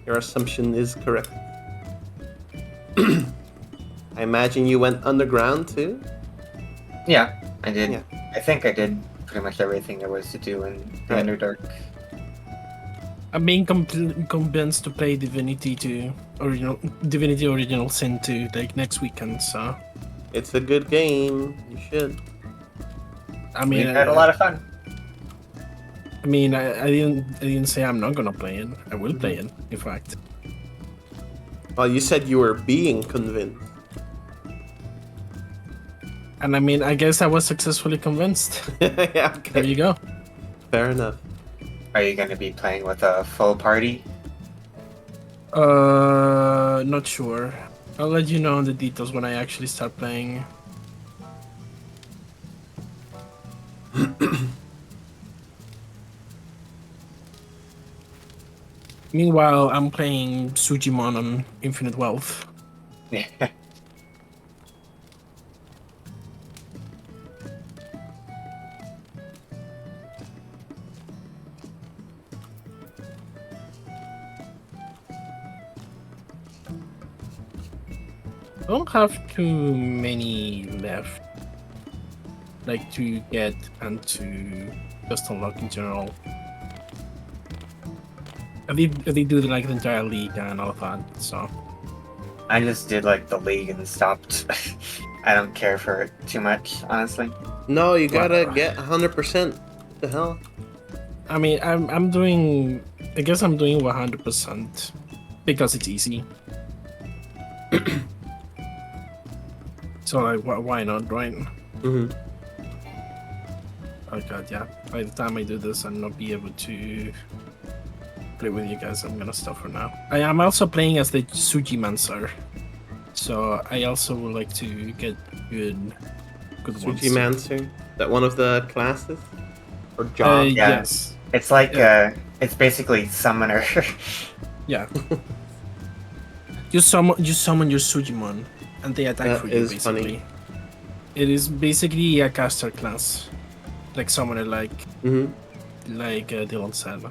Your assumption is correct. I imagine you went underground too? Yeah, I did. Yeah. I think I did pretty much everything there was to do in the Right. Underdark. I'm being convinced to play Divinity Original Sin 2 like next weekend. So It's a good game. You should. I We mean, had a lot of fun. I mean, I didn't say I'm not gonna play it. I will play it, in fact. Well, you said you were being convinced. And I mean, I guess I was successfully convinced. Yeah, There okay. you go. Fair enough. Are you going to be playing with a full party? Not sure. I'll let you know the details when I actually start playing. Meanwhile, I'm playing Sujimon on Infinite Wealth. Yeah. I don't have too many left, like to get and to just unlock in general. I did do like the entire league and all of that, so I just did like the league and stopped. I don't care for it too much, honestly. No, you gotta Wow. get 100%. What the hell? I mean I'm doing, I guess I'm doing 100% because it's easy. So like why not, right? Mm-hmm. Oh god, yeah. By the time I do this, I'll not be able to play with you guys. I'm gonna stop for now. I am also playing as the Sujimancer, so I also would like to get good ones. Sujimancer? That one of the classes? Or job? Yeah. Yes. It's like Yeah. it's basically summoner. Yeah. You summon your Sujimon, and they attack That for you. is Basically, funny. it is basically a caster class, like summoner, like Mm-hmm. Dylan said.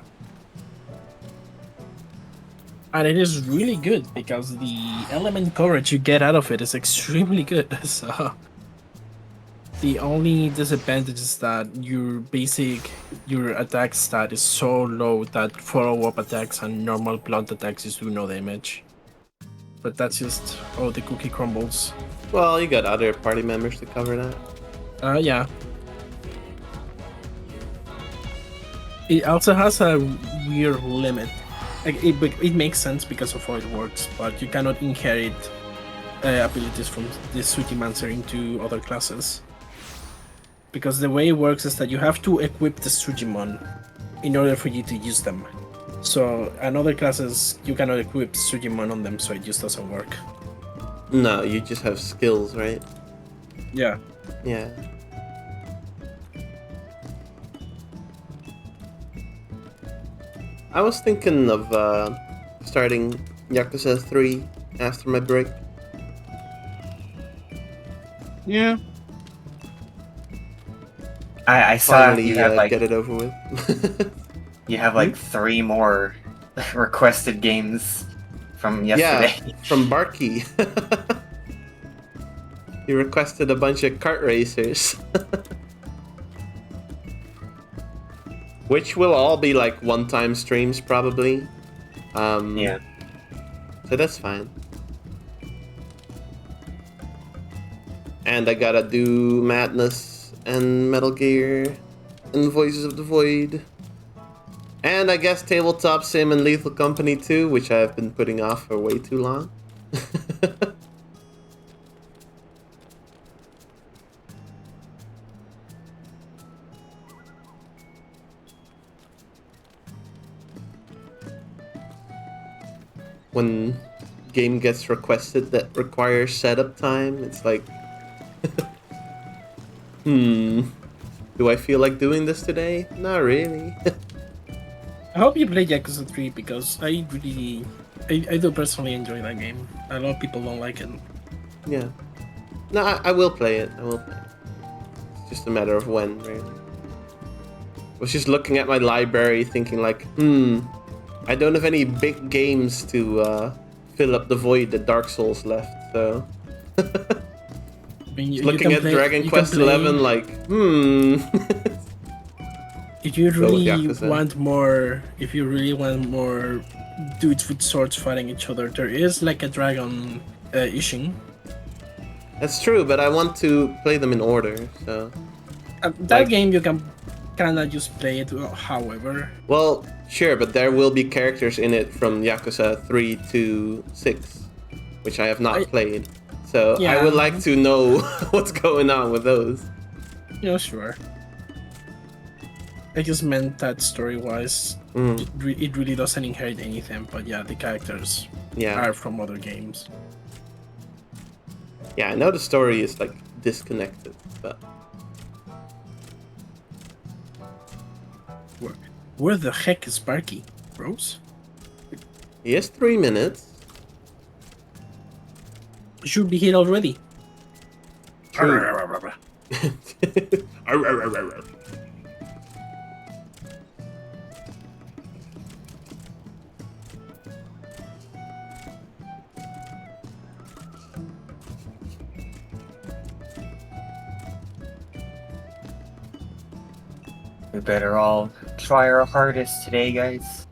And it is really good because the element coverage you get out of it is extremely good. So the only disadvantage is that your attack stat is so low that follow-up attacks and normal blunt attacks just do no damage. But that's just how the cookie crumbles. Well, you got other party members to cover that. Yeah. It also has a weird limit. Like it makes sense because of how it works, but you cannot inherit abilities from the Sujimancer into other classes. Because the way it works is that you have to equip the Sujimon in order for you to use them. So in other classes, you cannot equip Sujimon on them, so it just doesn't work. No, you just have skills, right? Yeah. Yeah. I was thinking of starting Yakuza 3 after my break. Yeah. I saw Finally you have like get it over with. you have like 3 more requested games from Yeah, yesterday. from Barky. He requested a bunch of kart racers. Which will all be like one-time streams probably. Yeah. So that's fine. And I gotta do Madness and Metal Gear and Voices of the Void. And I guess Tabletop Sim and Lethal Company 2, which I've been putting off for way too long. When game gets requested that requires setup time, it's like, do I feel like doing this today? Not really. I hope you play Yakuza 3 because I do personally enjoy that game. A lot of people don't like it. Yeah. No, I will play it. I will play it. It's just a matter of when, really. I was just looking at my library thinking like, I don't have any big games to fill up the void that Dark Souls left, so... I mean, Looking at Dragon Quest 11 like, If you Go with really Yakuza. want more dudes with swords fighting each other, there is like a Dragon Ishin. That's true, but I want to play them in order, so... That Like- game you can kinda just play it however. Well, sure, but there will be characters in it from Yakuza 3 to 6, which I have not played. So I Yeah. would like to know what's going on with those. Yeah, sure. I just meant that story-wise, it really doesn't inherit anything, but yeah, the characters Yeah. are from other games. Yeah, I know the story is like disconnected, but Where the heck is Barky, bros? He has 3 minutes. Should be here already. True. We better all try our hardest today, guys.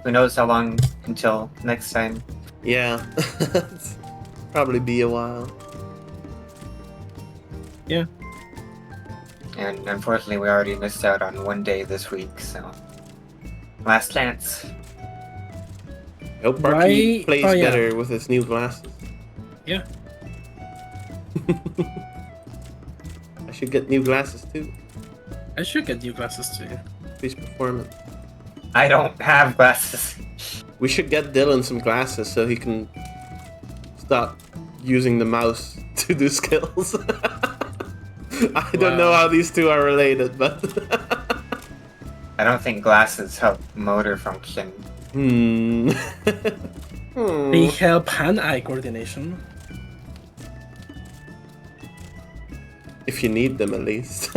Who knows how long until next time? Yeah. Probably be a while. Yeah. And unfortunately, we already missed out on one day this week, so. Last chance. I hope Barky Why- plays oh, yeah. better with his new glasses. Yeah. I should get new glasses too. I should get new glasses too. Increase performance. I don't have glasses. We should get Dylan some glasses so he can stop using the mouse to do skills. I don't know Wow. how these two are related, but I don't think glasses help motor function. hmm. They help hand-eye coordination. If you need them, at least.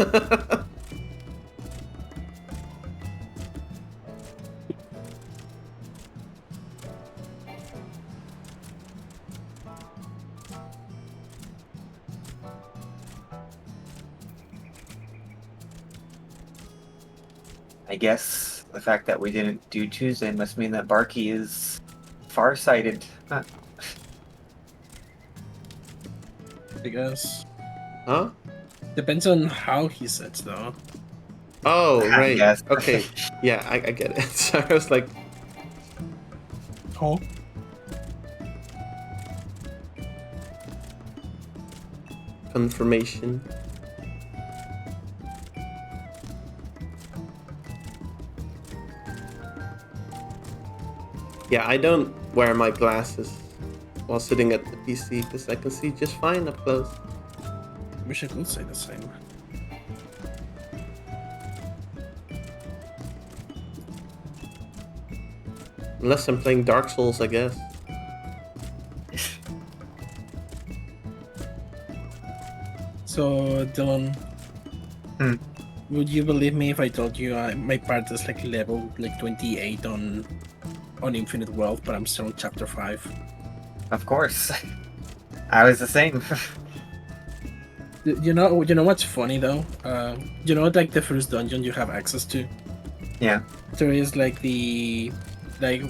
I guess the fact that we didn't do Tuesday must mean that Barky is farsighted. Huh. Because Huh? depends on how he sets though. Oh, right. Yes. Okay. Yeah, I get it. So I was like, Oh. confirmation. Yeah, I don't wear my glasses while sitting at the PC because I can see just fine up close. Wish I could say the same. Unless I'm playing Dark Souls, I guess. So, Dylan, Hmm. would you believe me if I told you my part is like level like 28 on Infinite World, but I'm still on chapter 5? Of course. I was the same. You know what's funny though? You know, like the first dungeon you have access to. Yeah. There is like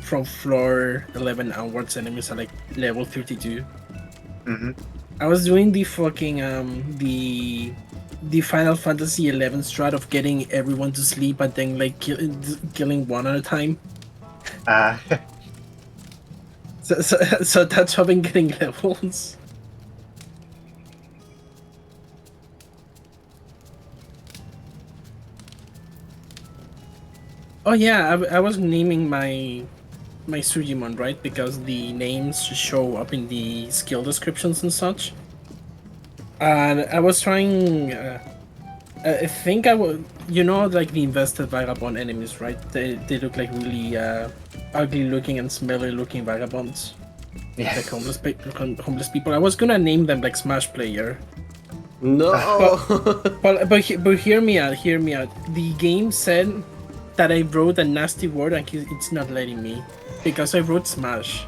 from floor 11 onwards, enemies are like level 32. hmm I was doing the fucking the Final Fantasy 11 strat of getting everyone to sleep and then like killing one at a time. So that's how I've been getting levels. Oh yeah, I was naming my Sujimon, right? Because the names show up in the skill descriptions and such. And I was trying. I think I would. You know, like the invested vagabond enemies, right? They look like really ugly looking and smelly looking vagabonds. Yes. Like homeless people. I was gonna name them like Smash Player. No! But hear me out. Hear me out. The game said that I wrote a nasty word and it's not letting me because I wrote Smash.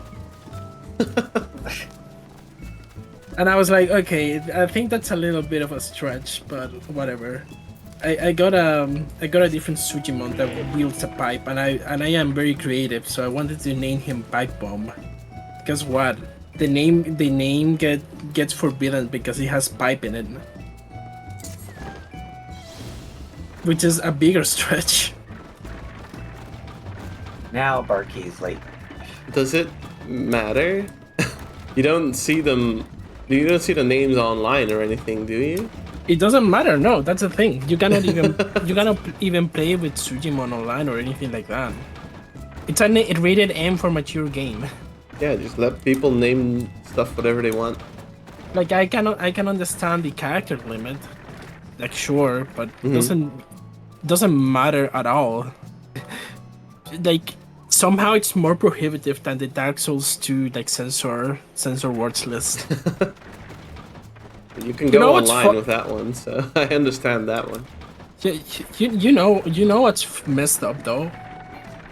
And I was like, okay, I think that's a little bit of a stretch, but whatever. I got a different Sujimon that wields a pipe, and I am very creative, so I wanted to name him Pipe Bomb. Guess what? The name gets forbidden because it has pipe in it, which is a bigger stretch. Now Barky's late. Does it matter? You don't see them. You don't see the names online or anything, do you? It doesn't matter. No, that's the thing. You cannot even play with Sujimon online or anything like that. It's a rated M for mature game. Yeah, just let people name stuff whatever they want. Like I can understand the character limit, like sure, but it doesn't matter at all. Like somehow it's more prohibitive than the Dark Souls 2 like censor words list. You can You go know what's online with that one, so I understand that one. You know what's messed up though?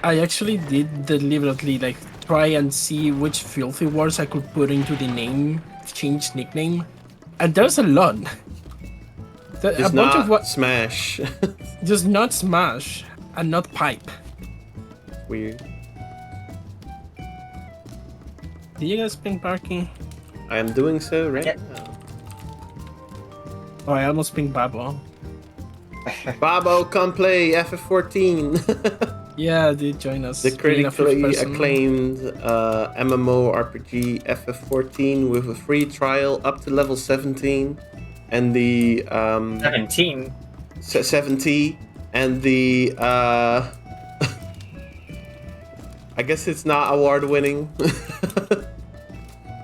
I actually did deliberately like try and see which filthy words I could put into the name, change nickname, and there's a lot. A Just bunch of not what, smash. just not smash and not pipe. Weird. Do you guys ping Parky? I am doing so right Yeah. now. Oh, I almost pinged Babo. Babo, come play FF14. Yeah, dude, join us. The Being a fifth critically person. acclaimed MMORPG FF14 with a free trial up to level 17, and the 17. 70, and the I guess it's not award winning.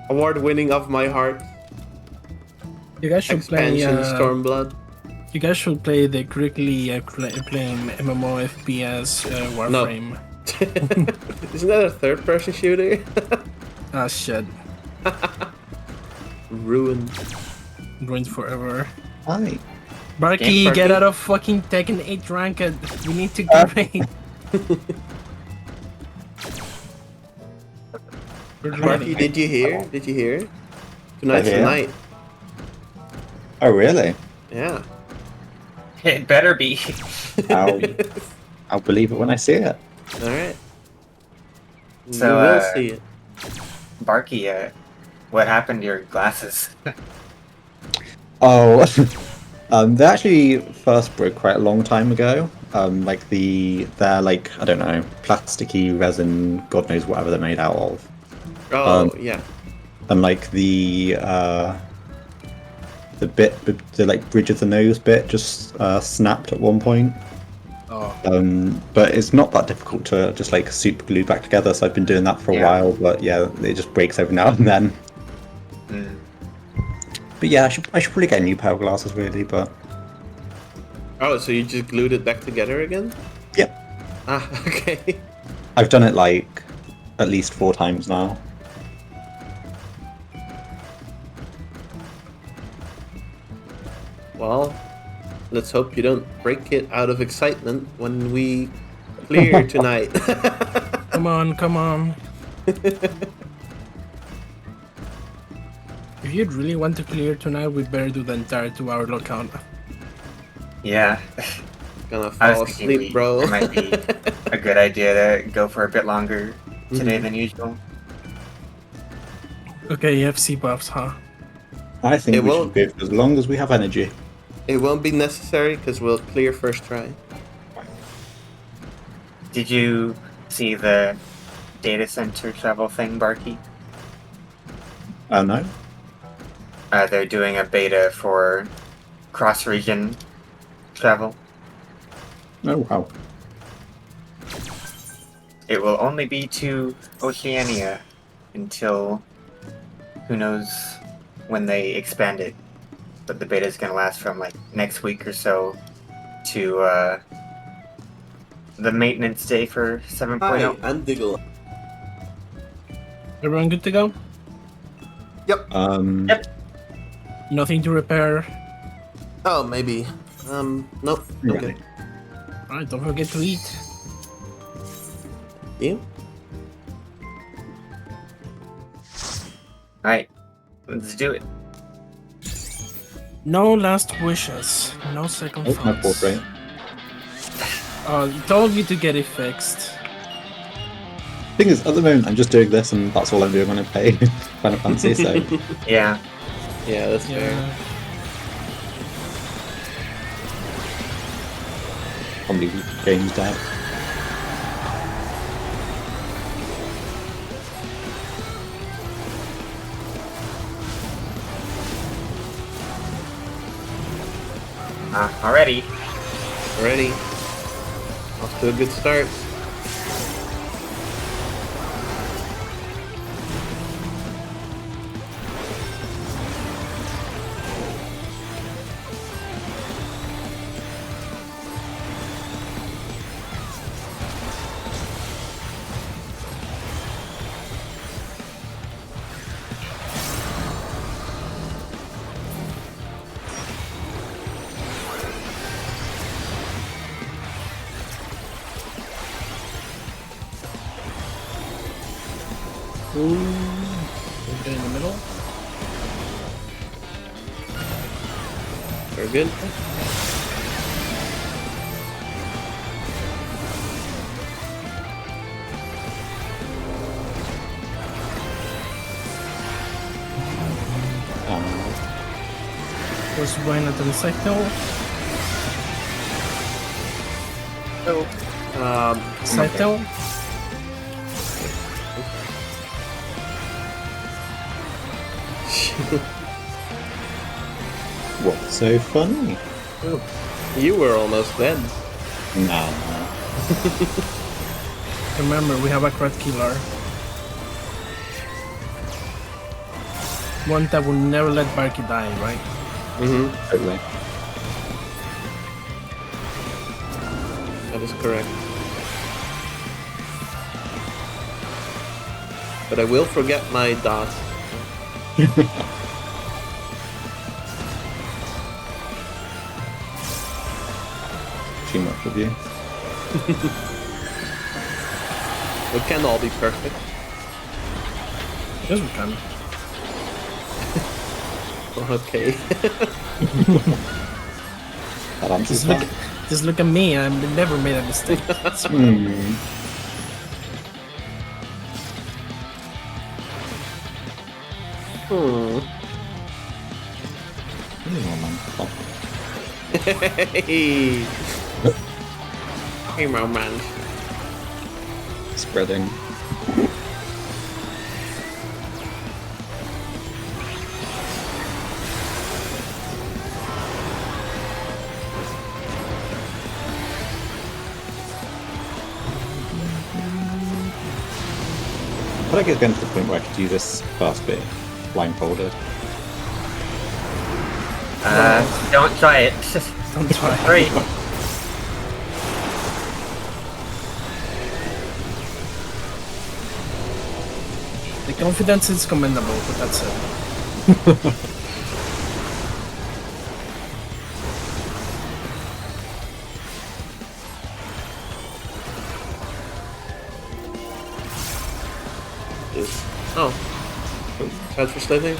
Award winning of my heart. You guys should play. Expansion Stormblood. You guys should play the critically acclaimed MMO FPS Warframe. Isn't that a third person shooter? Ah, shit. Ruined. Ruined forever. Hi. Barky, Game get Barky. out of fucking Tekken 8 ranked. We need to grade. Marky, did you hear? Did you hear? Tonight's the hear. night. Oh, really? Yeah. It better be. I'll believe it when I see it. Alright. So, You will see it. Barky, what happened to your glasses? Oh, they actually first broke quite a long time ago. Like they're like, I don't know, plasticky resin, God knows whatever they're made out of. Oh, yeah. And like the bit, the like bridge of the nose bit just snapped at one point. Oh. But it's not that difficult to just like super glue back together. So I've been doing that for a Yeah. while. But yeah, it just breaks every now and then. Mm. But yeah, I should probably get new pair of glasses really. But Oh, so you just glued it back together again? yeah, Ah, okay. I've done it like at least 4 times now. Well, let's hope you don't break it out of excitement when we clear tonight. Come on, come on. If you'd really want to clear tonight, we better do the entire 2-hour lockout. Yeah. Gonna I fall was thinking asleep, bro. it might be a good idea to go for a bit longer today Mhm. than usual. Okay, you have C buffs, huh? I think It we won't- should go for as long as we have energy. It won't be necessary because we'll clear first try. Did you see the data center travel thing, Barky? Oh no. They're doing a beta for cross-region travel. Oh wow. It will only be to Oceania until who knows when they expand it. But the beta is going to last from like next week or so to the maintenance day for 7.0. I'm Diggle. Everyone good to go? Yep. Yep. Nothing to repair. Oh, maybe. Nope. Yeah. Okay. Alright, don't forget to eat. You? Alright, let's do it. No last wishes. No second Oh, my thoughts. fault, right? I told you to get it fixed. Thing is, at the moment, I'm just doing this, and that's all I'm doing when I play Final Fantasy. So Yeah. Yeah, that's fair. Yeah. probably game's dead. Already. Ready? Off to a good start. Get in the middle. Very good. Was right at the cycle. Cycle. What's so funny? You were almost dead. Nah. Remember, we have a crowd killer. One that will never let Barky die, right? Mm-hmm. Totally. That is correct. But I will forget my dot. Too much of you. It can all be perfect. Yes, we can. Okay. That answers that. Just look at me. I never made a mistake. Hmm. Oh, man. Oh. Hey. Hey, my man. Spreading. I feel like it's getting to the point where I could do this first bit blindfolded. Don't try it. Don't try. Hurry. The confidence is commendable, but that's it. Oh. Transfer slithing?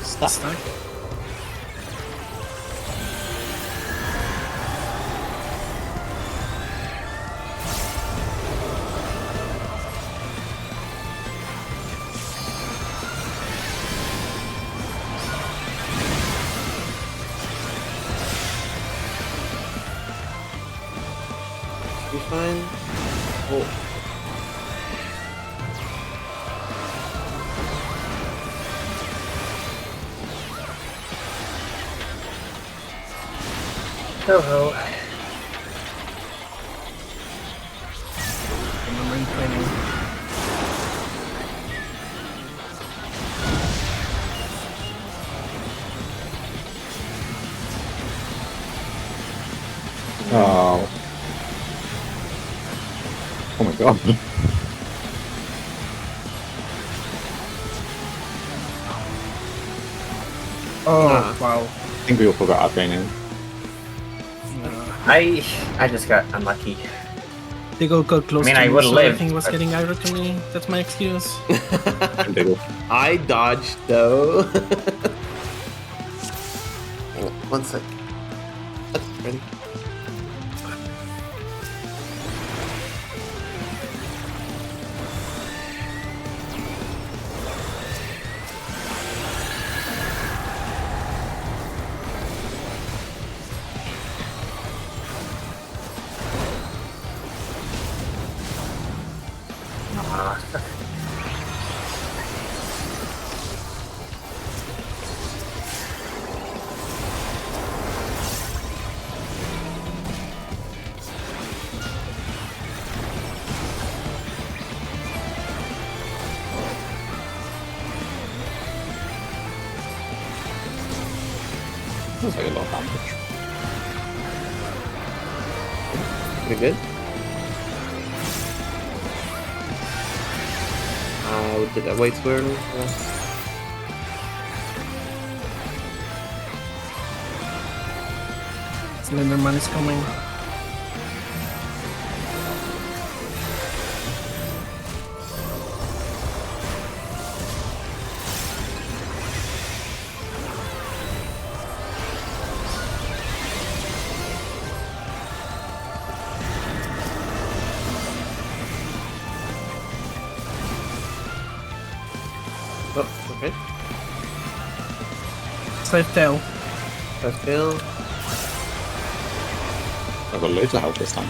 Stack. Be fine. Oh. Ho-ho. Remember in training. Oh. Oh my god. Oh, wow. I think we all forgot our training. I just got unlucky. They go close I mean, to I me, would've so lived, everything was but- getting aggro to me. That's my excuse. Diggle. I dodged though. Oh, 1 sec. Ready? Feels like a lot of damage. Pretty good. Did that wait too early? Slenderman is coming. Oh, okay. Safe tail. First kill. I've got loads of health this time.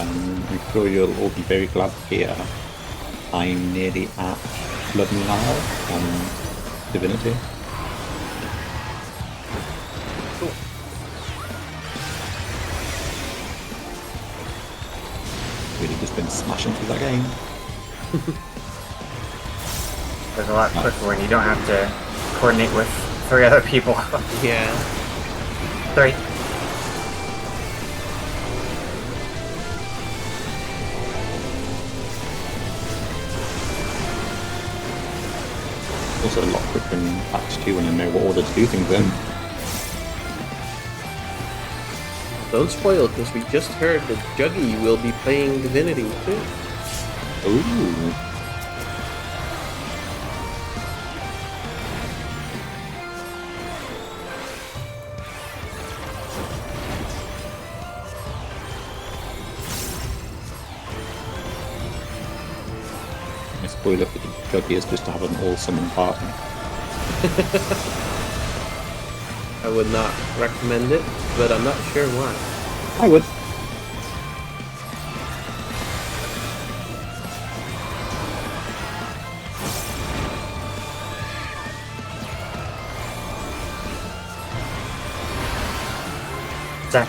I'm sure you'll all be very glad to hear I'm nearly at Blood and Lyle on Divinity. Cool. Really just been smashing through that game. There's a lot quicker when you don't have to coordinate with 3 other people. Yeah. 3. Also a lot quicker in Patch 2 when I know what order to do things in. Don't spoil, because we just heard that Juggy will be playing Divinity too. Ooh. My spoiler for the Juggy is just to have an all-summon party. I would not recommend it, but I'm not sure why. I would. Zach.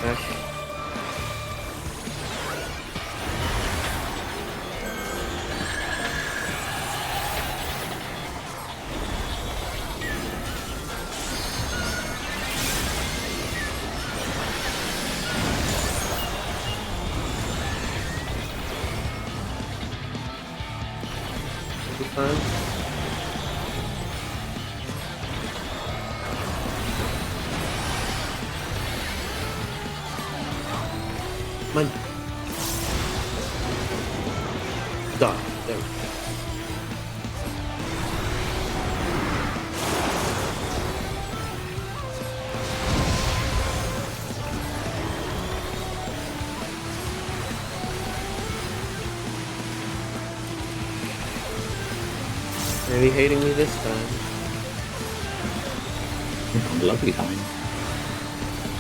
Be fine. Come on. Done. There we go. Really hating me this time. Lovely time.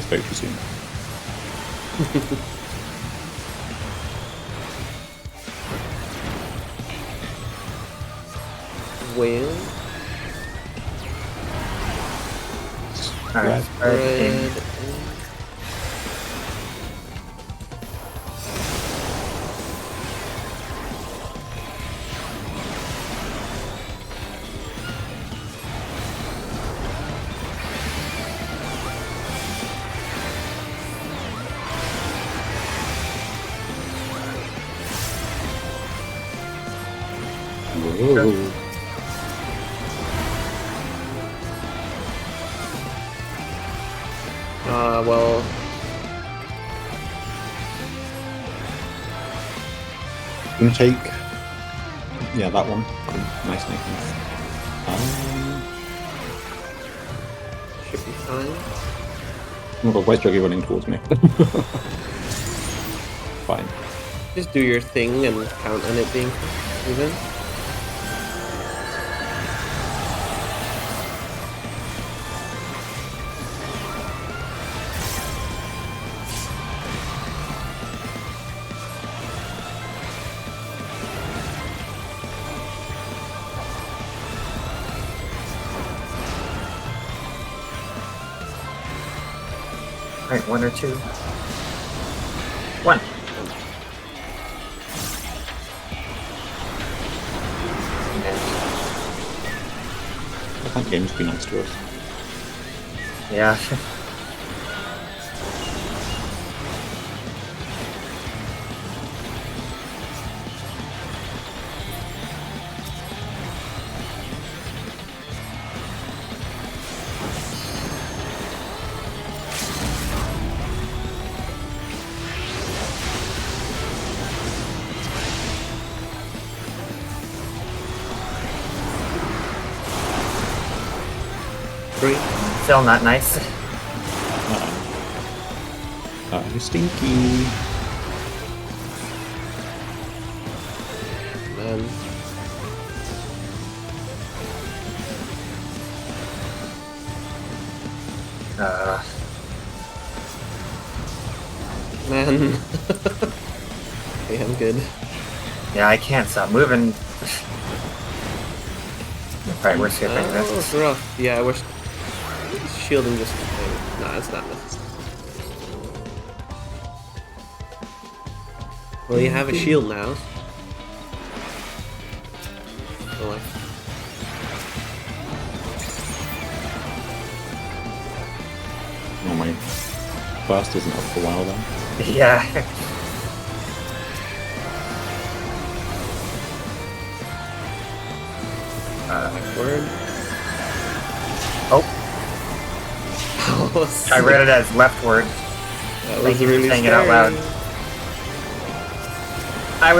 Spoke too soon. Well, Alright, red. Whoa. Well, I'm gonna take. Yeah, that one. Nice, nice. should be fine. Oh my god, why is Juggy running towards me? Fine. Just do your thing and count on it being even. Alright, 1 or 2. 1. I can't games be nice to us. Yeah. Three. Still not nice. You stinky. Man. Man. Okay, I'm good. Yeah, I can't stop moving. Alright, we're skipping That this. was rough. Yeah, we're shielding this thing. Nah, it's not necessary. Well, you have a shield now. So, like, Oh my. Burst isn't up for a while then. Yeah. word. Oh, Oh, I read it as leftward. That Thank you for saying it out loud. I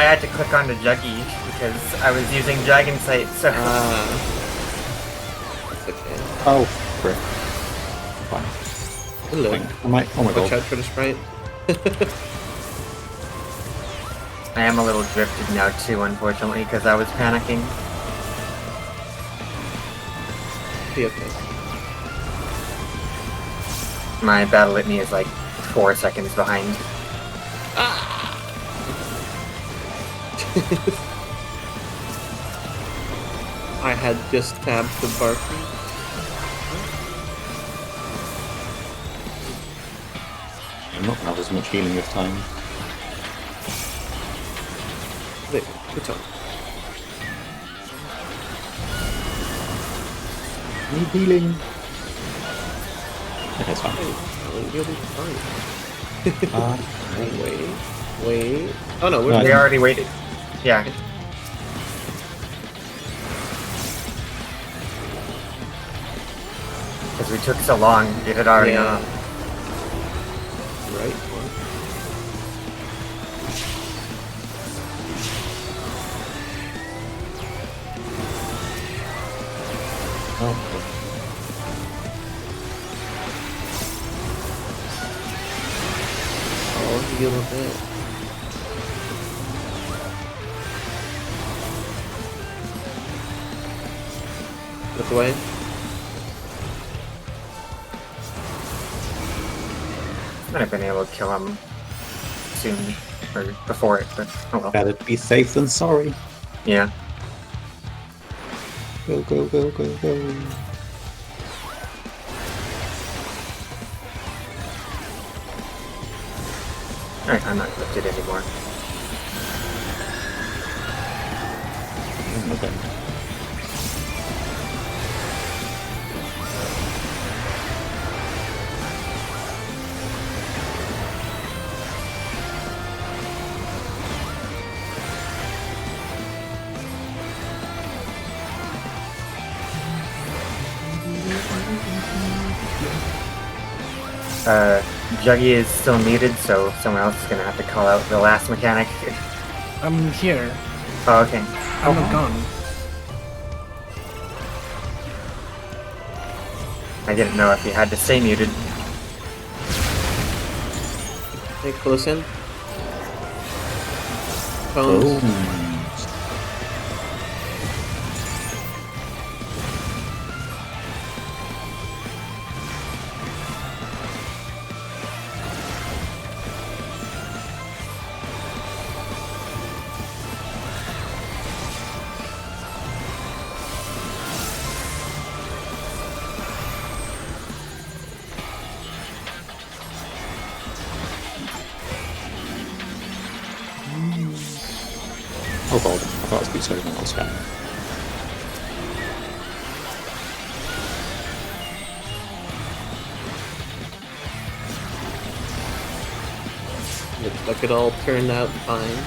had to click onto Juggy because I was using Dragon Sight, so. That's okay. Oh, frick. Fine. Hello. Oh my Watch god. out for the sprite. I am a little drifted now too, unfortunately, because I was panicking. Be okay. My battle litany is like 4 seconds behind. I had just tabbed the Barkley. I'm not gonna have as much healing this time. Wait, good talk. Need healing. Okay, it's fine. You'll be fine. Wait. Wait. Oh no, we're Right. They already waited. Yeah. Because we took so long, it had already Yeah. gone. Right. Oh, I'll heal a bit. Look away. Might have been able to kill him soon, or before it, but oh well. better be safe than sorry. Yeah. Go, go, go, go, go. Alright, I'm not lifted anymore. Okay. Juggy is still muted, so someone else is gonna have to call out the last mechanic. I'm here. Oh, okay. I'm not gone. I didn't know if you had to stay muted. Hey, close in. Phones. Oh god, I thought it was beat someone else again. Looks like it all turned out fine.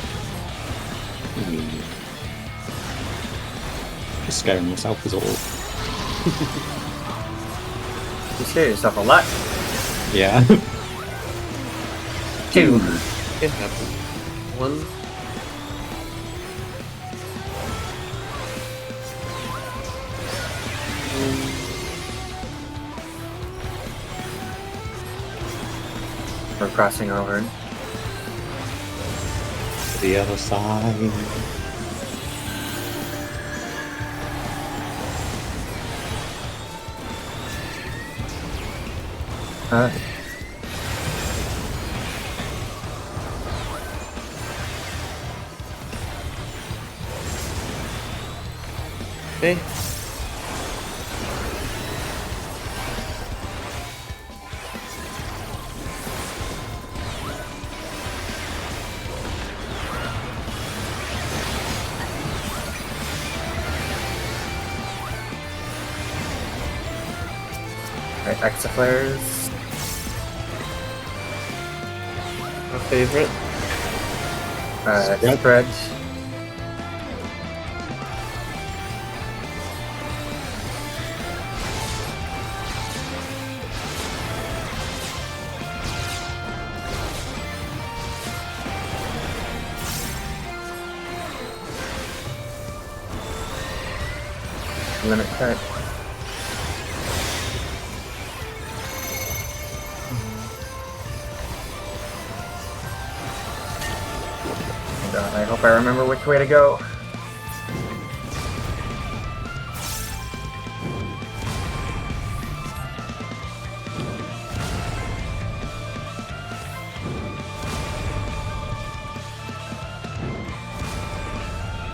Just scaring myself is all. You scare yourself a lot. Yeah. 2. It happens. 1. We're crossing over. The other side. Okay. Right, Exaflares. My favorite. Spread. Limit cut. Oh god, I hope I remember which way to go.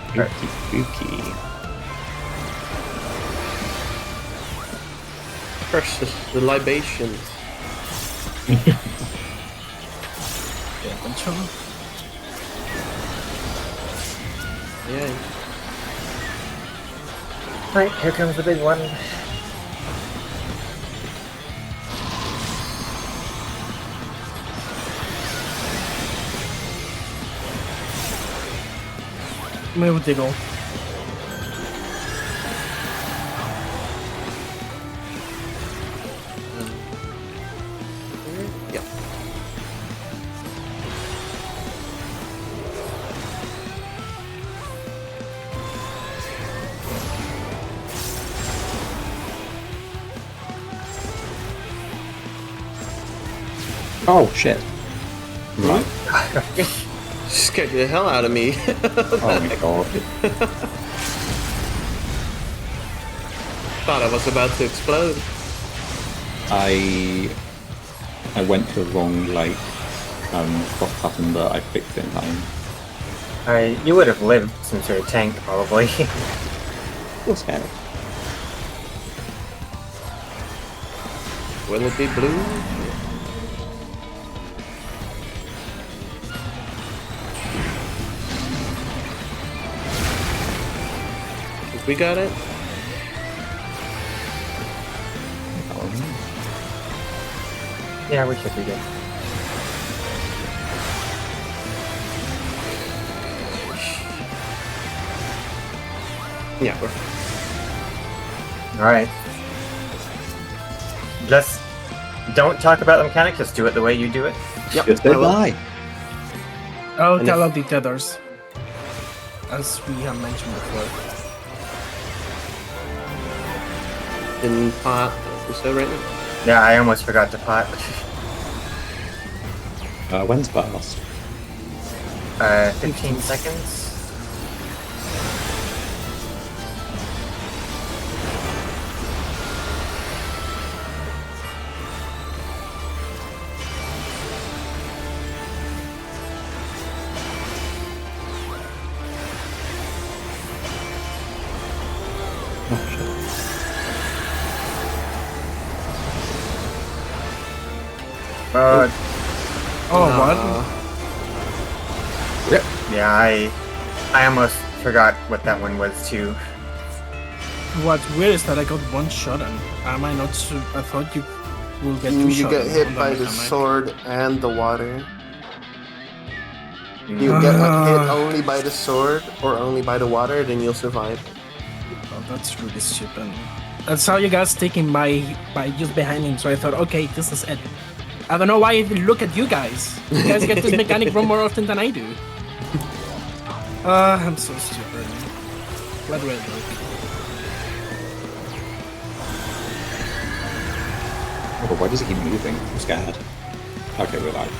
Spooky, spooky. Precious, the libations. Yeah, control. Yeah. Right, here comes the big one. Move diggle. Yeah. Oh shit. Right. Scared the hell out of me. Oh my god. Thought I was about to explode. I went to the wrong cross button, but I fixed it in time. You would have lived since you're a tank, probably. You're scared. Will it be blue? Think we got it? Yeah, we should be good. Yeah, we're Alright. Just Don't talk about the mechanics, just do it the way you do it. Yep. Just I don't will. lie. I'll And call if- out the tethers, as we have mentioned before. In pot. Is that right now? Yeah, I almost forgot to pot. When's past? 15 seconds. Uh, Oh, what? yeah, I almost forgot what that one was too. What's weird is that I got one shot and am I not sure? I thought you will get two You shots. get hit on by the mechanic. sword and the water. You get hit only by the sword or only by the water, then you'll survive. Oh, that's really stupid. I saw you guys taking by just behind him, so I thought, okay, this is it. I don't know why I look at you guys. You guys get this mechanic wrong more often than I do. I'm so stupid. What do I do? Oh, but why does it keep moving? I'm scared. Okay, we're live.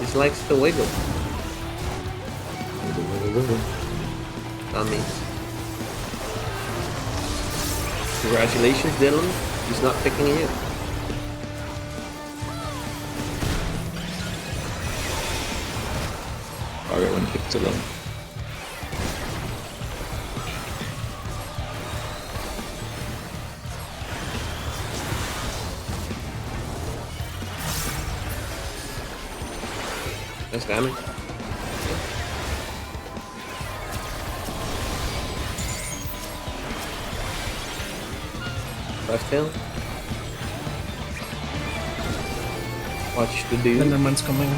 He just likes to wiggle. Dummies. Congratulations, Dylan. He's not picking you. Okay, one kick to them. Nice damage. Left tail. Watch the dude. Enderman's coming.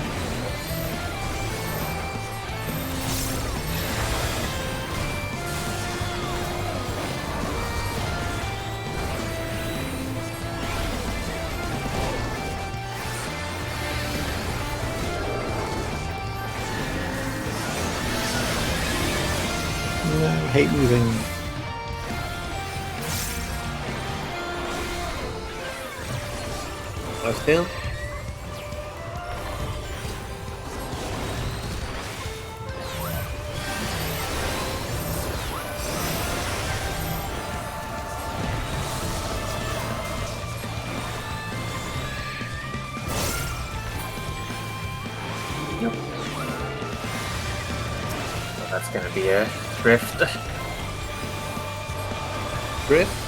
No, I hate moving. Left tail. So that's gonna be a drift. Griff.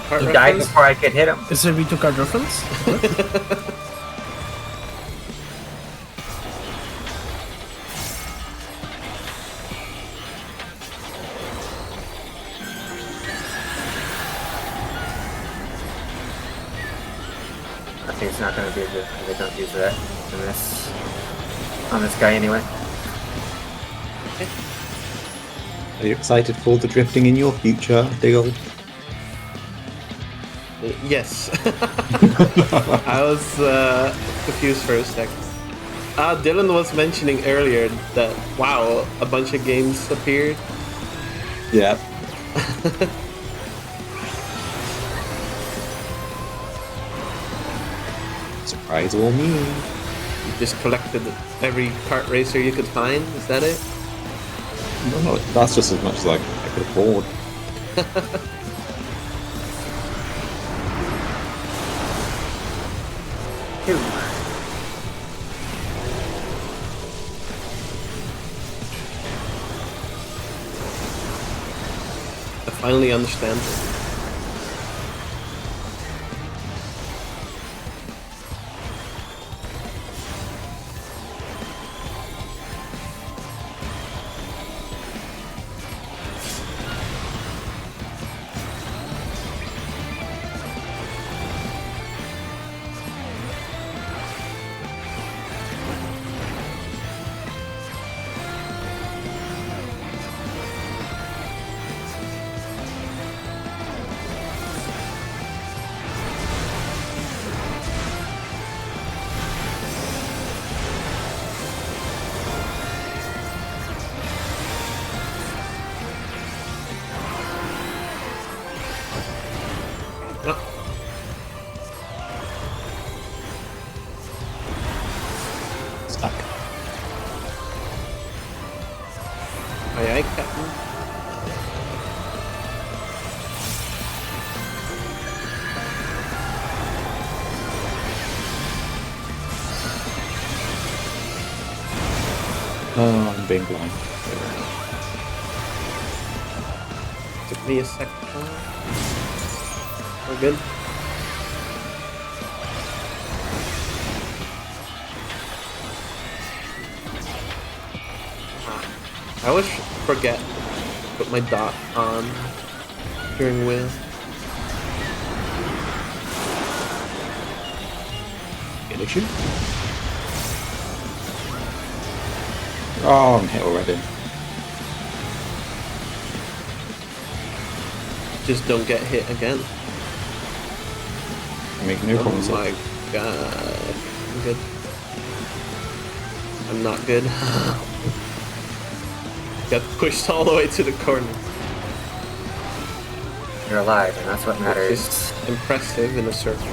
Heart He died reference? before I could hit him. Is it V2 card reference? I think it's not gonna be good. They don't use that in this on this guy anyway. Are you excited for the drifting in your future, Diggle? Yes. I was confused for a second. Dylan was mentioning earlier that, wow, a bunch of games appeared. Yeah. Surprise or me. You just collected every kart racer you could find. Is that it? No, that's just as much as I could afford. Two. I finally understand. Oh, I'm being blind. Took me a second. We're good. I always forget to put my dot on during wheel. An issue? Oh, I'm hit already. Just don't get hit again. Make no Oh promises. my god. I'm good. I'm not good. Got pushed all the way to the corner. You're alive, and that's what matters. It's impressive in a circle.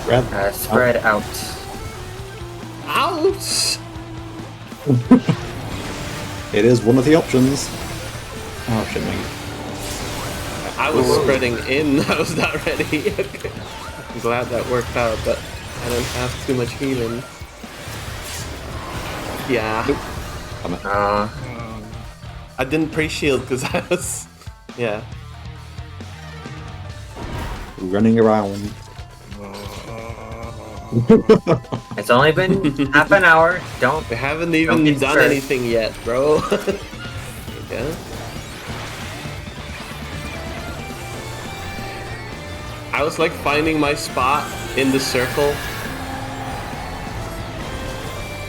Red. Spread out. Ouch! It is one of the options. Oh, shit, me. I was spreading in. I was not ready. Okay. I'm glad that worked out, but I don't have too much healing. Yeah. Damn it. I didn't pre-shield because I was... Yeah. Running around. It's only been half an hour. Don't. We haven't even get done started. anything yet, bro. Yeah. I was like finding my spot in the circle.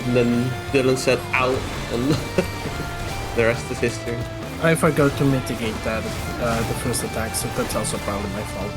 And then Dylan said out, and the rest is history. I forgot to mitigate that the first attack, so that's also probably my fault.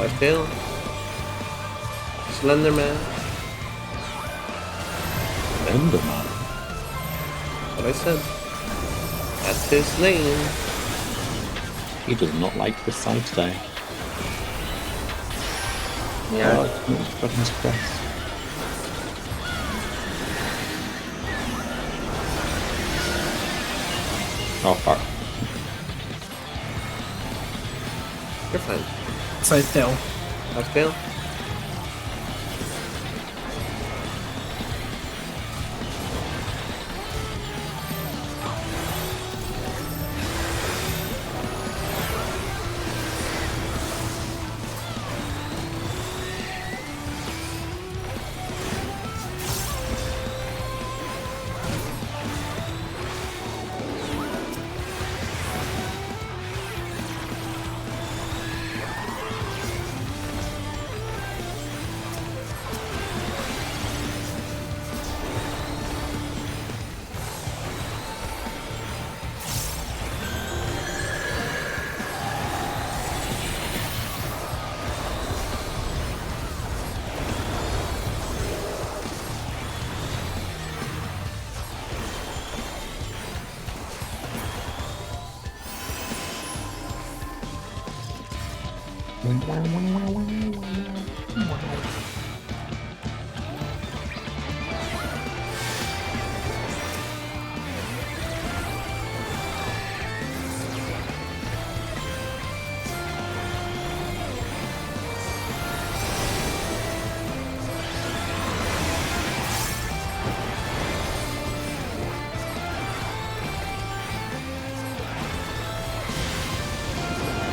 I fail. Slenderman. Enderman. That's what I said. That's his name. He does not like this side today. Yeah. Oh, goodness Christ. Oh, fuck. You're fine. Side tail. I fail.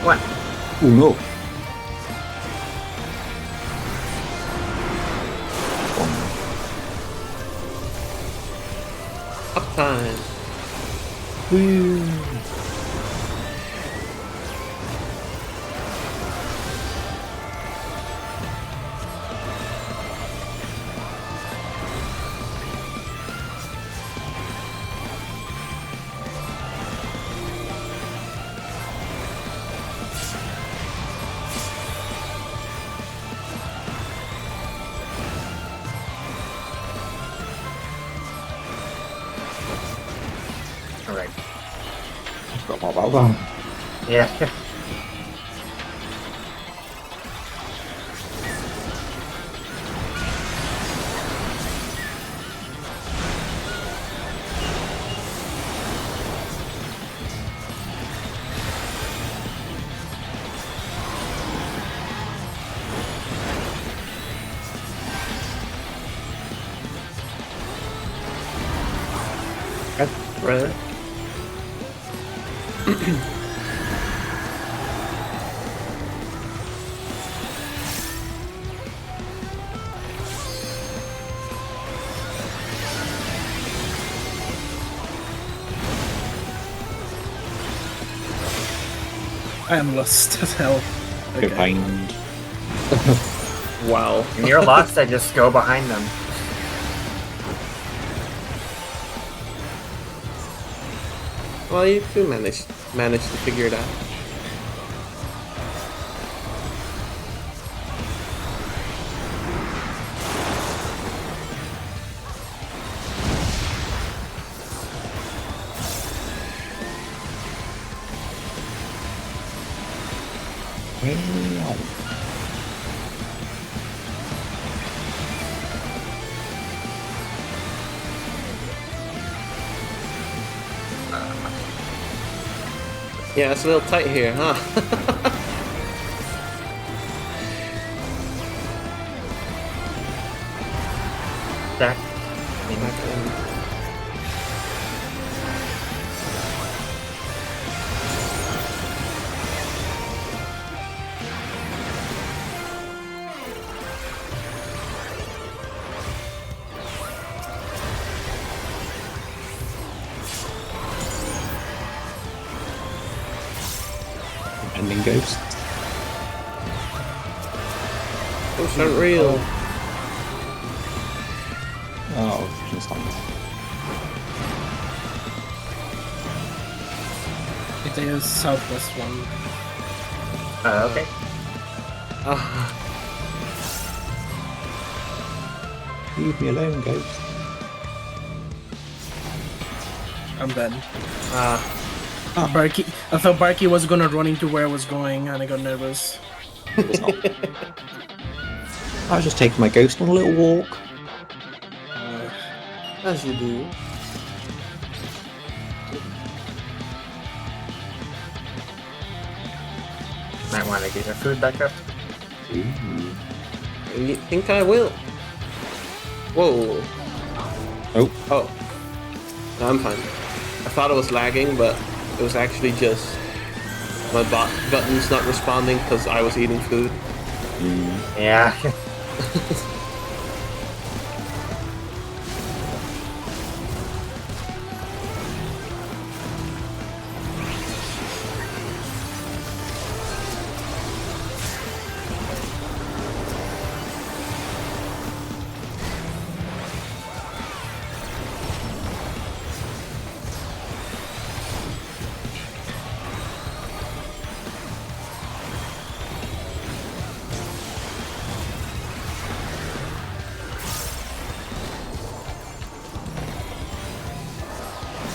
What? Oh no. Up time. Yeah. Right. I am lost as hell. Go behind. Wow. When you're lost, I just go behind them. Well, you do manage to figure it out. Yeah, it's a little tight here, huh? Back. Ending ghost. Those aren't real. Oh, just on. It is southwest one. Okay. Ah, Leave me alone, ghost. I'm dead. ah, I thought Barky was gonna run into where I was going, and I got nervous. It was not. I was just taking my ghost on a little walk. as you do. Might want to get your food back up. You think I will? Whoa. Oh, Oh. No, I'm fine. I thought it was lagging, but it was actually just my button's not responding because I was eating food. Yeah.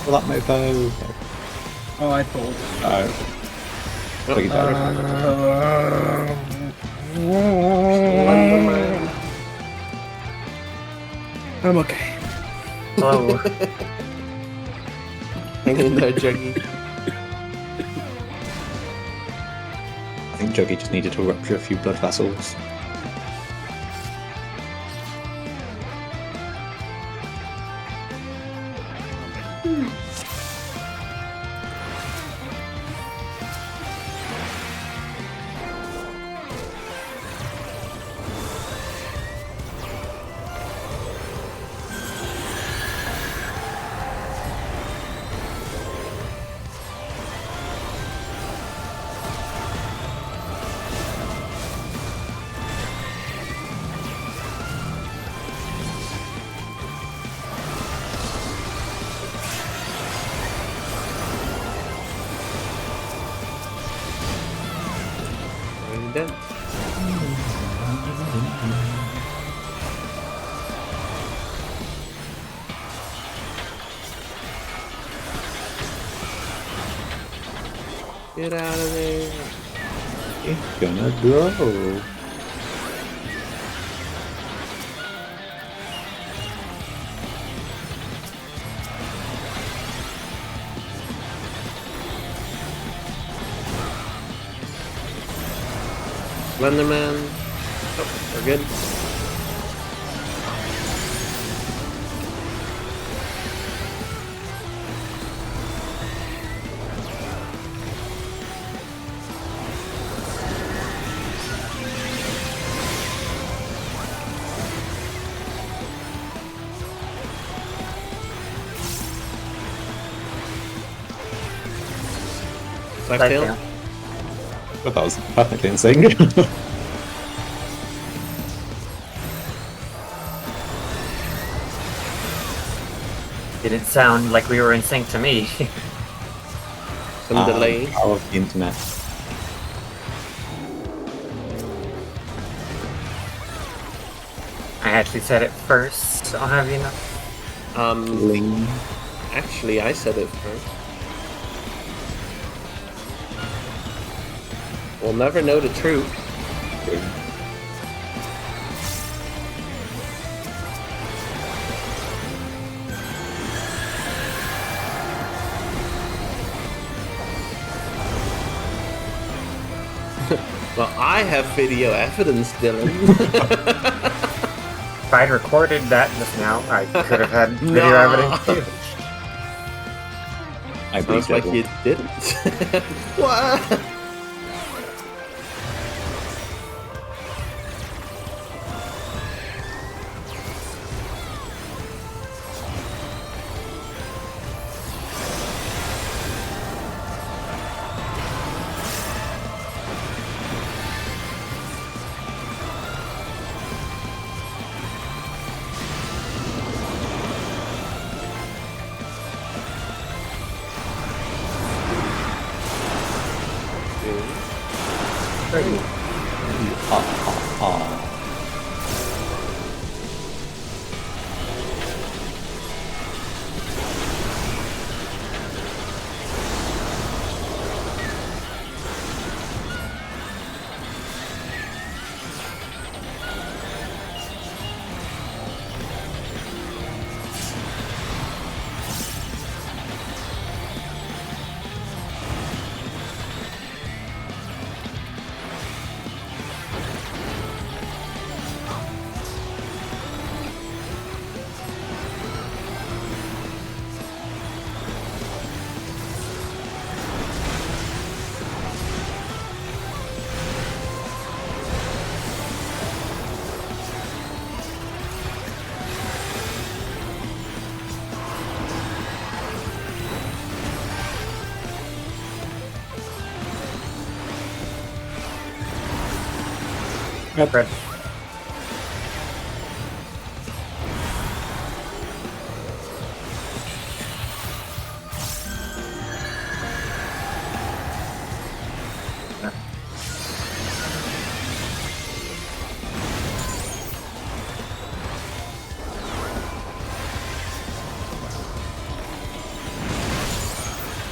well, that mofo. Oh, I pulled. Oh, you died. I'm okay. Hello. Hang in there, Juggy. I think Juggy just needed to rupture a few blood vessels. Already dead. Get out of there. It's gonna grow. Slenderman. Oh, we're good. Blacktail. But that was perfectly in sync. Didn't sound like we were in sync to me. Some delay. Power of the internet. I actually said it first, I'll have you know. Bling. Actually, I said it first. We'll never know the truth. Well, I have video evidence, Dylan. If I'd recorded that just now, I could have had video No. evidence too. I Sounds like you didn't. What? Fred.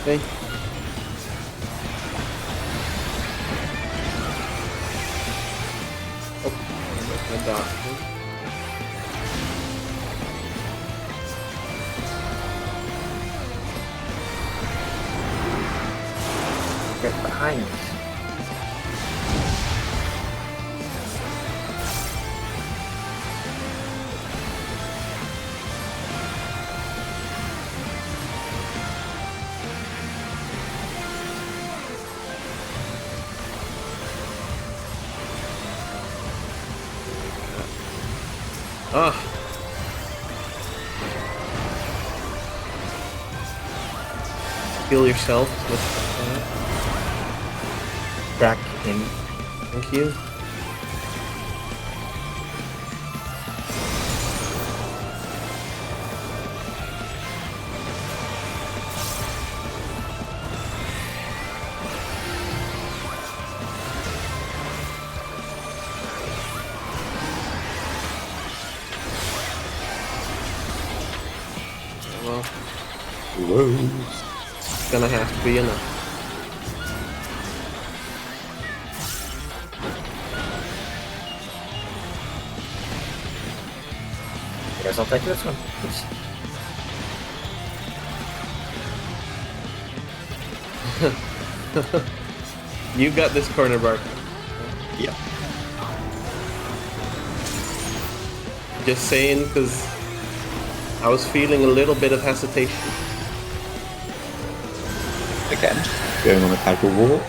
Okay. Oh, my dot. Get behind me. Ah. Heal yourself with Back in. Thank you. Well, Whoa. it's gonna have to be enough. I'll take this one. You got this corner, Bark. Yeah. Just saying, because I was feeling a little bit of hesitation. Again, going on a casual walk.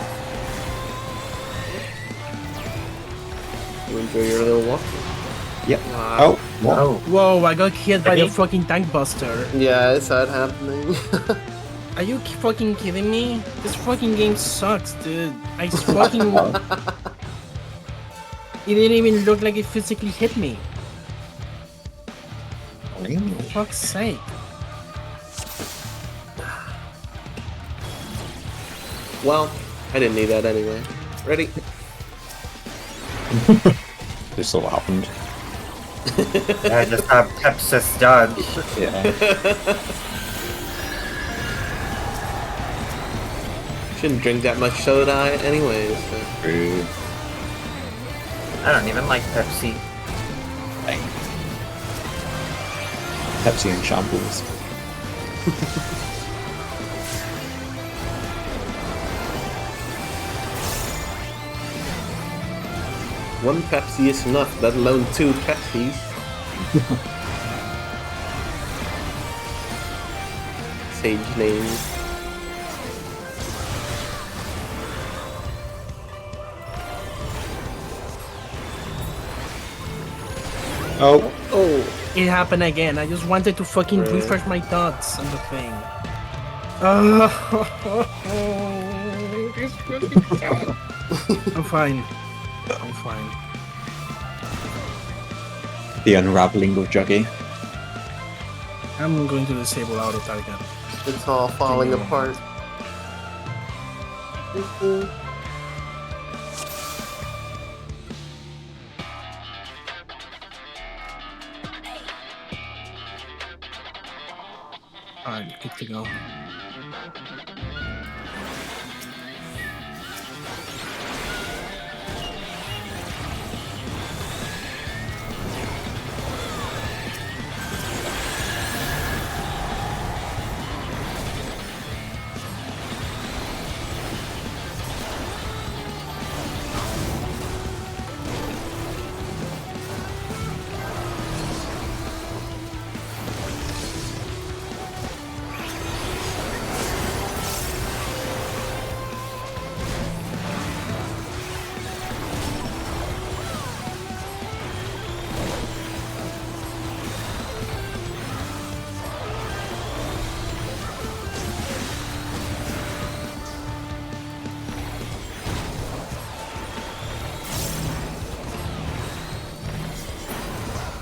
You enjoy your little walk. Yep. Ah. Oh, what? Oh, Whoa, I got hit by the Okay. fucking tank buster. Yeah, I saw it happening. Are you fucking kidding me? This fucking game sucks, dude. I fucking... It didn't even look like it physically hit me. For fuck's sake. Well, I didn't need that anyway. Ready? This sort of happened. I just have Pepsis dodge. Yeah. Shouldn't drink that much soda anyways. So. True. I don't even like Pepsi. Pepsi in shambles. One Pepsi is enough, let alone 2 Pepsis. Sage name. Oh, Oh, It happened again. I just wanted to fucking Right. refresh my thoughts on the thing. I'm fine. I'm fine. the unraveling of Juggy. I'm going to disable auto target. it's all falling Damn. apart. Alright, good to go.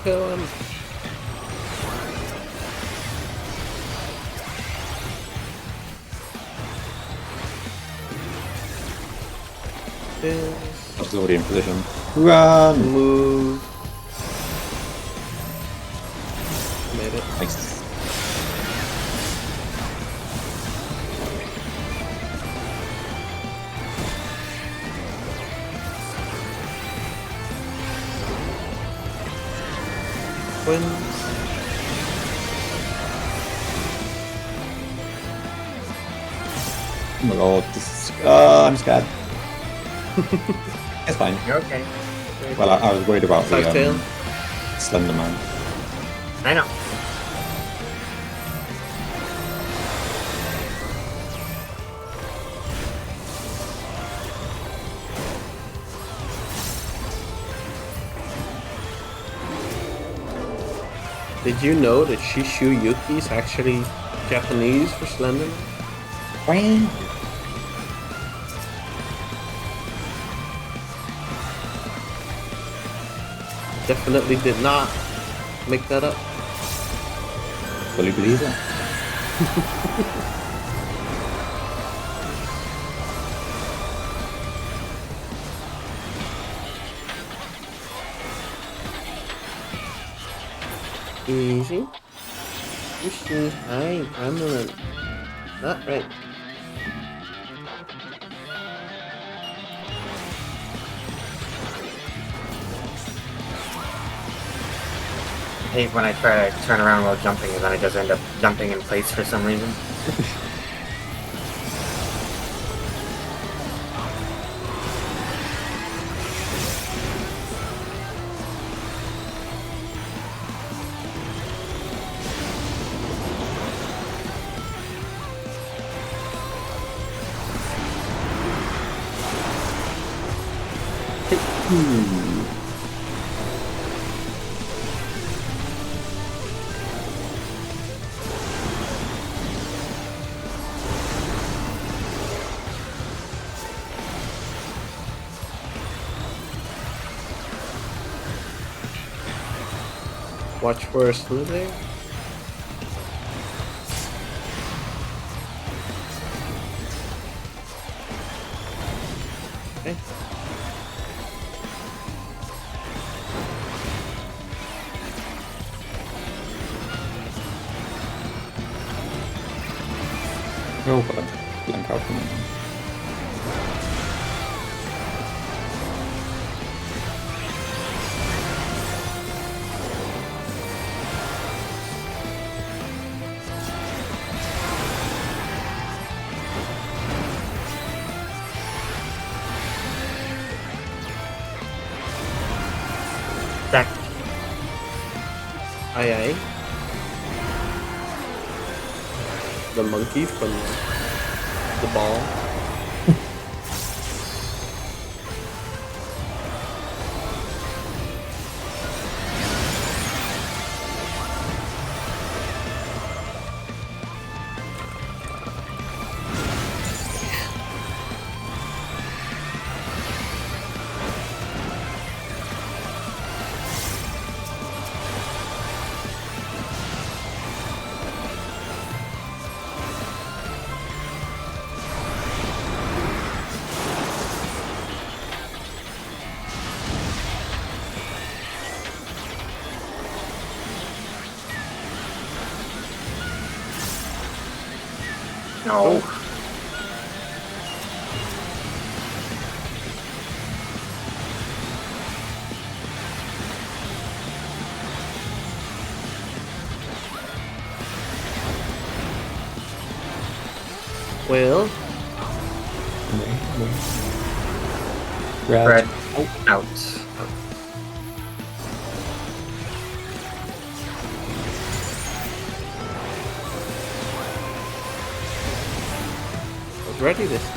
Kill him. I was already in position. Run! Move. Made it. Nice. Win. Oh my god, this is... I'm scared. It's fine. You're okay. Well, I was worried about the Tail. Slender Man. I know. Did you know that Shishu Yuki is actually Japanese for Slenderman? Definitely did not make that up. Fully believe it. Easy. Pushing high, prominent. Not right. hate when I try to turn around while jumping and then I just end up jumping in place for some reason. Watch for a slew there. Okay. Oh, God. Blank out from me. Back. Aye aye. The monkey from the ball. No. Well, Red. Oh, Out. I was ready this time.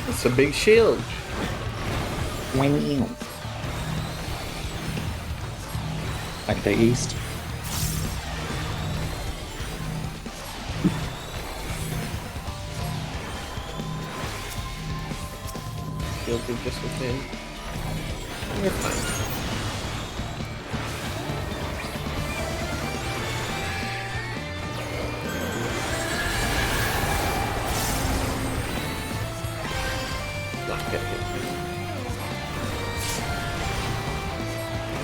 It's a big shield. Like the east. Shield did just okay. You're fine. Not gonna hit me.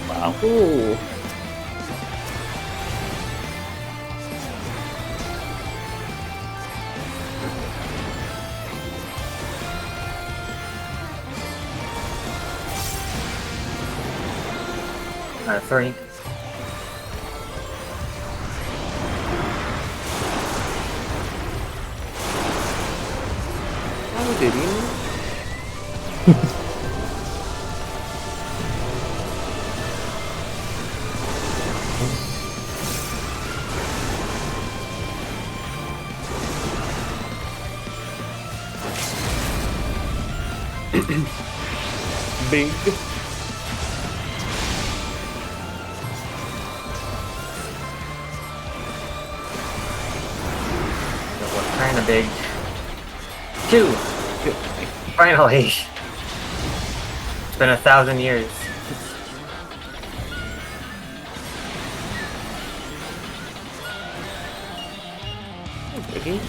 Wow. Ooh. Three. Oh, did he? Big. Kind of big. Two. Finally. It's been 1,000 years. Juggy.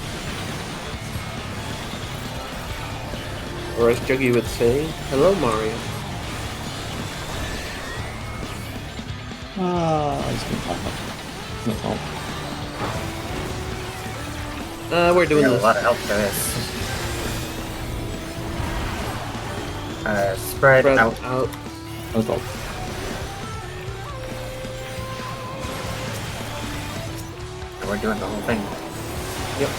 Or as Juggy would say, hello Mario. He's been back up. No fault. We're We doing got a this. lot of help for this. Spread Spread out. out. No fault. We're doing the whole thing. Yep.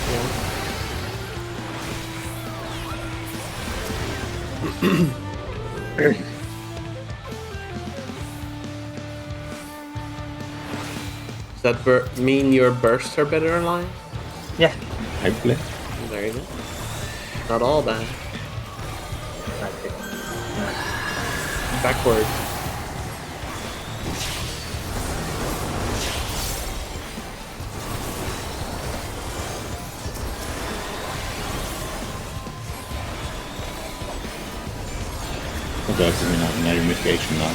Does that mean your bursts are better aligned? Yeah. Hopefully. There you go. Not all bad. Okay. Backwards. Although we have no mitigation now.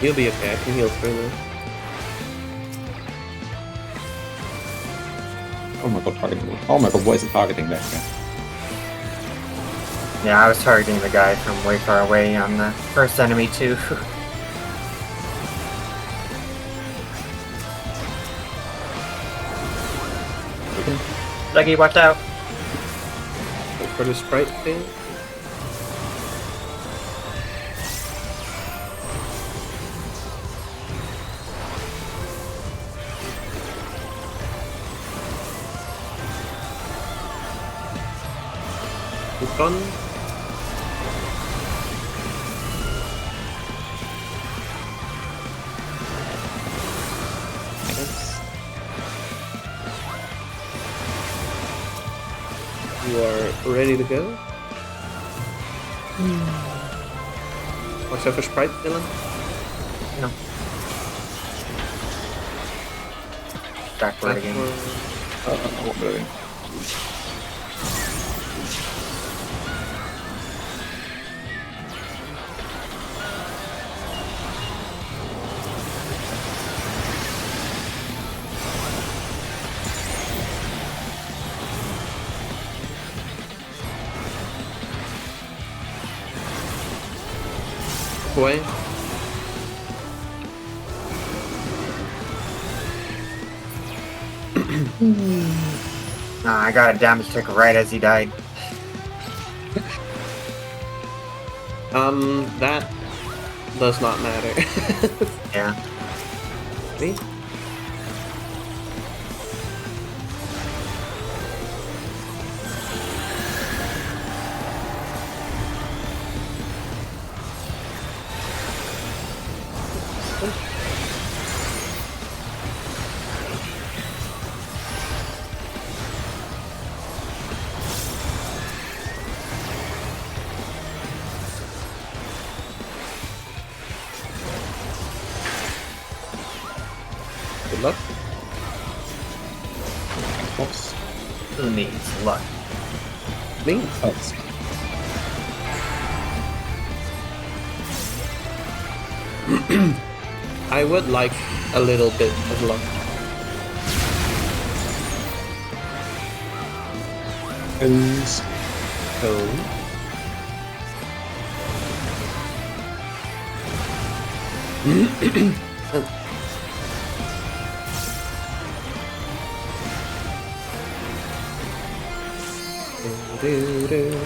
You'll be okay. I can heal through this. Oh my god, targeting. Oh my god, what is it targeting there? Yeah, I was targeting the guy from way far away on the first enemy too. Lucky, watch out! Wait for the sprite thing. Keep going. You are ready to go? Watch out for sprite, Dylan. No. Backward again. What moving? Away. I got a damage check right as he died. That does not matter. Yeah. See? Good luck. Box. Who needs luck? Me? Box. I would like a little bit of luck. Goes. So, do.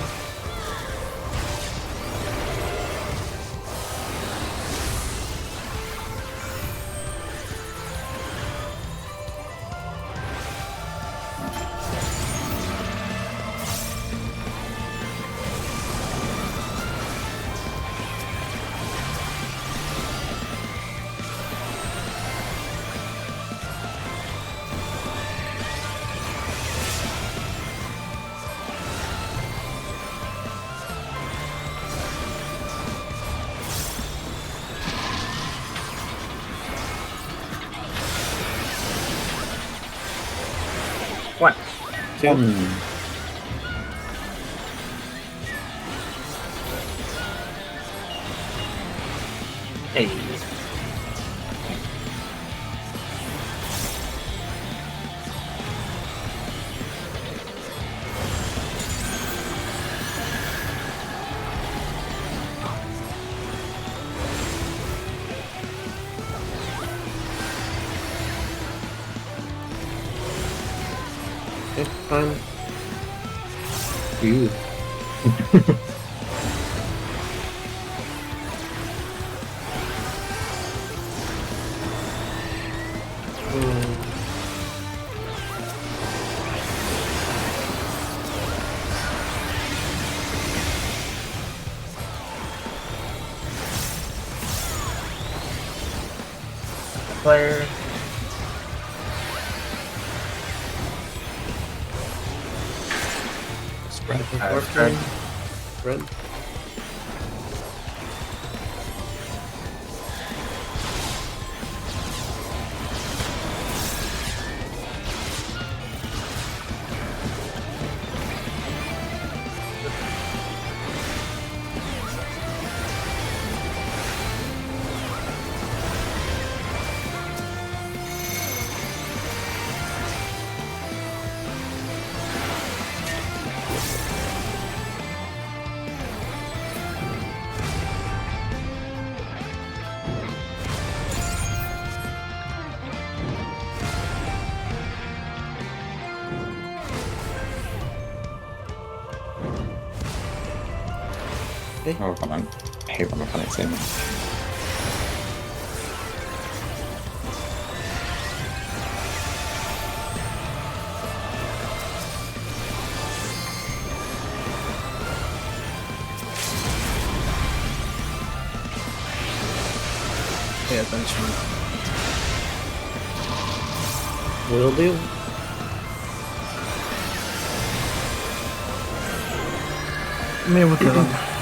One. Two. Hey. Okay, fine. Ooh. Player. Spread. Spread. Red. Oh, come on. I hate when mechanics in. Pay attention. Will do. Me with the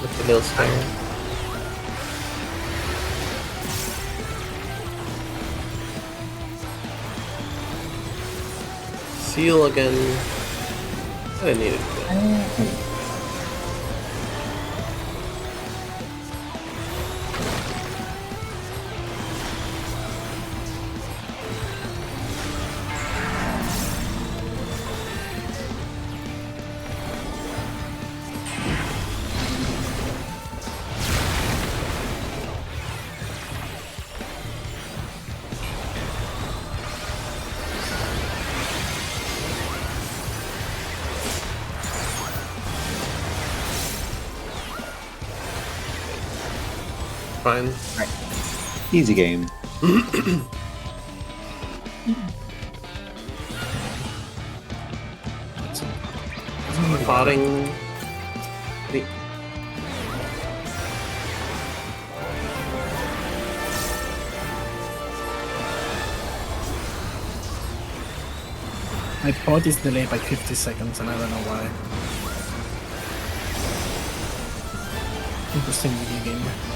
With the little spare. Seal again. I didn't need it. Fine. Easy game. Plotting. The my pod is delayed by 50 seconds and I don't know why. Interesting video game.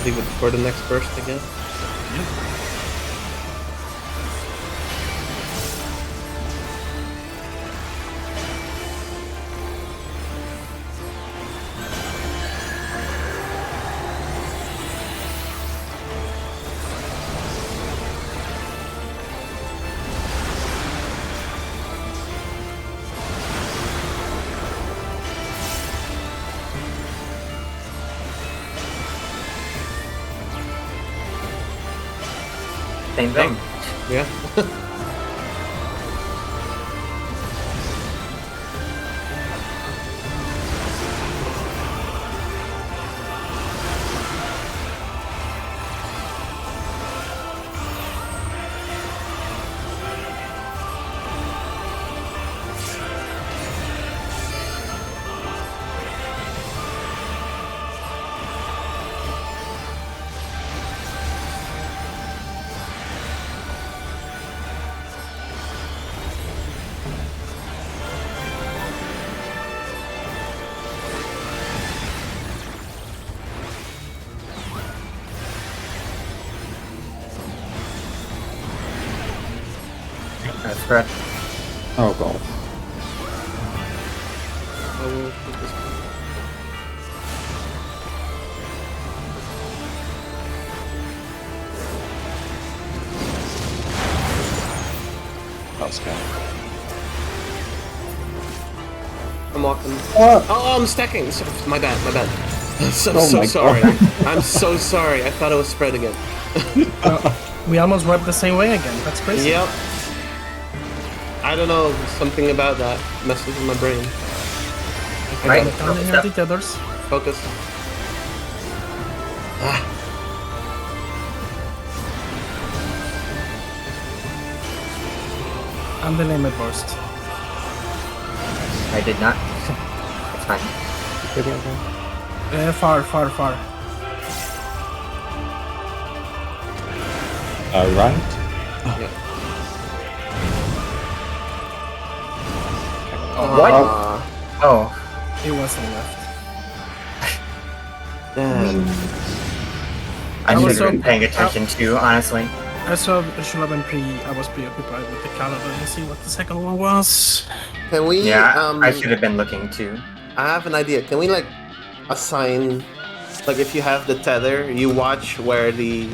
leave it for the next burst, I guess. Same thing. Yeah. Scratch. Oh god. I will put this one. That's good. I'm walking. Oh, Oh, I'm stacking. My bad. My bad. So Oh my sorry. God. I'm so sorry. I thought it was spread again. We almost wiped the same way again. That's crazy. Yep. I don't know. Something about that messes with my brain. I Right. got it. Counting out the others. Focus. Ah. And the limit burst. I did not. It's fine. Far. right. Yeah. What? Ah. Oh, It wasn't left. Damn. I I was should have been so- paying attention to, honestly. I should have been I was preoccupied with the calendar and see what the second one was. Can we? Yeah, I should have been looking too. I have an idea. Can we like assign, like if you have the tether, you watch where the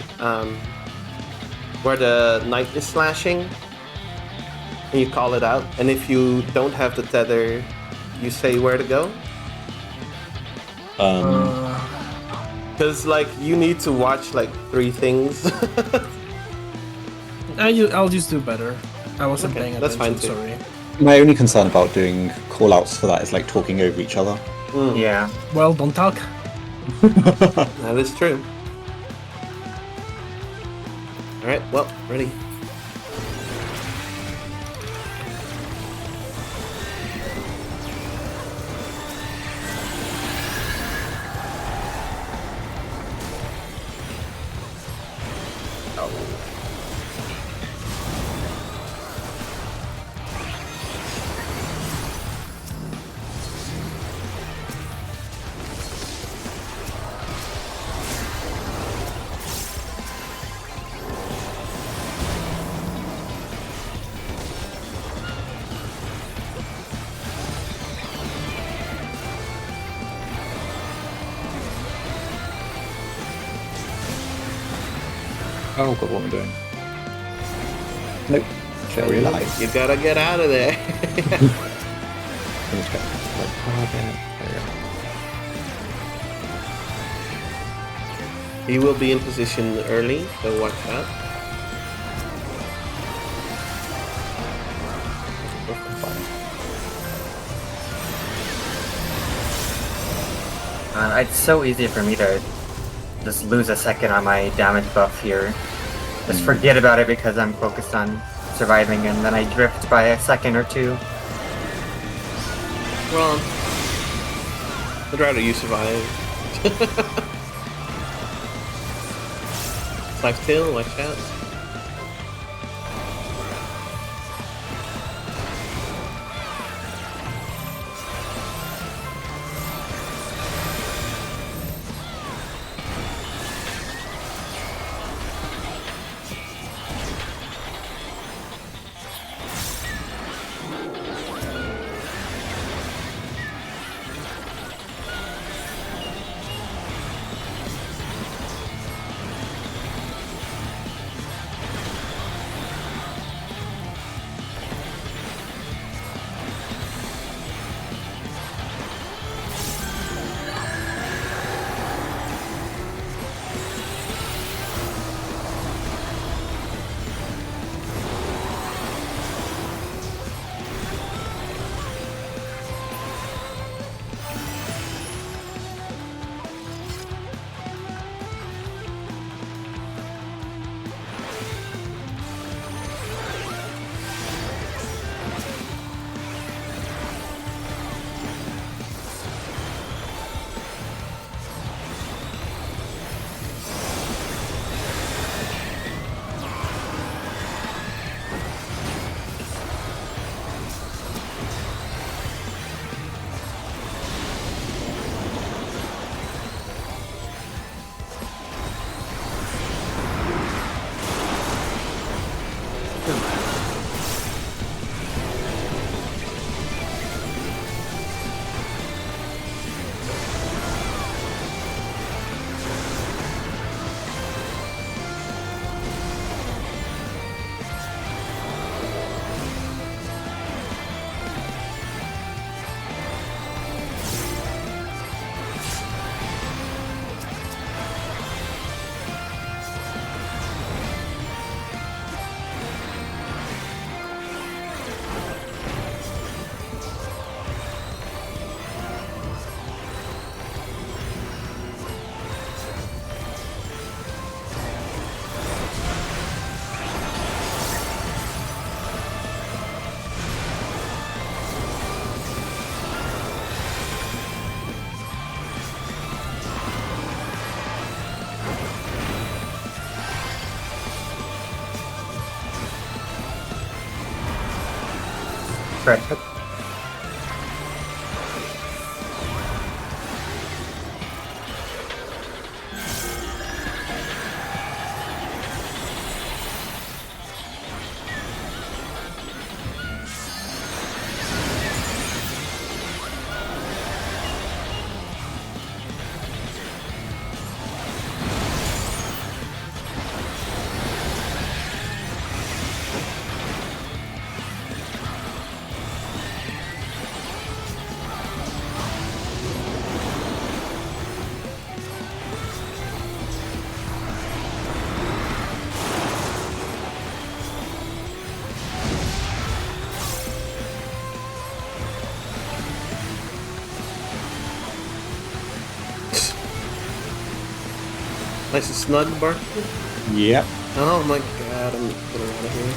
knight is slashing, and you call it out. And if you don't have the tether, you say where to go. Because like you need to watch like 3 things. I'll just do better. I wasn't Okay, paying that's attention. fine too. Sorry. My only concern about doing call-outs for that is like talking over each other. Yeah. Well, don't talk. That is true. All right. Well, ready. Oh god, what am I doing? Nope. Cherry alive. You gotta get out of there. He will be in position early, so watch out. It's so easy for me to just lose a second on my damage buff here. Just forget about it because I'm focused on surviving, and then I drift by a second or two. Well, I'd rather you survive. Life tail, watch out. spread. Nice and snug, Bark. Yep. Oh my god, I'm getting out of here.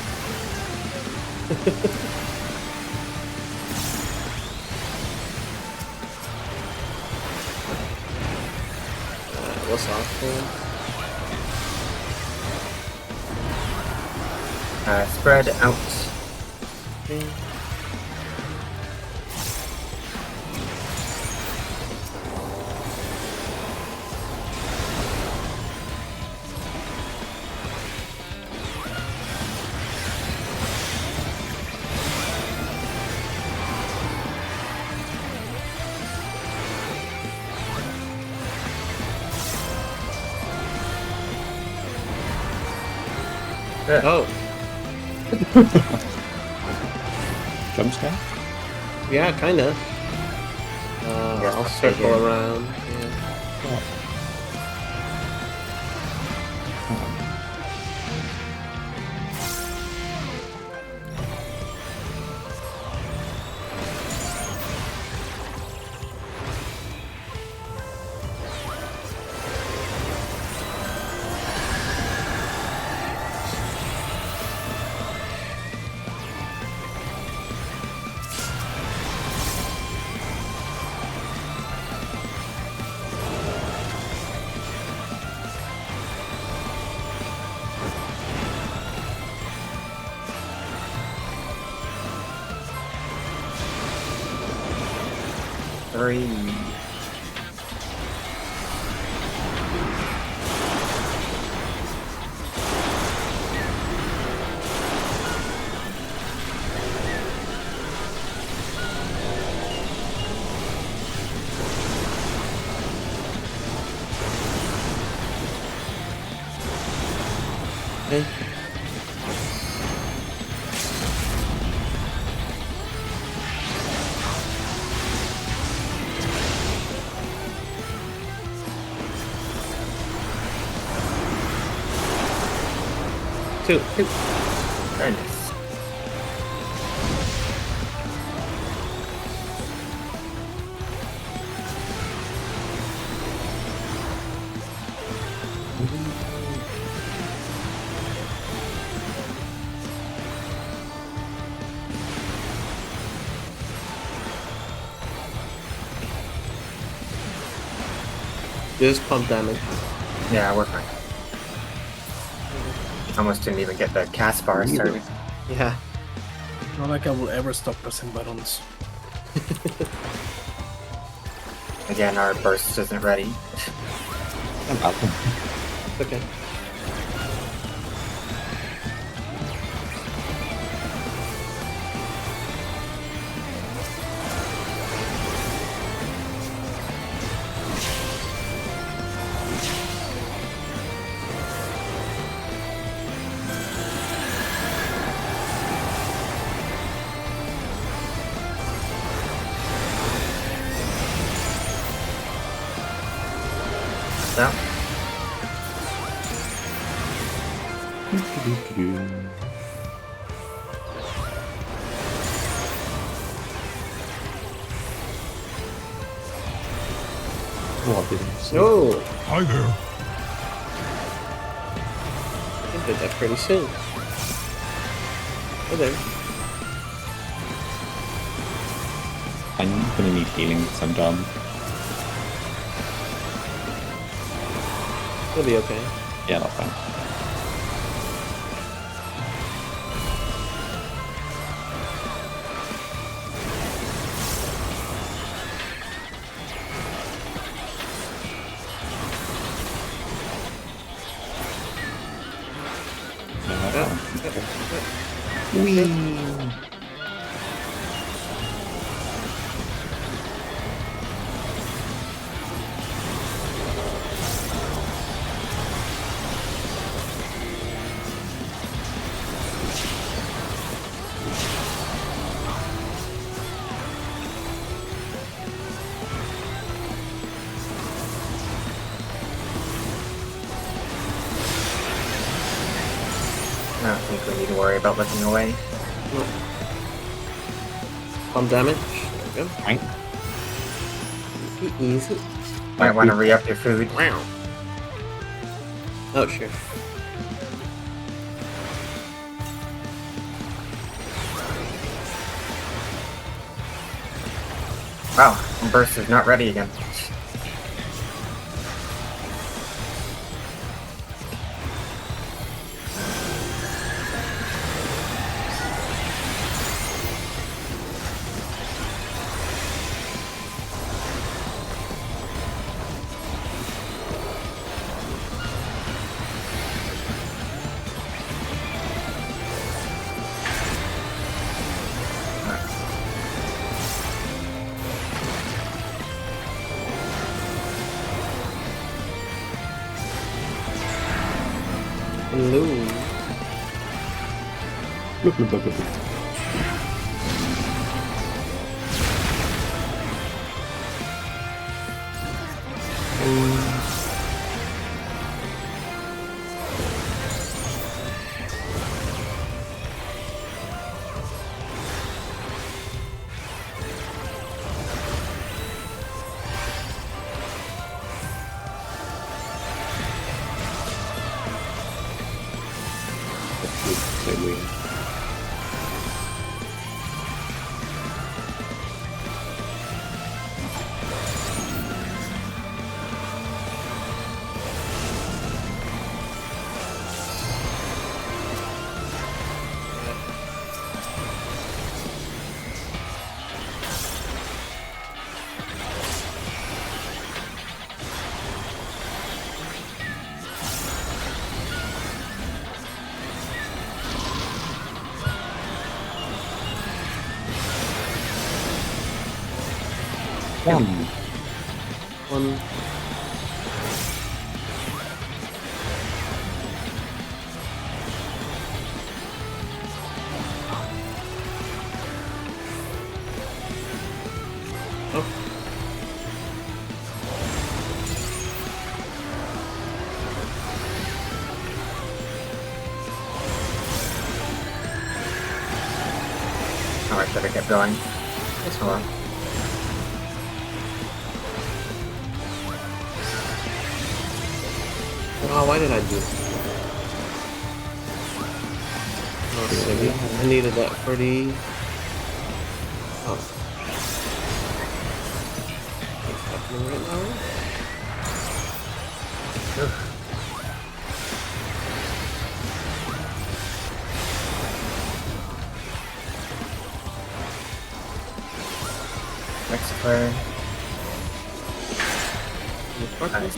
What's off there? Spread out. Okay. Oh, Jump scare? yeah, kinda. Yes, I'll I'll circle take it. around. Yeah. Three. Okay. Two. Very nice. Just pump damage. Yeah, we're fine. Almost didn't even get the cast bar started. Yeah. Not like I will ever stop pressing buttons. Again, our burst isn't ready. It's okay. No? No! Hi there. I did that pretty soon. Oh, there. I'm gonna need healing because I'm dumb. It'll be okay. Yeah, that's fine. Whee! I don't think we need to worry about looking away. Palm damage. There we go. Right. Easy. Might want to re-up your food. Wow. Oh, sure. Wow, Burst is not ready again. Hello. Look, look, look, look, look. So weird. One. Oh. Oh, I should have kept going. That's Oh, well. fine. Oh, why did I do this? Oh, silly. I needed that for the... Oh. What's happening right now? Next play. Nice.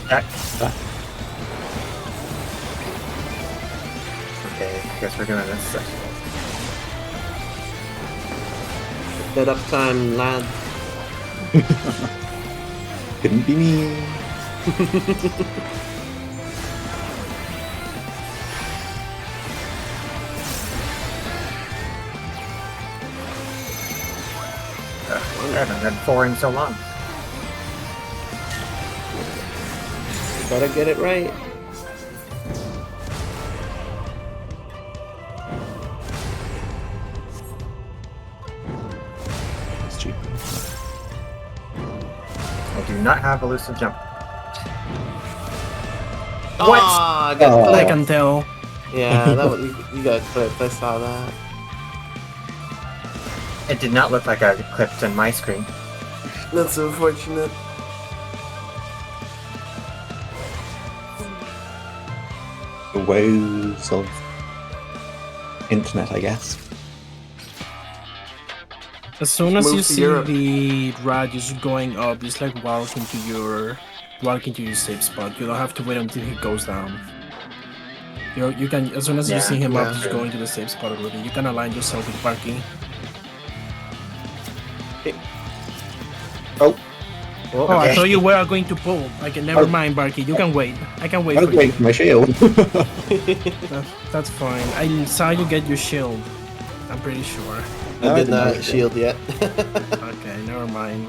Okay, I guess we're doing this section. Set up time, lad. Couldn't be me. I haven't read 4 in so long. Gotta get it right. Stupid. I do not have elusive jump. What? Oh, I got Oh. I clipped. can tell. Yeah, that was, you got clipped. I saw that. It did not look like I clipped on my screen. That's unfortunate. The woes of internet, I guess. As soon as Move you to see Europe. the radius going up, it's like walk into your safe spot. You don't have to wait until he goes down. You can, as soon as you Yeah, see him up, yeah. just go into the safe spot already. You can align yourself with Barky. Oh, Oh, Oh, I Okay. thought you were going to pull. Okay, never Oh. mind, Barky. You can wait. I can wait I for was you. waiting for my shield. That's fine. I saw you get your shield. I'm pretty sure. I No, did didn't have not a shield yet. Okay, never mind.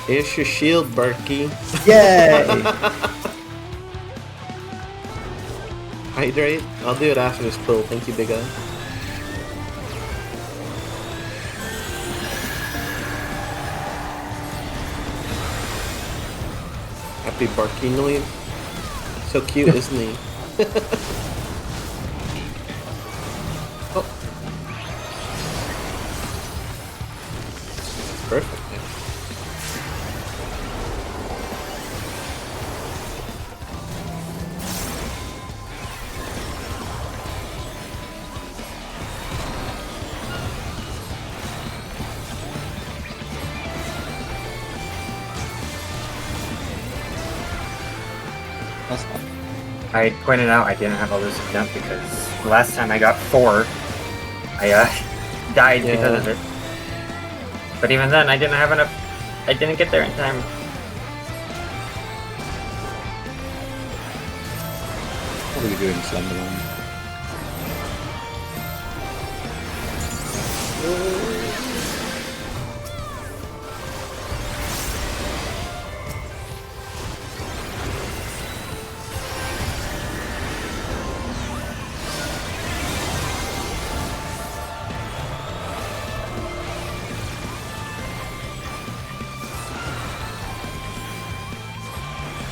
Here's your shield, Barky. Yay! Hydrate. I'll do it after this pull. Thank you, big guy. Happy Barky noise. So cute, isn't he? Oh. Perfect. Yeah. That's fine. I pointed out I didn't have elusive jump because the last time I got 4, I died because of it. But even then, I didn't have enough. I didn't get there in time. What are we doing, Slenderman?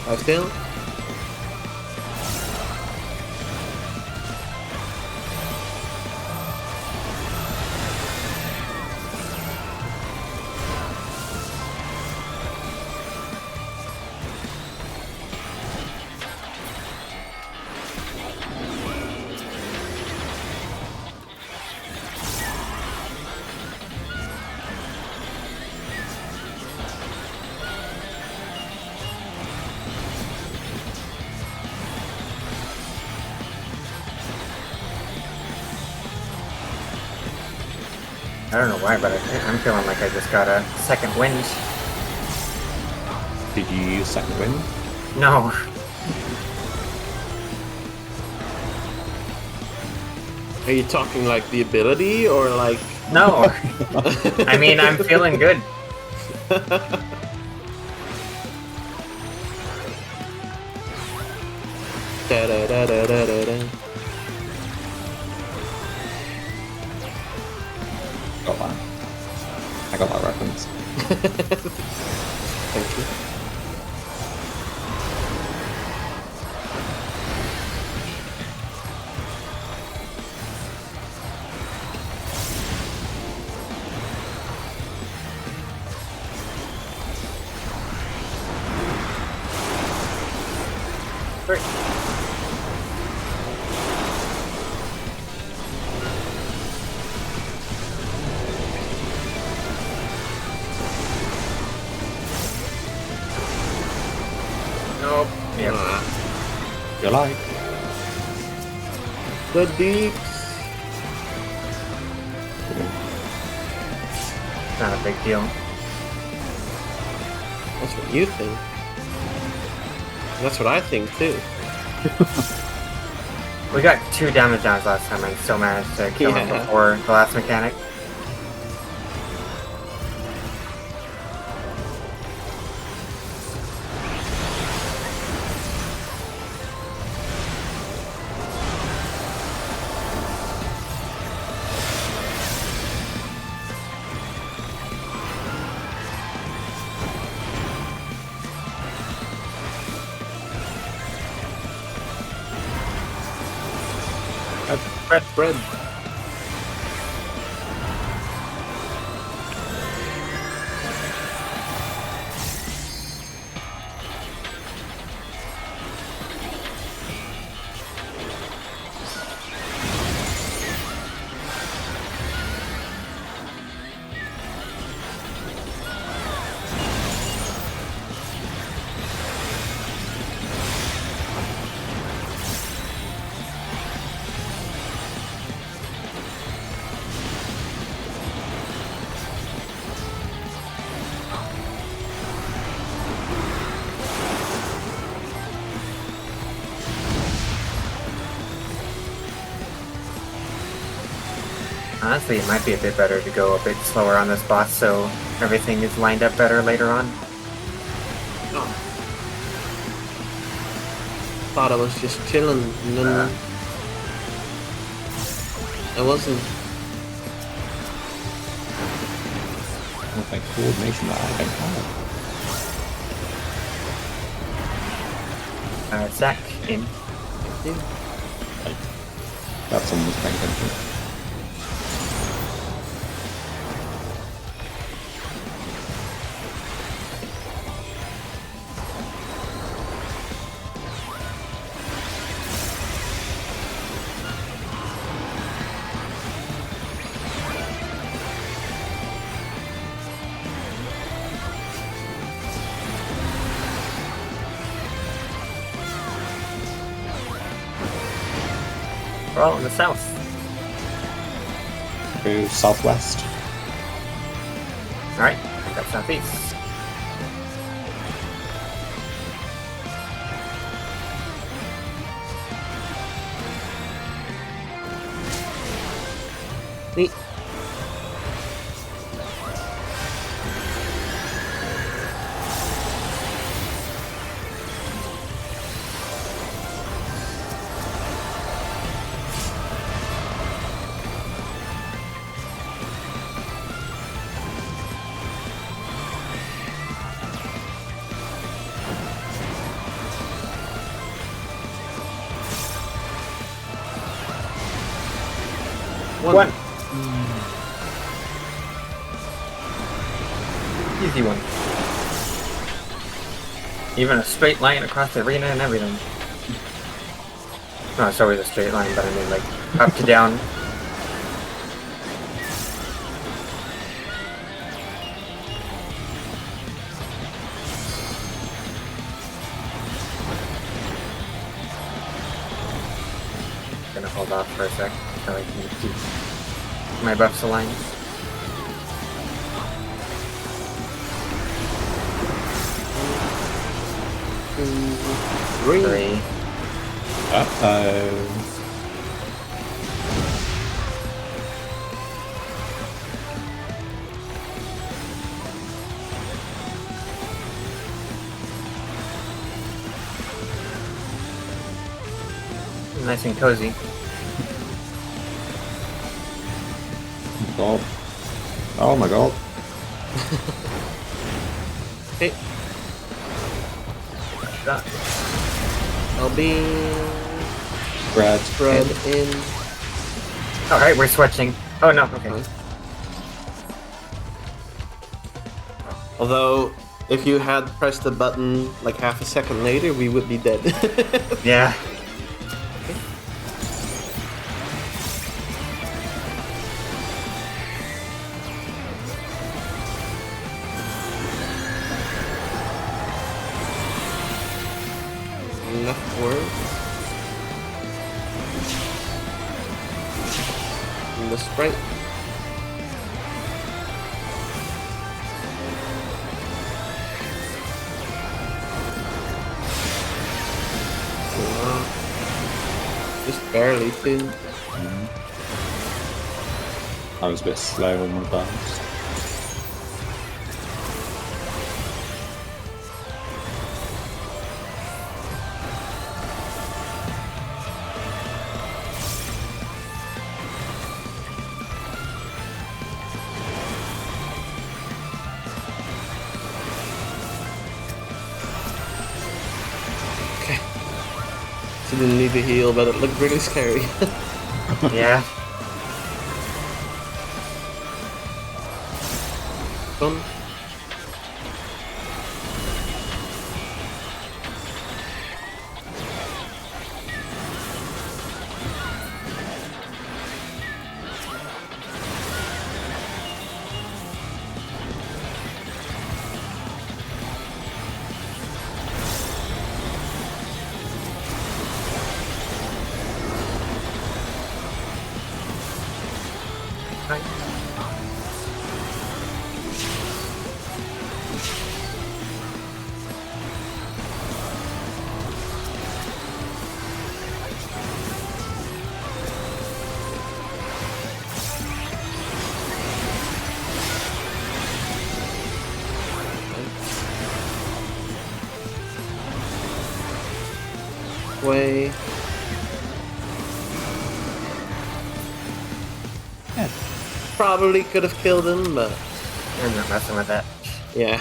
I still. I don't know why, but I'm feeling like I just got a second wind. Did you use second wind? No. Are you talking like the ability or like? No. I mean, I'm feeling good. Da da da da da da da. Got that. I got that reference. Thank you. Great. Nope. Yep. You like? The deeps. Not a big deal. That's what you think. That's what I think too. We got 2 damage downs last time and still managed to kill him Yeah. before the last mechanic. Bread. Honestly, it might be a bit better to go a bit slower on this boss so everything is lined up better later on. Oh. Thought I was just chilling, and then I wasn't. With like coordination that I don't have. Zach, in. Like, that's someone's paying attention. We're all in the south. Go southwest. Alright, that's southeast. Neat. One. Easy one. Even a straight line across the arena and everything. No, it's always a straight line, but I mean like up to down. Gonna hold off for a sec so I can keep my buffs aligned. Three. Uh-oh. Nice and cozy. God. Oh my god. Hey, That. I'll be Bread. spread in. Alright, we're switching. Oh no, okay. Although, if you had pressed the button like half a second later, we would be dead. Yeah. Leftward. And the sprite. Just barely too. I was a bit slow on my buttons. Okay. She didn't need to heal, but it looked really scary. Yeah. Boom. way. Yeah. Probably could have killed him, but I'm not messing with that. yeah.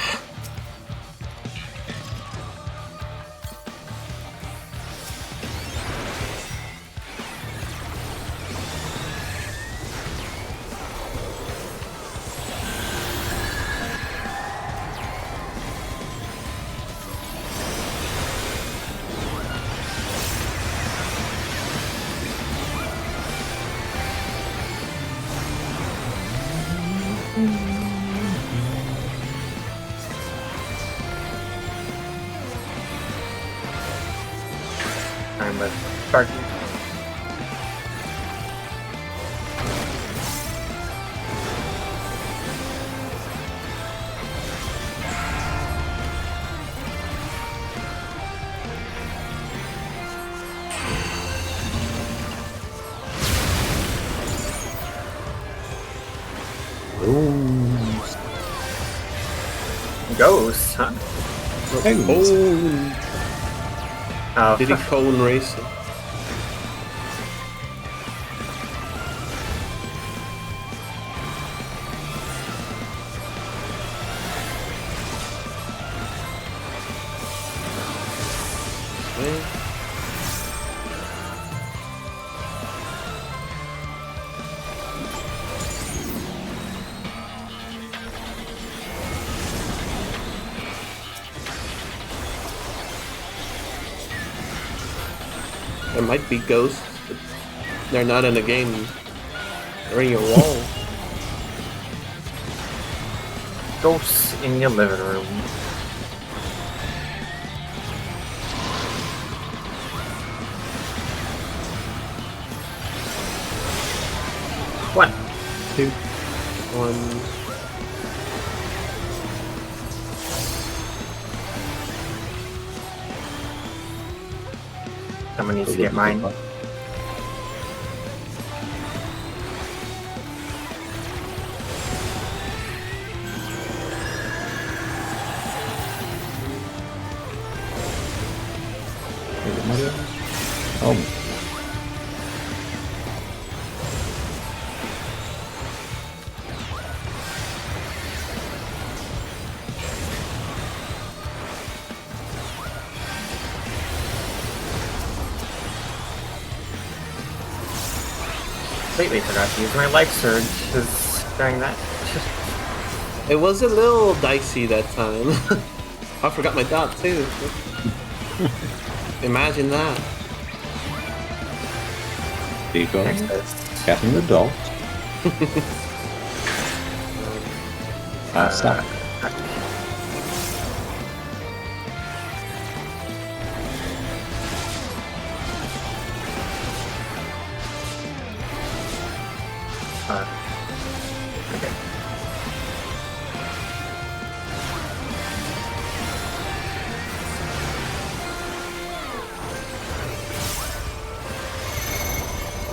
I'm with Sparky. Ghost, huh? Oh, Oh, did he cone race it? Okay. There might be ghosts, but they're not in the game. They're in your wall. ghosts in your living room. One. 2, 1. Someone needs to get mine. Oh, Completely forgot to use my life surge during that. It was a little dicey that time. I forgot my dot too. Imagine that. there you go. Next is Getting the dot. Stack. Okay.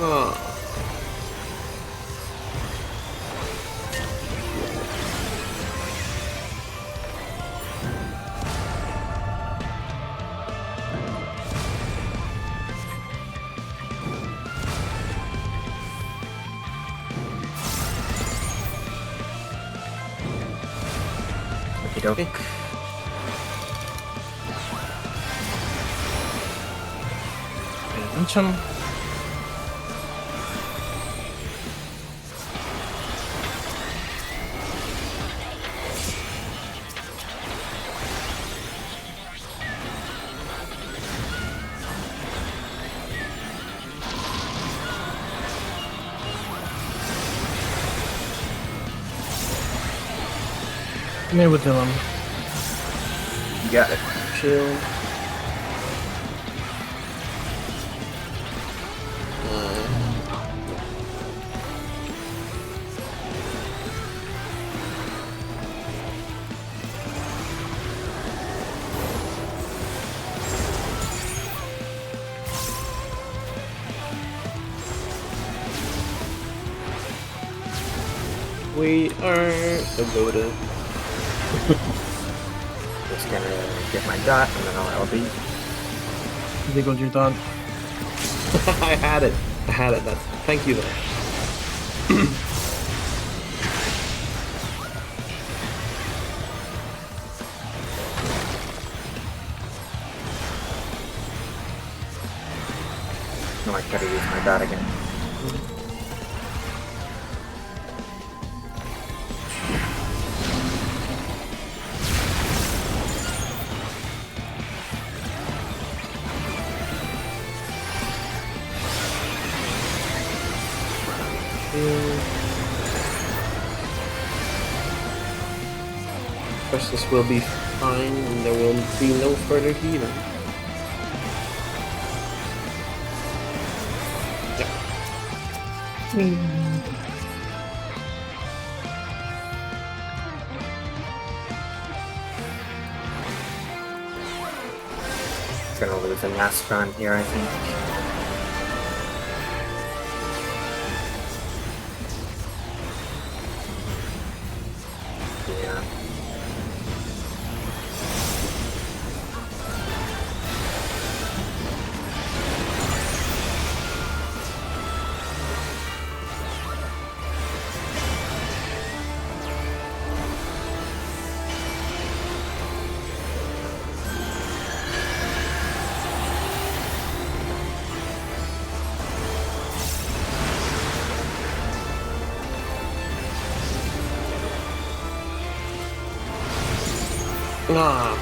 Oh. Okie doke. Attention. Me with Dylan. You got it. Chill. We are devoted. Just gonna get my dot and then I'll LB. Diggle, you're done. I had it. That's thank you though. No, I gotta use my dot again. Crustus will be fine, and there will be no further healing. Gonna lose an Astron here, I think. Yeah. Ah,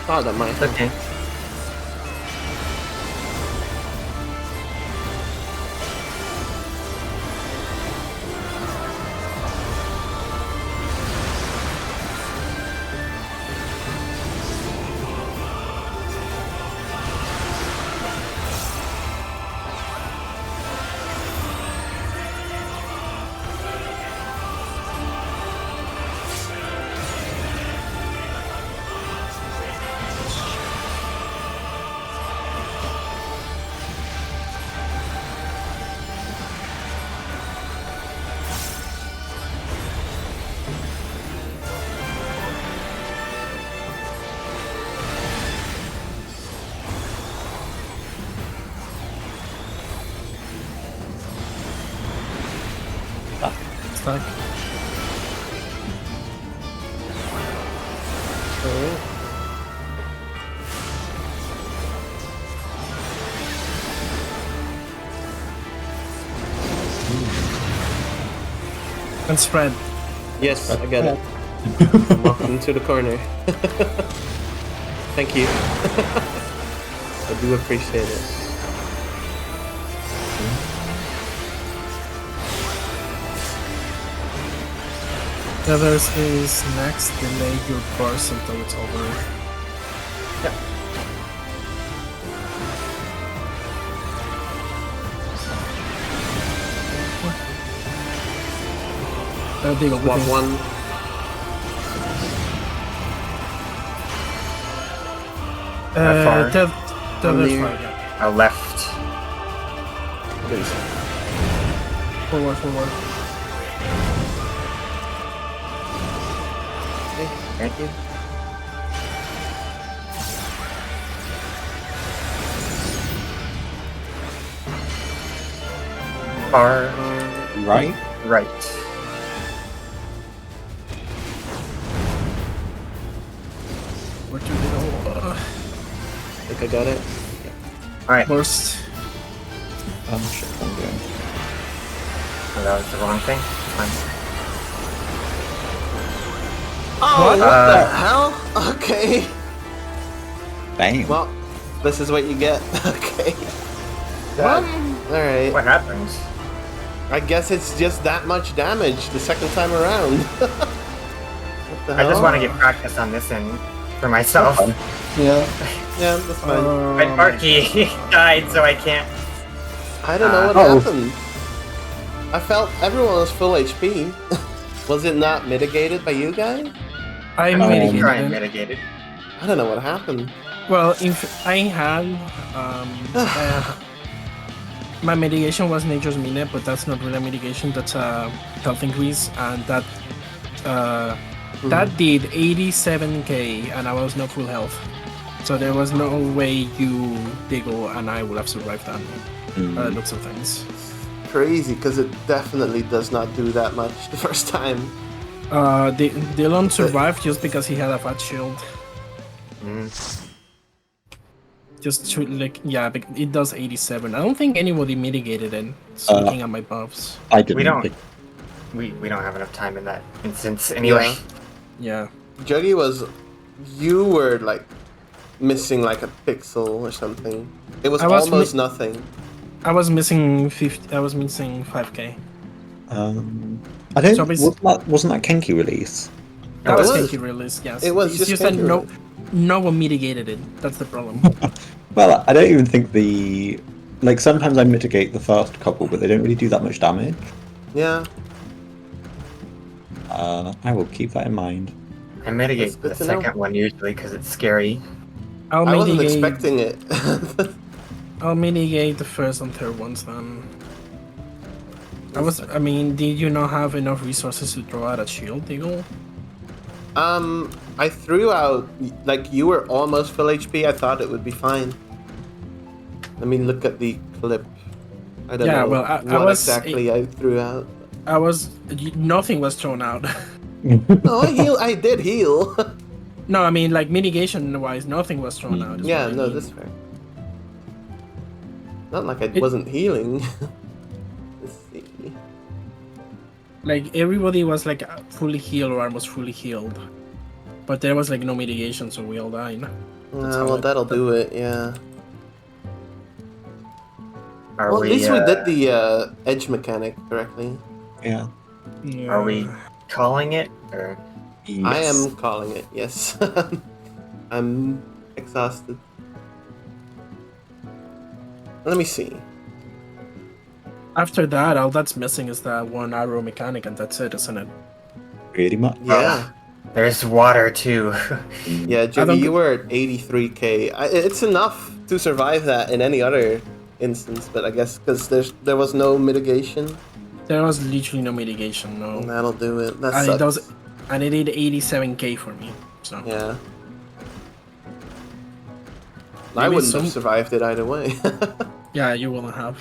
thought that might happen. Okay. Stuck. Alright. And spread. Yes, I get it. I'm walking into the corner. Thank you. I do appreciate it. The others is next. Delay your burst until it's over. Yep. Diggle, Swap okay. one. Far? The other's near. fine, yeah. Left. Please. Forward. Thank you. Far Right? right. Where to go? I think I got it. Alright, Burst. Shit, what am I doing? oh, that was the wrong thing. Fine. Oh, What? what the hell? Okay. Bang. Well, this is what you get. Okay. Alright. What happens? I guess it's just that much damage the second time around. What the I just hell? want to get practice on this end for myself. Yeah. Yeah, that's fine. My party died, so I can't. I don't know what happened. I felt everyone was full HP. Was it not mitigated by you guys? I Um, Try and mitigated. mitigate it. I don't know what happened. Well, if I had my mitigation was Nature's Minute, but that's not really a mitigation. That's a health increase, and that that did 87k, and I was not full health. So there was no way you, Diggle, and I would have survived that lots of things. Crazy, because it definitely does not do that much the first time. Dylan survived just because he had a fat shield. Just to, like, yeah, it does 87. I don't think anybody mitigated it. Just looking at my buffs. I didn't. We don't. We don't have enough time in that instance anyway. Yeah. Juggy you were like missing like a pixel or something. It was almost nothing. I was missing 50. I was missing 5k. I don't. Wasn't that Kenki release? That was was. Kenki release. Yes. It was It's just that Kenki no one mitigated it. That's the problem. Well, I don't even think like sometimes I mitigate the first couple, but they don't really do that much damage. Yeah. I will keep that in mind. I mitigate That's the good to know. second one usually because it's scary. I'll I wasn't mitigate. expecting it. I'll mitigate the first and third ones then. I mean, did you not have enough resources to throw out a shield, Diggle? I threw out, like, you were almost full HP. I thought it would be fine. Let me look at the clip. I don't know what exactly I threw out. Nothing was thrown out. No, I did heal. No, I mean, like, mitigation-wise, nothing was thrown out. Yeah, no, that's fair. Not like I wasn't healing. Let's see. Like, everybody was, like, fully healed or almost fully healed. But there was, like, no mitigation, so we all died. Well, that'll do it, yeah. Are Well, we, at least we did the edge mechanic correctly. Yeah. Are we calling it? Or Yes. I am calling it, yes. I'm exhausted. Let me see. After that, all that's missing is that one arrow mechanic, and that's it, isn't it? Pretty much. Yeah. there's water too. Yeah, Jimmy, you were at 83k. It's enough to survive that in any other instance, but I guess because there was no mitigation. There was literally no mitigation, no. That'll do it. That And sucks. it did 87k for me, so. Yeah. I Maybe wouldn't have survived it either way. Yeah, you wouldn't have.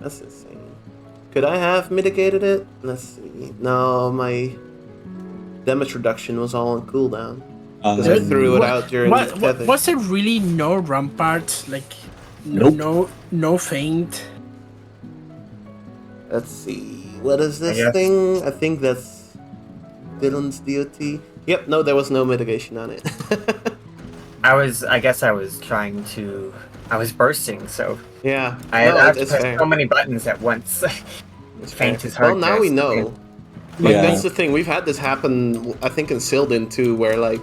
That's insane. Could I have mitigated it? Let's see. No, my damage reduction was all on cooldown. Because I threw it out during the tether. Was there really no rampart? Like, Nope. no feint? Let's see. What is this guess. thing? I think that's Dylan's DOT. Yep, no, there was no mitigation on it. I guess I was bursting, so Yeah. I had to it's press fair. so many buttons at once. It's Feint fair. is hard Well, now to we know. estimate. Like, Yeah. that's the thing. We've had this happen, I think, in Sildin too, where, like,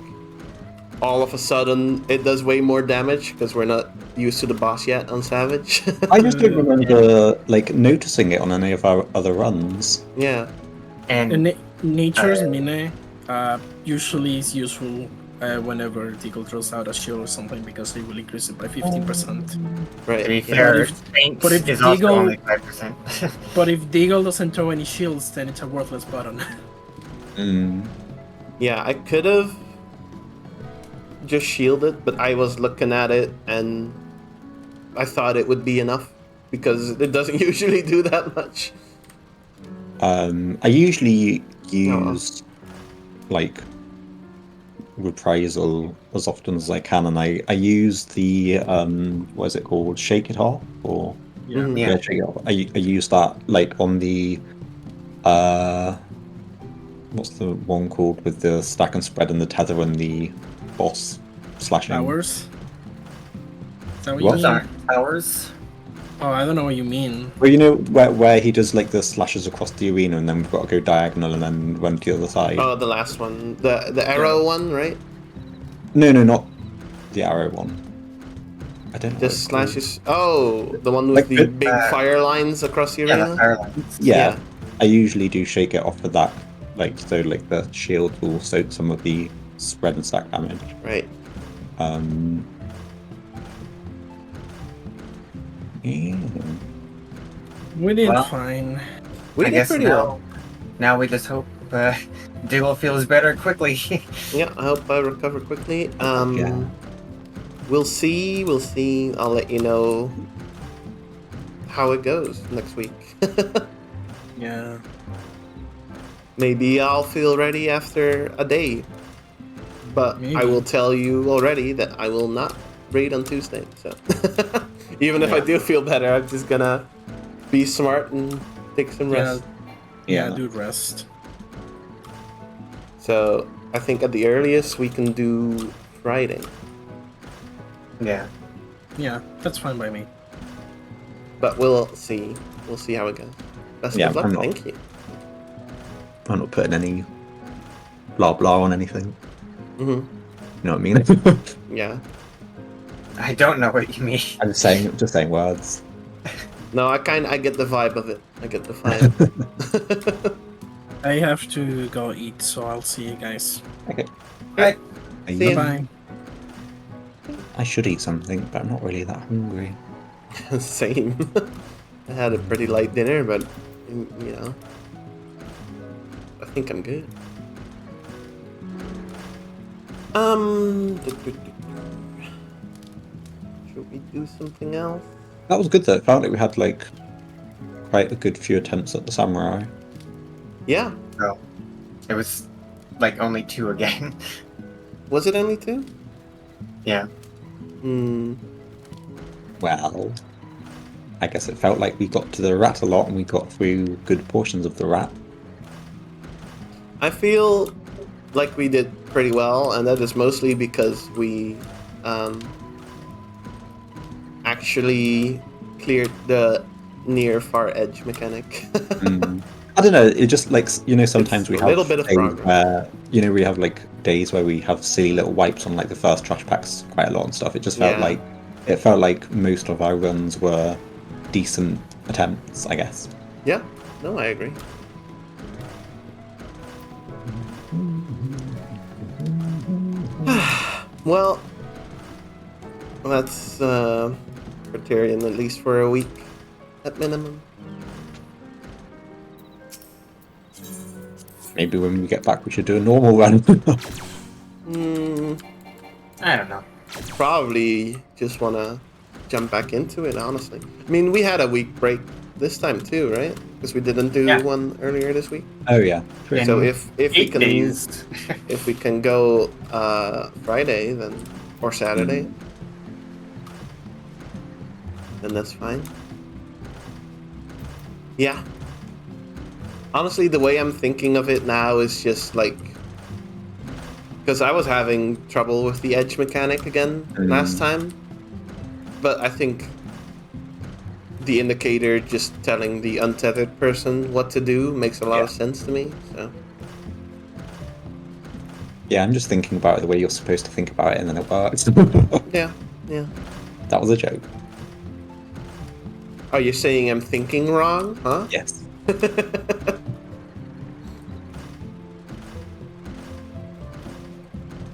all of a sudden it does way more damage because we're not used to the boss yet on Savage. I just don't remember like noticing it on any of our other runs. Yeah. And Nature's Mine usually is useful whenever Deagle throws out a shield or something because it will increase it by 15%. Right. to be yeah. fair, Feint but if is also Deagle- only 5%. But if Deagle doesn't throw any shields, then it's a worthless button. Yeah, I could have just shielded, but I was looking at it and I thought it would be enough because it doesn't usually do that much. I usually use like reprisal as often as I can, and I use the what is it called, shake it off, or Yeah. shake it off. I use that like on the what's the one called with the stack and spread and the tether and the boss slashing. Towers? Is that what What? you mean? Hours? Oh, I don't know what you mean. Well, you know where he does like the slashes across the arena, and then we've got to go diagonal and then run to the other side. Oh, the last one. The arrow one, right? No, not the arrow one. I don't know. The what it's called. slashes. Oh, the one with Like the the- big fire lines across the Yeah, arena? the fire lines. Yeah, Yeah. I usually do shake it off with that, like so, like the shield will soak some of the spread and stack damage. Right. Yeah. We did Well, fine. We I did guess pretty now, well. now we just hope Diggle feels better quickly. Yeah, I hope I recover quickly. Yeah. We'll see. We'll see. I'll let you know how it goes next week. Yeah. Maybe I'll feel ready after a day. But I Maybe. will tell you already that I will not raid on Tuesday. So even if I do feel better, I'm just gonna be smart and take some Yeah. rest. Yeah, Yeah. do rest. So I think at the earliest we can do Friday. Yeah. Yeah, that's fine by me. But we'll see. We'll see how it goes. Best Yeah, of luck. I'm not- Thank you. I'm not putting any blah blah on anything. Hmm. You know what I mean? Yeah. I don't know what you mean. I'm just saying words. No, I get the vibe of it. I get the vibe. I have to go eat, so I'll see you guys. Okay. Right. See ya. Bye. I should eat something, but I'm not really that hungry. Same. I had a pretty light dinner, but you know, I think I'm good. Should we do something else? That was good though. It felt like we had like quite a good few attempts at the samurai. Yeah. No. It was like only 2 again. Was it only 2? Yeah. Hmm. Well, I guess it felt like we got to the rat a lot and we got through good portions of the rat. I feel like we did pretty well, and that is mostly because we actually cleared the near far edge mechanic. I don't know. It just like sometimes It's we a have little bit of days progress. where we have like days where we have silly little wipes on like the first trash packs quite a lot and stuff. It just felt Yeah. like most of our runs were decent attempts, I guess. Yeah, no, I agree. Well, that's Criterion at least for a week at minimum. Maybe when we get back, we should do a normal run. Hmm, I don't know. probably just want to jump back into it, honestly. I mean, we had a week break this time too, right? Because we didn't do Yeah. one earlier this week. Oh yeah, true. Yeah. So if we 8 can days. if we can go Friday then or Saturday, then that's fine. Yeah. Honestly, the way I'm thinking of it now is just like because I was having trouble with the edge mechanic again last time, but I think the indicator just telling the untethered person what to do makes a lot of sense to me. So Yeah, I'm just thinking about it the way you're supposed to think about it, and then it works. yeah, yeah. That was a joke. Are you saying I'm thinking wrong, huh? Yes.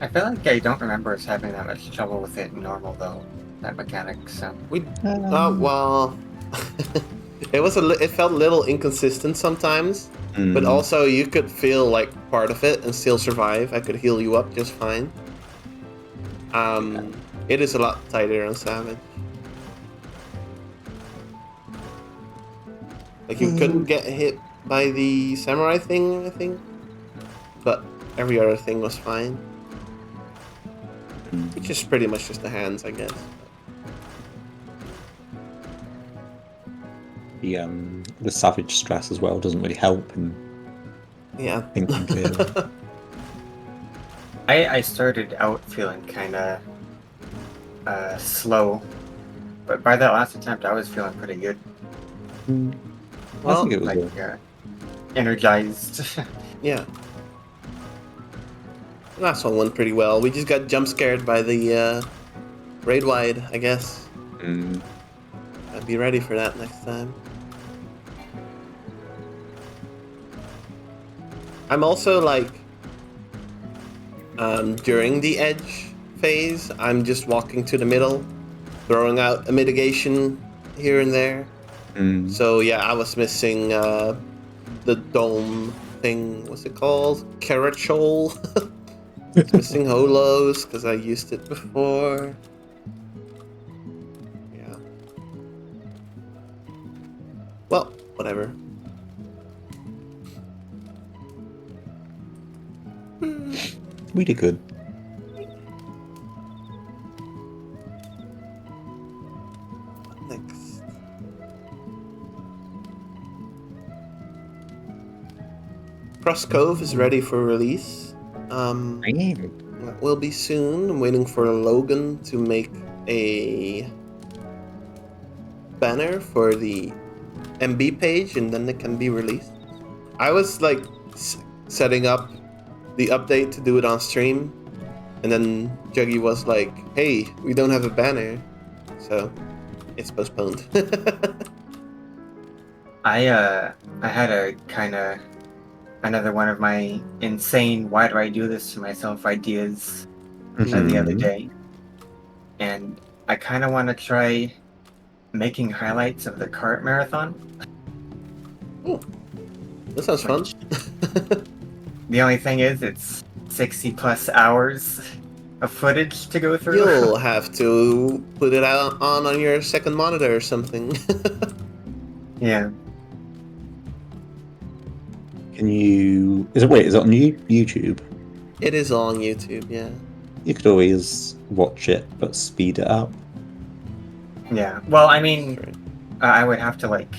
I feel like I don't remember us having that much trouble with it in normal though. That mechanic. So We well, it felt a little inconsistent sometimes, but also you could feel like part of it and still survive. I could heal you up just fine. It is a lot tighter on Savage. Like you couldn't get hit by the samurai thing, I think, but every other thing was fine. Which is pretty much just the hands, I guess. The savage stress as well doesn't really help in Yeah. thinking clearly. I started out feeling kind of slow, but by that last attempt, I was feeling pretty good. I Well, think it was Like energized. yeah. The last one went pretty well. We just got jump scared by the raid wide, I guess. I'd be ready for that next time. I'm also like, during the edge phase, I'm just walking to the middle, throwing out a mitigation here and there. So yeah, I was missing the dome thing. What's it called? Carachol. It's missing holos because I used it before. Yeah. Well, whatever. We did good. Next. Cove is ready for release. That will be soon. I'm waiting for Logan to make a banner for the MB page, and then it can be released. I was like setting up the update to do it on stream, and then Juggy was like, "Hey, we don't have a banner," so it's postponed. I had a kind of another one of my insane "why do I do this to myself" ideas the other day, and I kind of want to try making highlights of the cart marathon. Oh, that sounds fun. The only thing is, it's 60 plus hours of footage to go through. You'll have to put it on your second monitor or something. Yeah. Can you? Is it on YouTube? It is on YouTube, yeah. You could always watch it, but speed it up. Yeah. Well, I mean, Right. I would have to like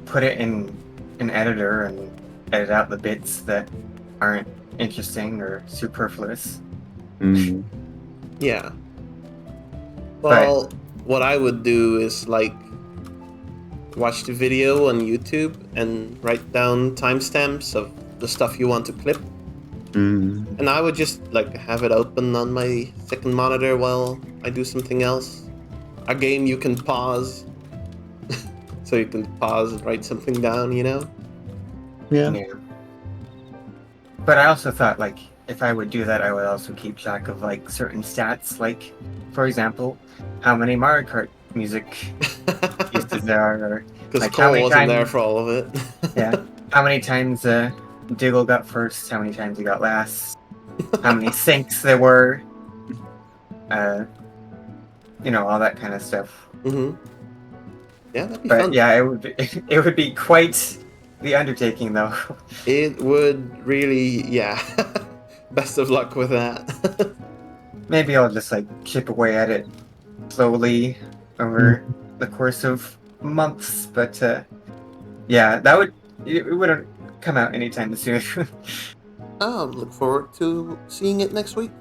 put it in an editor and edit out the bits that aren't interesting or superfluous. Mm. Yeah. Well, what I would do is like watch the video on YouTube and write down timestamps of the stuff you want to clip. Mm. And I would just like have it open on my second monitor while I do something else. A game you can pause. So you can pause and write something down, you know? Yeah. Yeah. But I also thought, like, if I would do that, I would also keep track of like certain stats, like, for example, how many Mario Kart music pieces there are, or Because like how Cole many wasn't there times, for all of it. yeah, how many times Diggle got first, how many times he got last, how many sinks there were, you know, all that kind of stuff. Mm-hmm. Yeah, that'd be But fun. yeah, it would be quite the undertaking, though. It would really, yeah. Best of luck with that. Maybe I'll just like chip away at it slowly over the course of months. But yeah, it wouldn't come out anytime soon. Look forward to seeing it next week.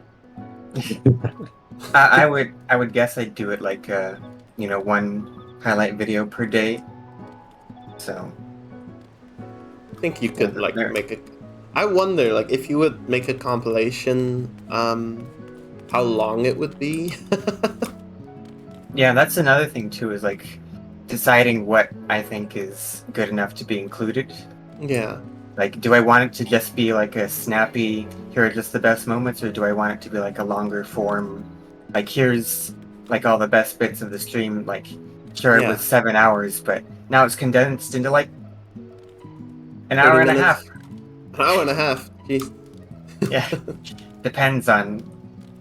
I would guess I'd do it like you know, one highlight video per day. So I think you could like There. make a. I wonder, like, if you would make a compilation, how long it would be. yeah, that's another thing too, is like deciding what I think is good enough to be included. Yeah. Like, do I want it to just be like a snappy, here are just the best moments, or do I want it to be like a longer form? Like, here's like all the best bits of the stream. Like, sure, Yeah. it was 7 hours, but now it's condensed into like an 30 hour and a minutes. half. An hour and a half. Jeez. Yeah. Depends on,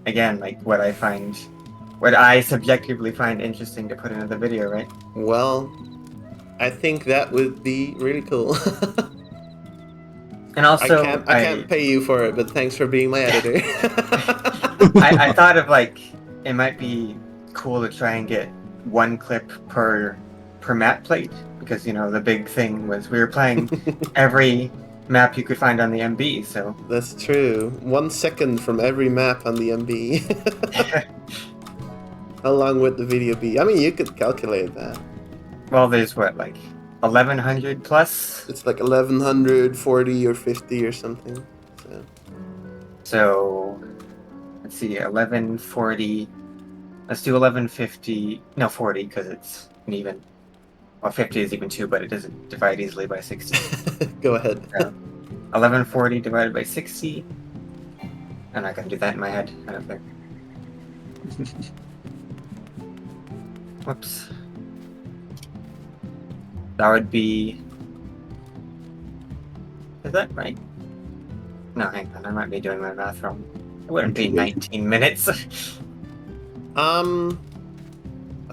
again, like what I subjectively find interesting to put into the video, right? Well, I think that would be really cool. And also, I can't pay you for it, but thanks for being my editor. I thought of like, it might be cool to try and get one clip per map plate, because, you know, the big thing was we were playing every map you could find on the MB, so That's true. 1 second from every map on the MB. How long would the video be? I mean, you could calculate that. well, there's what, like 1100 plus. It's like 1140 or 50 or something. So let's see, 1140. Let's do 1150. No, 40, because it's an even. Well, 50 is even too, but it doesn't divide easily by 60. So go ahead. 1140 divided by 60. I'm not gonna do that in my head. I don't think. Whoops. That would be that right? No, hang on. I might be doing my math wrong. It wouldn't be Okay. 19 minutes. I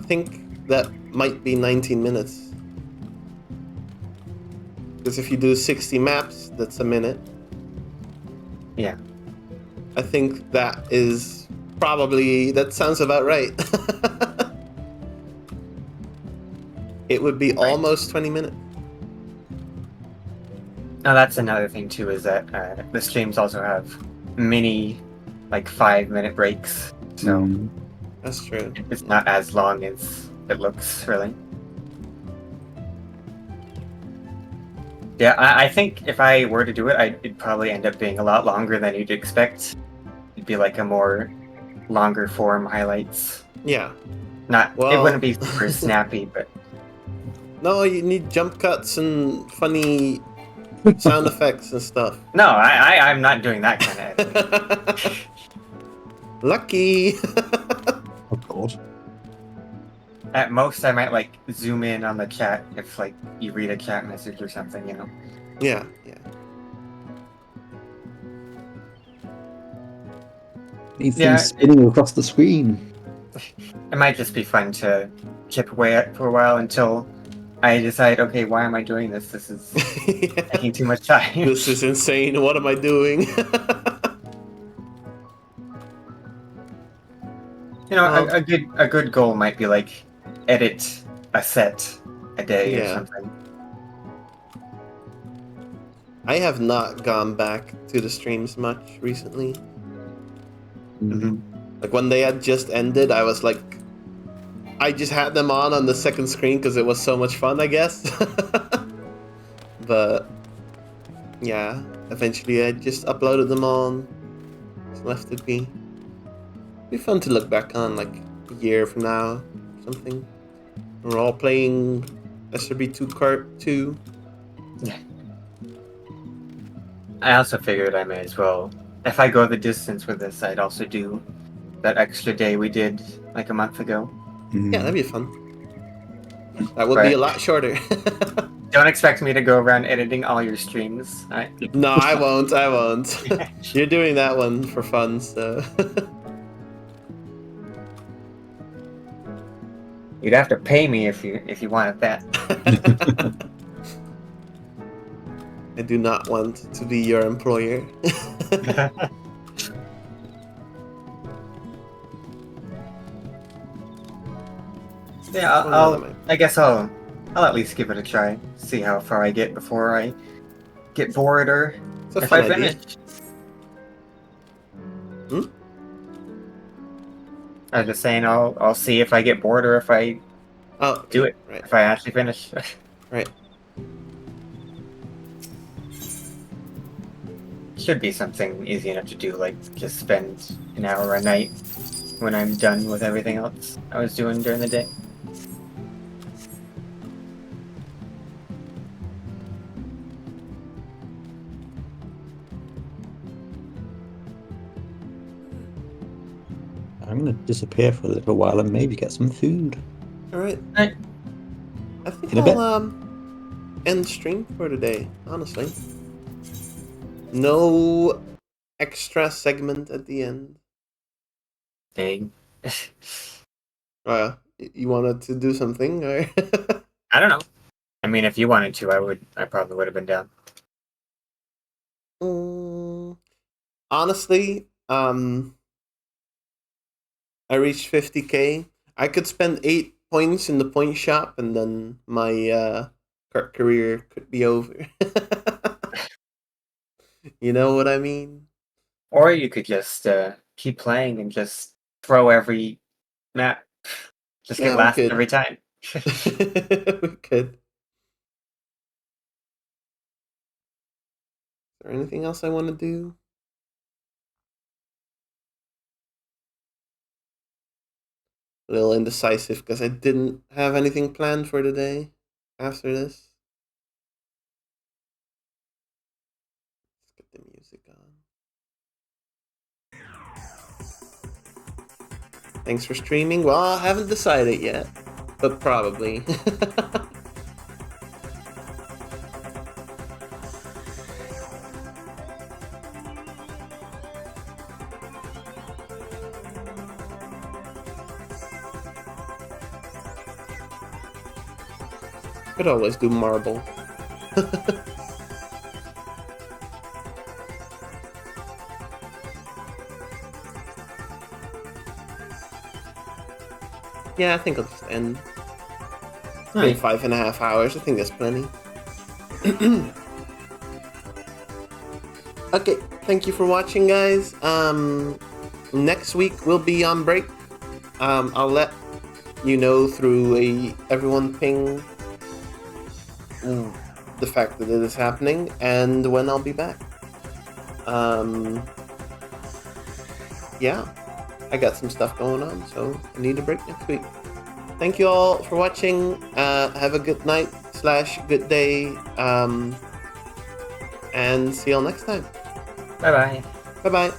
think that might be 19 minutes. Because if you do 60 maps, that's a minute. Yeah. I think that is probably, that sounds about right. It would be almost 20 minutes. Now that's another thing too, is that the streams also have mini, like 5-minute breaks, so That's true. it's not as long as it looks, really. Yeah, I think if I were to do it, it'd probably end up being a lot longer than you'd expect. It'd be like a more longer form highlights. Yeah. It Well- wouldn't be super snappy, but No, you need jump cuts and funny sound effects and stuff. no, I'm not doing that kind of editing. Lucky. Oh god. At most, I might like zoom in on the chat if like you read a chat message or something, you know. Yeah. These Yeah. things spinning across the screen. It might just be fun to chip away at for a while until I decide, okay, why am I doing this? This is Yeah. taking too much time. This is insane. What am I doing? You know, a good goal might be like edit a set a day or Yeah. something. I have not gone back to the streams much recently. Like when they had just ended, I was like, I just had them on the second screen because it was so much fun, I guess. But yeah, eventually I just uploaded them on, just left it be. Be fun to look back on like a year from now, or something. We're all playing SRB2 Kart 2. I also figured I may as well, if I go the distance with this, I'd also do that extra day we did like a month ago. Yeah, that'd be fun. That would be a lot shorter. Don't expect me to go around editing all your streams. No, I won't. I won't. You're doing that one for fun, so. You'd have to pay me if you wanted that. I do not want to be your employer. Yeah, I guess I'll at least give it a try. See how far I get before I get bored or It's a if fun I idea. finish. Hmm? I was just saying I'll see if I get bored or if I Oh, do it. Right. If I actually finish. Right. Should be something easy enough to do, like just spend an hour a night when I'm done with everything else I was doing during the day. I'm gonna disappear for a little while and maybe get some food. All right. Right. I think In a bit. I'll end stream for today. Honestly, no extra segment at the end. Dang. You wanted to do something, or? I don't know. I mean, if you wanted to, I probably would have been down. Honestly, I reached 50k. I could spend 8 points in the point shop, and then my kart career could be over. You know what I mean? Or you could just keep playing and just throw every map. Just Yeah, get we last could. every time. We could. Is there anything else I want to do? A little indecisive because I didn't have anything planned for today after this. Let's get the music on. Thanks for streaming. Well, I haven't decided yet, but probably. Could always do marble. Yeah, I think I'll just end. It's been Right. 5.5 hours. I think that's plenty. Okay, thank you for watching, guys. Next week we'll be on break. I'll let you know through everyone ping the fact that it is happening and when I'll be back. Yeah, I got some stuff going on, so I need a break next week. Thank you all for watching. Have a good night / good day. And see y'all next time. Bye bye. Bye bye.